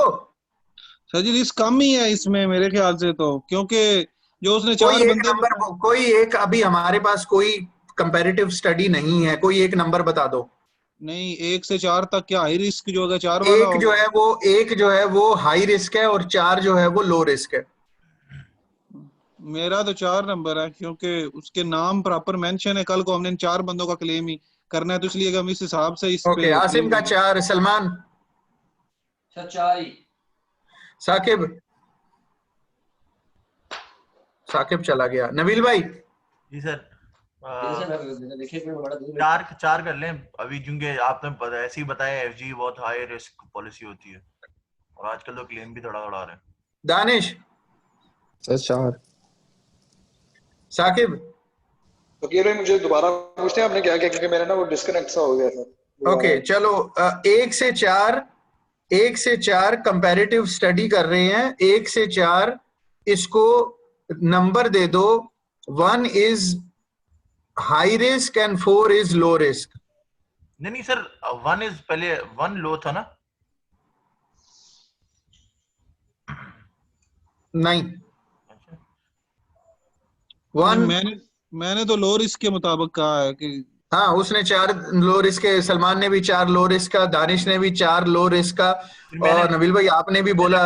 [SPEAKER 6] सर जी रिस्क कम ही है इसमें मेरे ख्याल से, तो क्योंकि जो उसने 4 बंदे
[SPEAKER 2] कोई एक अभी हमारे पास कोई कंपैरेटिव स्टडी नहीं है, कोई एक नंबर बता दो।
[SPEAKER 6] नहीं, 1 से 4 तक क्या हाई रिस्क जो होगा 4 वाला
[SPEAKER 2] एक जो है वो हाई रिस्क है और 4 जो है वो लो रिस्क है।
[SPEAKER 6] मेरा तो 4 नंबर है क्योंकि उसके नाम प्रॉपर मेंशन है। कल को हमने 4 बंदों का क्लेम ही करना है, तो इसलिए हम इस हिसाब से इस पे
[SPEAKER 2] आसिम का 4, सलमान
[SPEAKER 7] 4 ही,
[SPEAKER 2] साकिब चला गया। नबील भाई
[SPEAKER 1] जी सर,
[SPEAKER 7] देखिए कोई बड़ा दूर
[SPEAKER 1] चार कर लें अभी, क्योंकि आपने ऐसे ही बताया एफजी बहुत हाई रिस्क पॉलिसी होती है और आजकल तो क्लेम भी थोड़ा आ रहे हैं।
[SPEAKER 2] दानिश,
[SPEAKER 4] सर 4।
[SPEAKER 2] साकिब,
[SPEAKER 3] फकीर भाई मुझे दोबारा पूछते हैं आपने क्या किया, क्योंकि मेरा ना वो डिस्कनेक्ट सा हो गया था।
[SPEAKER 2] ओके चलो 1 से 4 कंपैरेटिव स्टडी कर रहे हैं। 1 से 4 इसको नंबर दे दो। 1 is high risk and 4 is low risk.
[SPEAKER 1] नहीं सर, 1 इज पहले 1 लो था ना?
[SPEAKER 2] नहीं,
[SPEAKER 1] अच्छा,
[SPEAKER 2] 1
[SPEAKER 6] मैंने तो लो रिस्क के मुताबिक कहा है कि
[SPEAKER 2] हाँ, उसने 4 लो रिस्क के, सलमान ने भी 4 लो रिस्क का, दानिश ने भी 4 लो रिस्क का, और नबील भाई आपने भी बोला।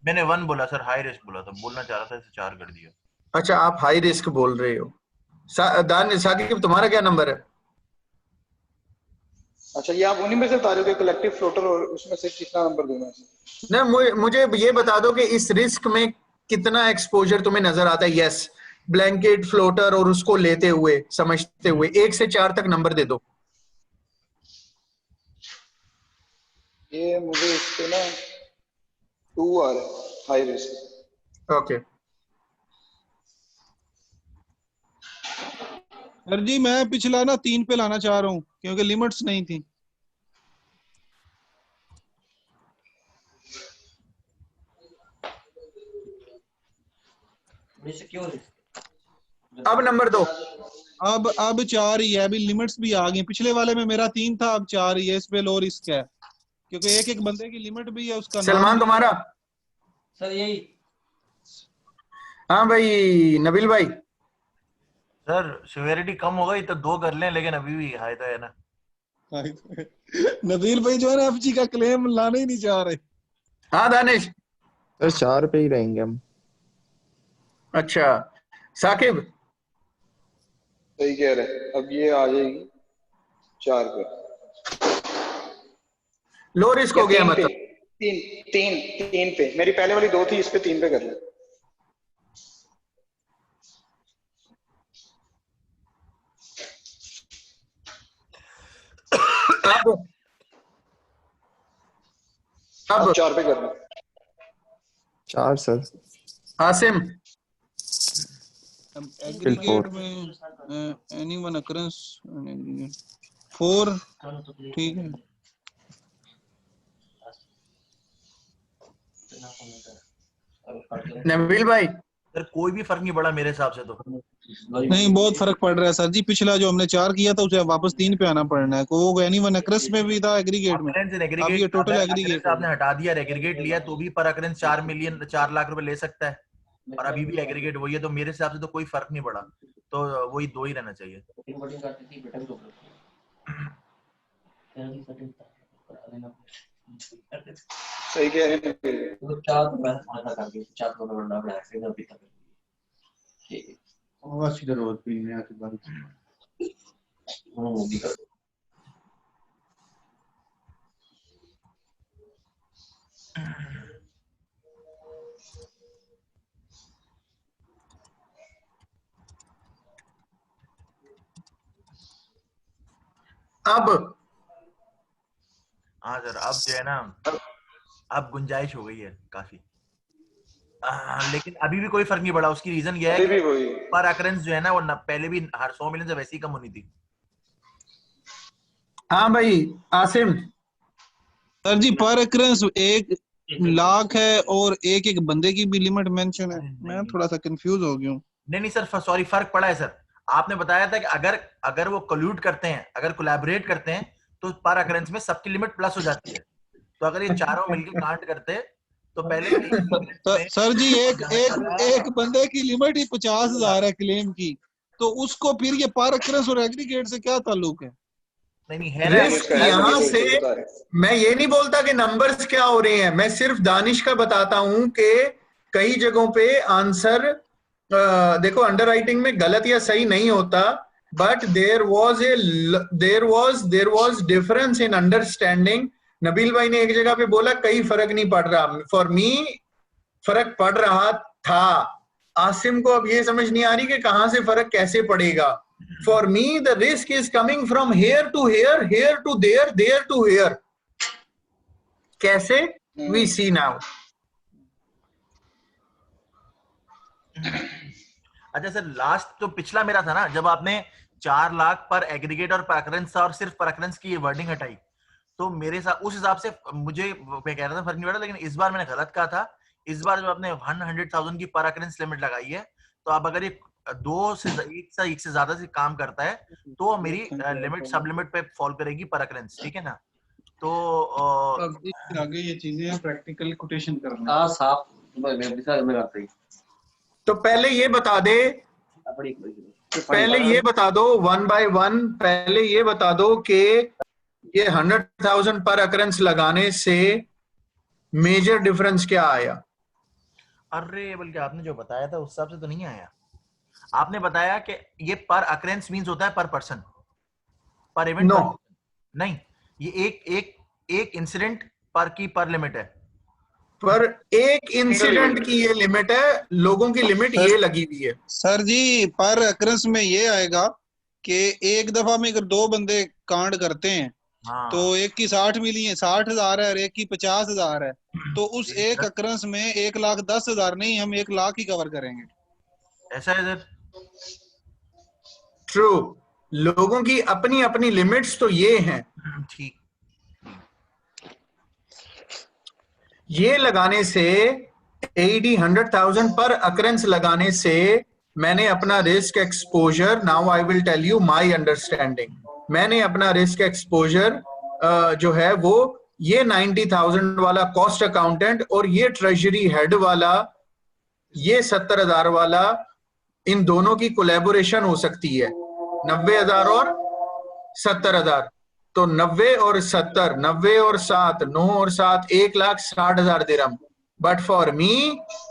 [SPEAKER 1] मैंने 1 बोला सर, हाई रिस्क बोला था, बोलना चाह रहा था, इसे 4 कर दिया।
[SPEAKER 2] अच्छा, आप हाई रिस्क बोल रहे हो। साकिब तुम्हारा क्या नंबर है?
[SPEAKER 3] अच्छा, ये आप उन्हीं में से बता रहे हो कि कलेक्टिव फ्लोटर और उसमें से कितना नंबर देना है?
[SPEAKER 2] ना, मुझे ये बता दो कि इस रिस्क में कितना एक्सपोजर तुम्हें नजर आता है। यस, ब्लैंकेट, फ्लोटर और उसको लेते हुए, समझते हुए 1 से 4 तक नंबर दे दो।
[SPEAKER 3] ये मुझे इस पे ना 2 आ रहा है, हाई रिस्क।
[SPEAKER 2] ओके
[SPEAKER 6] सर जी मैं पिछला ना 3 पे लाना चाह रहा हूँ क्योंकि लिमिट्स नहीं थी।
[SPEAKER 2] अब नंबर दो।
[SPEAKER 6] अब 4 ही है, अभी लिमिट्स भी आ गई। पिछले वाले में मेरा 3 था, अब 4 ही है। इस पे लो रिस्क है क्योंकि एक बंदे की लिमिट भी है, उसका नाम
[SPEAKER 2] सलमान
[SPEAKER 6] भी है।
[SPEAKER 2] तुम्हारा?
[SPEAKER 7] सर यही।
[SPEAKER 2] हाँ भाई नबील भाई।
[SPEAKER 1] सर सिवियरिटी कम हो गई तो 2 कर लें, लेकिन अभी भी हाई तो है ना।
[SPEAKER 6] नबील भाई जो है ना एफजी का क्लेम लाने ही नहीं चाह रहे।
[SPEAKER 2] हाँ दानिश।
[SPEAKER 4] सर 4 पे ही रहेंगे हम।
[SPEAKER 2] अच्छा साकिब।
[SPEAKER 3] सही कह रहे हैं, अब ये आ जाएगी 4 पे।
[SPEAKER 2] लो रिस्क हो गया मतलब।
[SPEAKER 3] 3 पे, मेरी पहले वाली 2 थी, इस पे 3 पे कर ले। अब 4 पे कर ले।
[SPEAKER 4] 4 सर।
[SPEAKER 2] आसिम।
[SPEAKER 6] एग्रीगेट में एनीवन अकरेंस 4 ठीक है।
[SPEAKER 2] नबील भाई।
[SPEAKER 1] सर कोई भी फर्क नहीं पड़ा मेरे हिसाब से तो।
[SPEAKER 6] नहीं बहुत फर्क पड़ रहा है सर जी। पिछला जो हमने 4 किया था उसे वापस 3 पे आना पड़ना है। वो एनीवन अक्रस में भी था, एग्रीगेट में। अब ये टोटल एग्रीगेट
[SPEAKER 1] आपने हटा दिया, एग्रीगेट लिया तो भी पर अकरेंस 4 लाख रुपए ले सकता है, और अभी भी एग्रीगेट वही है, तो मेरे हिसाब से तो कोई फर्क नहीं पड़ा, तो वही 2 ही रहना चाहिए।
[SPEAKER 3] सही कह रहे हैं।
[SPEAKER 2] अब
[SPEAKER 1] हाँ सर, अब जो है ना, अब गुंजाइश हो गई है काफी, लेकिन अभी भी कोई फर्क नहीं पड़ा। उसकी रीजन यह है कि पर अकरेंस जो है ना, वो पहले भी हर 100 मिलियन से वैसे ही कम होनी थी।
[SPEAKER 2] हाँ भाई आसिम।
[SPEAKER 6] सर जी पर अकरेंस 1 लाख है और एक बंदे की भी लिमिट मेंशन है। मैं थोड़ा सा कंफ्यूज हो गया हूँ।
[SPEAKER 1] नहीं सर, सॉरी, फर्क पड़ा है सर। आपने बताया था कि अगर वो कोल्यूट करते हैं, अगर कोलैबोरेट करते हैं, तो पर अकरेंस में सबकी लिमिट प्लस हो जाती है। तो अगर ये चारों मिलकर कांट करते तो पहले
[SPEAKER 6] सर जी एक बंदे की लिमिट ही 50,000 है क्लेम की, तो उसको फिर ये पर अकरेंस और एग्रीगेट से क्या ताल्लुक है?
[SPEAKER 1] नहीं है
[SPEAKER 2] रिस्क यहाँ से मैं ये नहीं बोलता कि नंबर्स क्या हो रहे हैं, मैं सिर्फ दानिश का बताता हूं कि कई जगहों पे आंसर देखो, अंडरराइटिंग में गलत या सही नहीं होता, but there was difference in understanding. Nabeel भाई ने एक जगह पे बोला कहीं फर्क नहीं पड़ रहा, फॉर मी फर्क पड़ रहा था। आसिम को अब ये समझ नहीं आ रही कि कहां से फर्क कैसे पड़ेगा। For me, the risk is coming from here to here, here to there, there to here. कैसे? We see now.
[SPEAKER 1] अच्छा सर, लास्ट तो पिछला मेरा था ना, जब आपने 4 लाख पर एग्रीगेट और पर अकरेंस था और सिर्फ पर अकरेंस की ये वर्डिंग हटाई, तो मेरे साथ उस हिसाब से मुझे मैं कह रहा था फर्क नहीं पड़ा, लेकिन इस बार मैंने गलत कहा था। इस बार जब आपने 100,000 की पर अकरेंस लिमिट लगाई है, तो आप अगर ये एक से ज्यादा से काम करता है तो मेरी लिमिट सब लिमिट पे फॉल करेगी पर अकरेंस, ठीक है ना? तो
[SPEAKER 6] आगे ये चीजें प्रैक्टिकल कोटेशन करना।
[SPEAKER 7] हाँ साफ मैं करता ही।
[SPEAKER 2] तो पहले ये बता दे, पहले ये बता दो 1 by 1, पहले ये बता दो कि ये 100,000 पर अकरेंस लगाने से मेजर डिफरेंस क्या आया?
[SPEAKER 1] अरे बल्कि आपने जो बताया था उस हिसाब से तो नहीं आया। आपने बताया कि ये पर अकरेंस मींस होता है पर पर्सन, पर इवेंट
[SPEAKER 2] No.
[SPEAKER 1] नहीं, ये एक इंसिडेंट पर की पर लिमिट है।
[SPEAKER 2] पर एक इंसिडेंट की ये लिमिट है, लोगों की लिमिट ये लगी हुई है।
[SPEAKER 6] सर जी पर अकरेंस में ये आएगा कि एक दफा में अगर 2 बंदे कांड करते हैं,
[SPEAKER 1] हाँ।
[SPEAKER 6] तो एक की 60 मिली है, 60,000 है और एक की 50,000 है, तो उस एक अकरेंस में 1,10,000 नहीं, हम 1 लाख ही कवर करेंगे।
[SPEAKER 1] ऐसा है सर?
[SPEAKER 2] ट्रू, लोगों की अपनी अपनी लिमिट्स तो ये हैं।
[SPEAKER 1] ठीक।
[SPEAKER 2] ये लगाने से 100,000 पर अकरेंस लगाने से मैंने अपना risk exposure, now I will tell you my understanding, मैंने अपना रिस्क एक्सपोजर जो है वो ये 90,000 वाला कॉस्ट अकाउंटेंट और ये ट्रेजरी हेड वाला ये 70,000 वाला, इन दोनों की कोलैबोरेशन हो सकती है, 90,000 और 70,000। तो 90 और 70, 90 और 7, 9 और 7, 1,60,000 दिरहम। But for me,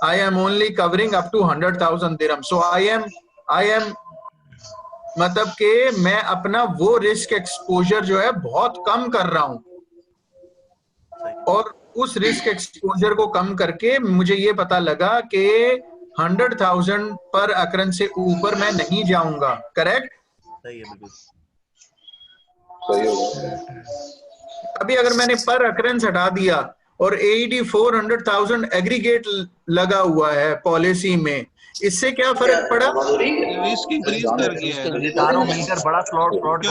[SPEAKER 2] I am only covering up to 100,000 dirham. So I am मतलब कि मैं अपना वो रिस्क एक्सपोजर जो है बहुत कम कर रहा हूं, और उस रिस्क एक्सपोजर को कम करके मुझे ये पता लगा कि 100,000 पर अकरेंस से ऊपर मैं नहीं जाऊंगा। करेक्ट?
[SPEAKER 1] सही है, बिल्कुल
[SPEAKER 3] सही होगा।
[SPEAKER 2] अभी अगर मैंने पर अकरेंस हटा दिया और AED 400,000 एग्रीगेट लगा हुआ है पॉलिसी में, इससे क्या फर्क पड़ा?
[SPEAKER 6] रिस्क इंक्रीज कर गया है।
[SPEAKER 1] चारों मिलकर बड़ा फ्रॉड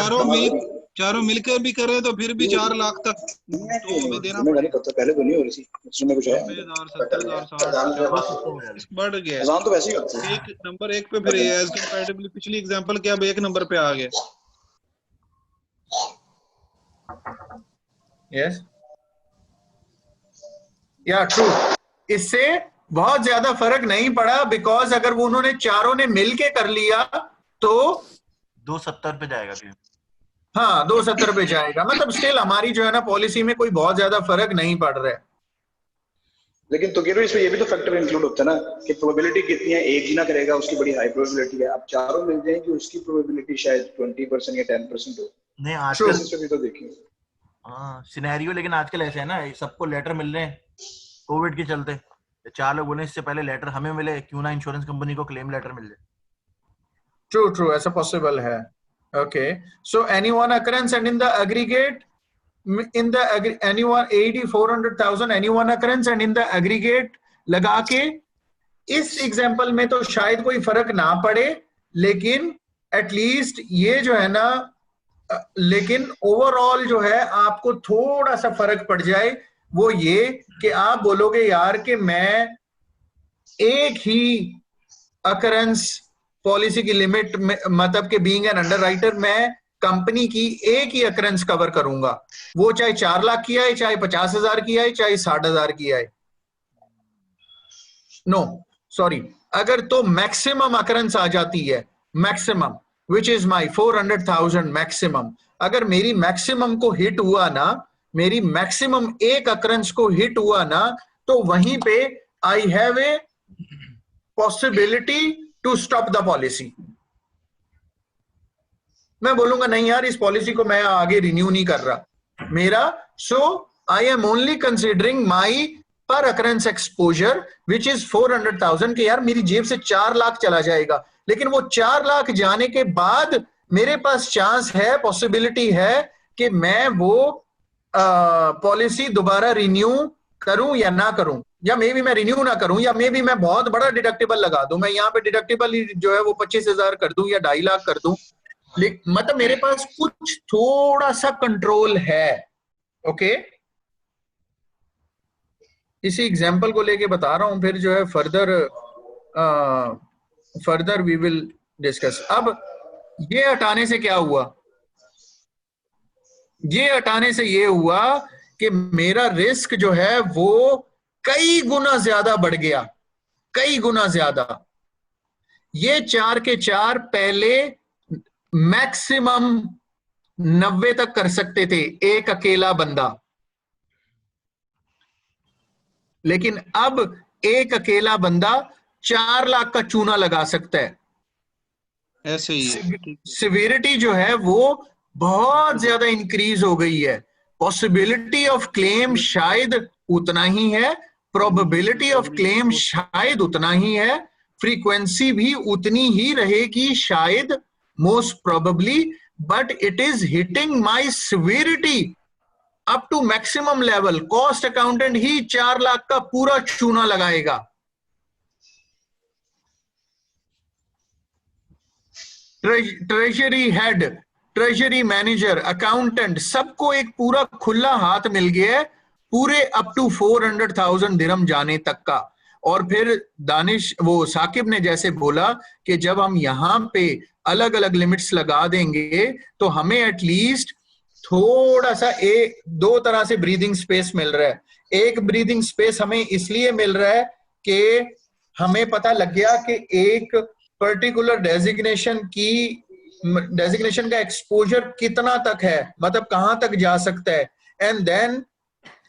[SPEAKER 6] चारों मिलकर भी करे तो फिर भी 4 लाख तक तो हमें देना
[SPEAKER 3] पड़ेगा। पहले तो नहीं हो रही थी, उसमें कुछ है
[SPEAKER 6] 90,000, 70,000, 60 बढ़ गया।
[SPEAKER 3] अजान तो वैसे ही होती है।
[SPEAKER 6] एक नंबर 1 पे फिर एज कंपैरेटिवली पिछली एग्जांपल के अब 1 नंबर पे आ गया।
[SPEAKER 2] यस या ट्रू, इससे बहुत ज्यादा फर्क नहीं पड़ा, बिकॉज अगर वो उन्होंने चारों ने मिलके कर लिया तो
[SPEAKER 1] 270 पे जाएगा फिर।
[SPEAKER 2] हाँ 270 पे जाएगा, मतलब स्टिल हमारी जो है ना पॉलिसी में कोई बहुत ज्यादा फर्क नहीं पड़ रहा है।
[SPEAKER 3] लेकिन तो इसमें ये भी तो फैक्टर इंक्लूड होता है ना कि प्रोबेबिलिटी कितनी है, एक ही ना करेगा उसकी बड़ी हाई प्रोबेबिलिटी है, अब चारों मिल जाएं कि उसकी प्रोबेबिलिटी शायद 20% या 10% हो।
[SPEAKER 1] नहीं आजकल
[SPEAKER 3] भी तो देखिए
[SPEAKER 1] हाँ सिनेरियो, लेकिन आजकल ऐसे है ना, सबको लेटर मिल रहे हैं कोविड के चलते। 4 लोग बोले इससे पहले लेटर हमें मिले, क्यों ना इंश्योरेंस कंपनी को क्लेम लेटर मिल जाए।
[SPEAKER 2] ट्रू ट्रू, ऐसा पॉसिबल है। Okay, so anyone occurrence and in the aggregate in the anyone 400,000 anyone occurrence and in the aggregate लगा के इस एग्जांपल में तो शायद कोई फर्क ना पड़े, लेकिन एटलीस्ट ये जो है ना, लेकिन ओवरऑल जो है आपको थोड़ा सा फर्क पड़ जाए, वो ये कि आप बोलोगे यार कि मैं एक ही अकरेंस पॉलिसी की लिमिट में, मतलब कि बीइंग एन अंडरराइटर मैं कंपनी की एक ही अकरेंस कवर करूंगा, वो चाहे 4 लाख की आए, चाहे 50,000 की आए, चाहे 60,000 की आए। नो सॉरी, अगर तो मैक्सिमम अकरेंस आ जाती है, maximum which is my 400,000 maximum, अगर मेरी मैक्सिमम को हिट हुआ ना, मेरी मैक्सिमम एक अकरेंस को हिट हुआ ना, तो वहीं पे I have a possibility to stop the policy. मैं बोलूंगा नहीं यार इस पॉलिसी को मैं आगे रिन्यू नहीं कर रहा मेरा, so I am only considering my per occurrence exposure which is 400,000 के यार मेरी जेब से 4 लाख चला जाएगा, लेकिन वो 4 लाख जाने के बाद मेरे पास चांस है, पॉसिबिलिटी है कि मैं वो पॉलिसी दोबारा रिन्यू करूं या ना करूं, या मे बी मैं रिन्यू ना करूं, या मे बी मैं बहुत बड़ा डिडक्टिबल लगा दूं, मैं यहाँ पे डिडक्टिबल जो है वो 25,000 कर दूं या 2.5 लाख कर दूं, मतलब मेरे पास कुछ थोड़ा सा कंट्रोल है। ओके, इसी एग्जांपल को लेके बता रहा हूं, फिर जो है फर्दर वी विल डिस्कस। अब ये हटाने से क्या हुआ? ये हटाने से ये हुआ कि मेरा रिस्क जो है वो कई गुना ज्यादा बढ़ गया, कई गुना ज्यादा। ये 4 के 4 पहले मैक्सिमम 90 तक कर सकते थे एक अकेला बंदा, लेकिन अब एक अकेला बंदा 4 लाख का चूना लगा सकता है।
[SPEAKER 6] ऐसे ही है।
[SPEAKER 2] सिवियरिटी जो है वो बहुत ज्यादा इंक्रीज हो गई है। पॉसिबिलिटी ऑफ क्लेम शायद उतना ही है, प्रोबेबिलिटी ऑफ क्लेम शायद उतना ही है, फ्रीक्वेंसी भी उतनी ही रहेगी शायद, most probably, but it is hitting my severity up to maximum level. Cost accountant ही 4 लाख का पूरा चूना लगाएगा। Treasury head, treasury manager, accountant, सबको एक पूरा खुला हाथ मिल गया है पूरे अप टू 400,000 दिरहम जाने तक का। और फिर दानिश वो साकिब ने जैसे बोला कि जब हम यहां पे अलग अलग लिमिट्स लगा देंगे तो हमें एटलीस्ट थोड़ा सा दो तरह से ब्रीदिंग स्पेस मिल रहा है। एक ब्रीदिंग स्पेस हमें इसलिए मिल रहा है कि हमें पता लग गया कि एक पर्टिकुलर डेजिग्नेशन का एक्सपोजर कितना तक है, मतलब कहां तक जा सकता है। एंड देन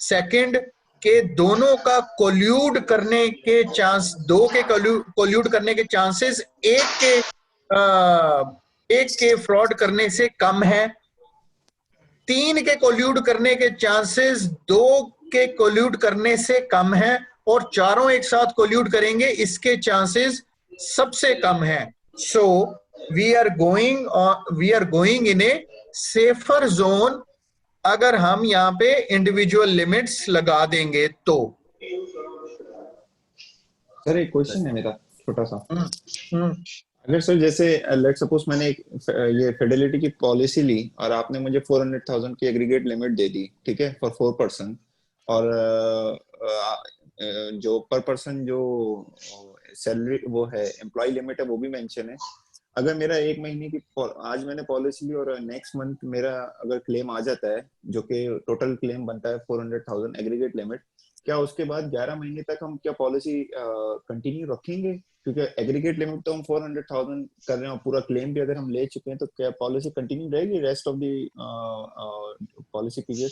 [SPEAKER 2] सेकंड के दोनों का कोल्यूड करने के चांस, दो के कोल्यूड करने के चांसेस एक के फ्रॉड करने से कम है, 3 के कोल्यूड करने के चांसेस 2 के कोल्यूड करने से कम है, और चारों एक साथ कोल्यूड करेंगे इसके चांसेस सबसे कम है। So we are going in a safer zone अगर हम यहाँ पे इंडिविजुअल लिमिट्स लगा देंगे तो।
[SPEAKER 4] सर एक क्वेश्चन है मेरा छोटा सा। अगर सर जैसे लेट सपोज मैंने ये फिडेलिटी की पॉलिसी ली और आपने मुझे 400,000 की एग्रीगेट लिमिट दे दी, ठीक है, फॉर 4 पर्सन, और जो पर पर्सन जो सैलरी वो है एम्प्लॉय लिमिट है वो भी मेंशन है। अगर मेरा 1 महीने की आज मैंने पॉलिसी ली और नेक्स्ट मंथ मेरा अगर क्लेम आ जाता है जो कि टोटल क्लेम बनता है 400,000 एग्रीगेट लिमिट, क्या उसके बाद 11 महीने तक हम क्या पॉलिसी कंटिन्यू रखेंगे? क्योंकि एग्रीगेट लिमिट तो हम 400,000 कर रहे हैं और पूरा क्लेम भी अगर हम ले चुके हैं, तो क्या पॉलिसी कंटिन्यू रहेगी rest of the policy period?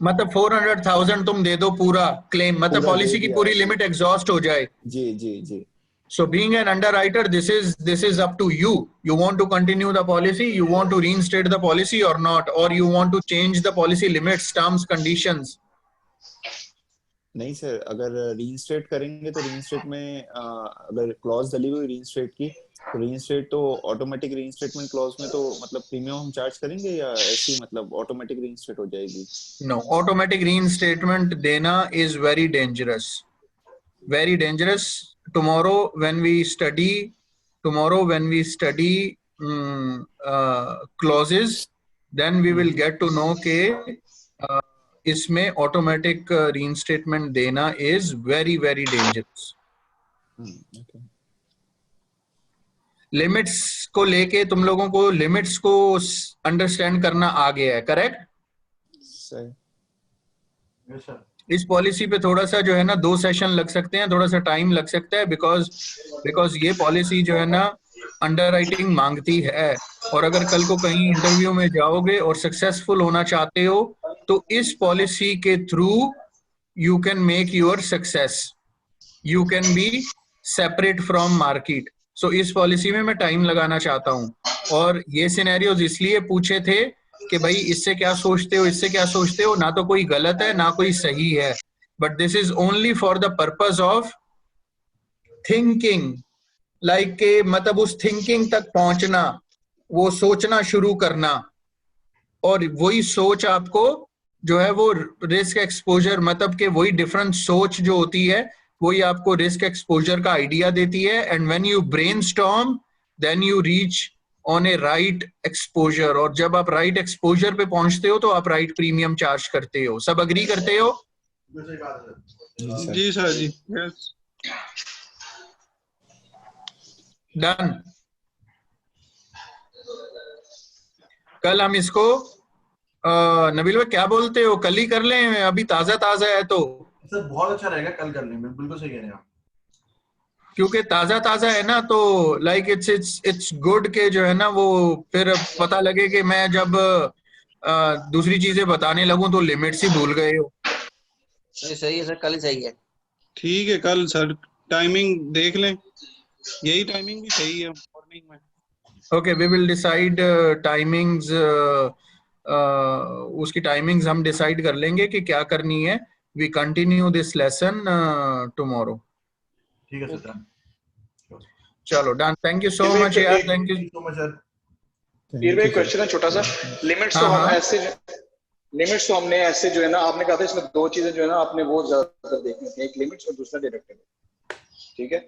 [SPEAKER 2] मतलब 400,000 तुम दे दो पूरा क्लेम, मतलब पॉलिसी की पूरी लिमिट एग्जॉस्ट हो जाए।
[SPEAKER 4] जी जी जी।
[SPEAKER 2] So being an underwriter, this is up to you. You want to continue the policy, you want to reinstate the policy or not, or you want to change the policy limits, terms, conditions.
[SPEAKER 4] नहीं sir, अगर reinstate करेंगे तो reinstate में अगर clause डली हुई reinstate की, तो रीइंस्टेट तो ऑटोमेटिक रीइंस्टेटमेंट क्लॉज में तो मतलब प्रीमियम हम चार्ज करेंगे या ऐसी मतलब ऑटोमेटिक रीइंस्टेट हो जाएगी?
[SPEAKER 2] No, automatic reinstatement देना is very dangerous, very dangerous. Tomorrow when we study clauses, then we will get to know कि इसमें ऑटोमेटिक रीइंस्टेटमेंट देना is very very dangerous. Limits को लेके तुम लोगों को लिमिट्स को अंडरस्टैंड करना आ गया है, करेक्ट? इस पॉलिसी पे थोड़ा सा जो है ना 2 सेशन लग सकते हैं, थोड़ा सा टाइम लग सकता है, बिकॉज ये पॉलिसी जो है ना अंडरराइटिंग मांगती है। और अगर कल को कहीं इंटरव्यू में जाओगे और सक्सेसफुल होना चाहते हो तो इस पॉलिसी के through you can make your success, you can be separate from market. So इस पॉलिसी में मैं टाइम लगाना चाहता हूं, और ये सिनेरियोज इसलिए पूछे थे कि भाई इससे क्या सोचते हो, इससे क्या सोचते हो, ना तो कोई गलत है ना कोई सही है, but this is only for the purpose of thinking, like के मतलब उस थिंकिंग तक पहुंचना वो सोचना शुरू करना, और वही सोच आपको जो है वो रिस्क एक्सपोजर, मतलब कि वही डिफरेंट सोच जो होती है वही आपको रिस्क एक्सपोजर का आइडिया देती है। And when you brainstorm then you reach on a right exposure, और जब आप राइट एक्सपोजर पे पहुंचते हो तो आप राइट प्रीमियम चार्ज करते हो। सब अग्री करते हो?
[SPEAKER 6] जी सर जी, यस।
[SPEAKER 2] डन। कल हम इसको नबील भाई क्या बोलते हो, कल ही कर लें? अभी ताजा ताजा है तो
[SPEAKER 1] सर बहुत अच्छा रहेगा कल कर लें, बिल्कुल सही कह रहे हैं आप।
[SPEAKER 2] क्योंकि ताजा ताजा है ना, तो लाइक इट्स गुड के जो है ना वो फिर पता लगे कि मैं जब दूसरी चीजें बताने लगूं तो लिमिट्स ही भूल गए हो।
[SPEAKER 7] सही है सर, कल ही सही है।
[SPEAKER 6] ठीक है कल सर, टाइमिंग देख लें, यही टाइमिंग भी सही है मॉर्निंग में।
[SPEAKER 2] Okay, we will decide timings, उसकी टाइमिंग्स हम डिसाइड कर लेंगे कि क्या करनी है। We continue this lesson tomorrow.
[SPEAKER 1] ठीक है सर,
[SPEAKER 2] चलो done. Thank you so much यार, thank you
[SPEAKER 1] so much sir.
[SPEAKER 3] Veer भाई क्वेश्चन है छोटा सा। लिमिट्स तो
[SPEAKER 2] हाँ,
[SPEAKER 3] हम
[SPEAKER 2] हाँ।
[SPEAKER 3] ऐसे, लिमिट्स तो हमने ऐसे जो है ना, आपने कहा था इसमें दो चीजें जो है ना आपने वो ज्यादातर देखनी थी, एक लिमिट्स और दूसरा डिडक्टिबल। ठीक है,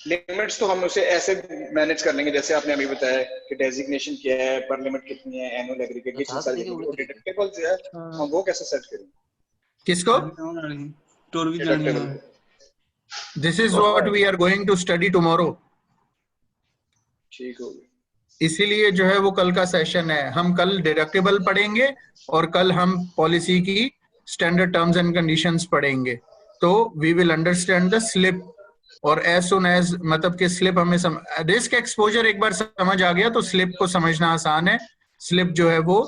[SPEAKER 3] लिमिट्स तो हम उसे ऐसे मैनेज कर लेंगे जैसे आपने अभी बताया कि डेजिग्नेशन क्या है, पर लिमिट कितनी है, एनुअल एग्रीगेट, ये चीज सारी देखेंगे। और डिडक्टिबल जो है हम वो कैसे सेट करेंगे?
[SPEAKER 2] किसको?
[SPEAKER 3] Deductible.
[SPEAKER 2] This is what we are going to study tomorrow.
[SPEAKER 3] ठीक हो गया।
[SPEAKER 2] इसीलिए जो है वो कल का सेशन है। हम कल डिडक्टिबल पढ़ेंगे और कल हम पॉलिसी की स्टैंडर्ड टर्म्स एंड कंडीशंस पढ़ेंगे। तो we will understand the slip, और एज सुन एज मतलब कि स्लिप हमें रिस्क एक्सपोजर एक बार समझ आ गया तो स्लिप को समझना आसान है। स्लिप जो है वो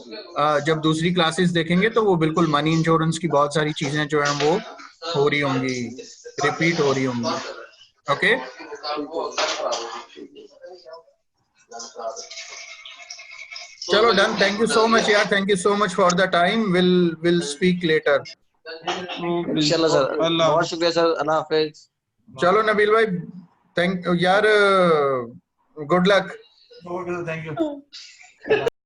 [SPEAKER 2] जब दूसरी क्लासेस देखेंगे तो वो बिल्कुल मनी इंश्योरेंस की बहुत सारी चीजें जो हैं वो हो रही होंगी, रिपीट हो रही होंगी। ओके, चलो done. Thank you so much यार, thank you so much for the time. Will speak later.
[SPEAKER 7] इंशाल्लाह सर, बहुत शुक्रिया सर, अल्लाह हाफिज।
[SPEAKER 2] चलो नबील भाई, थैंक यार, गुड लक।
[SPEAKER 1] Thank you.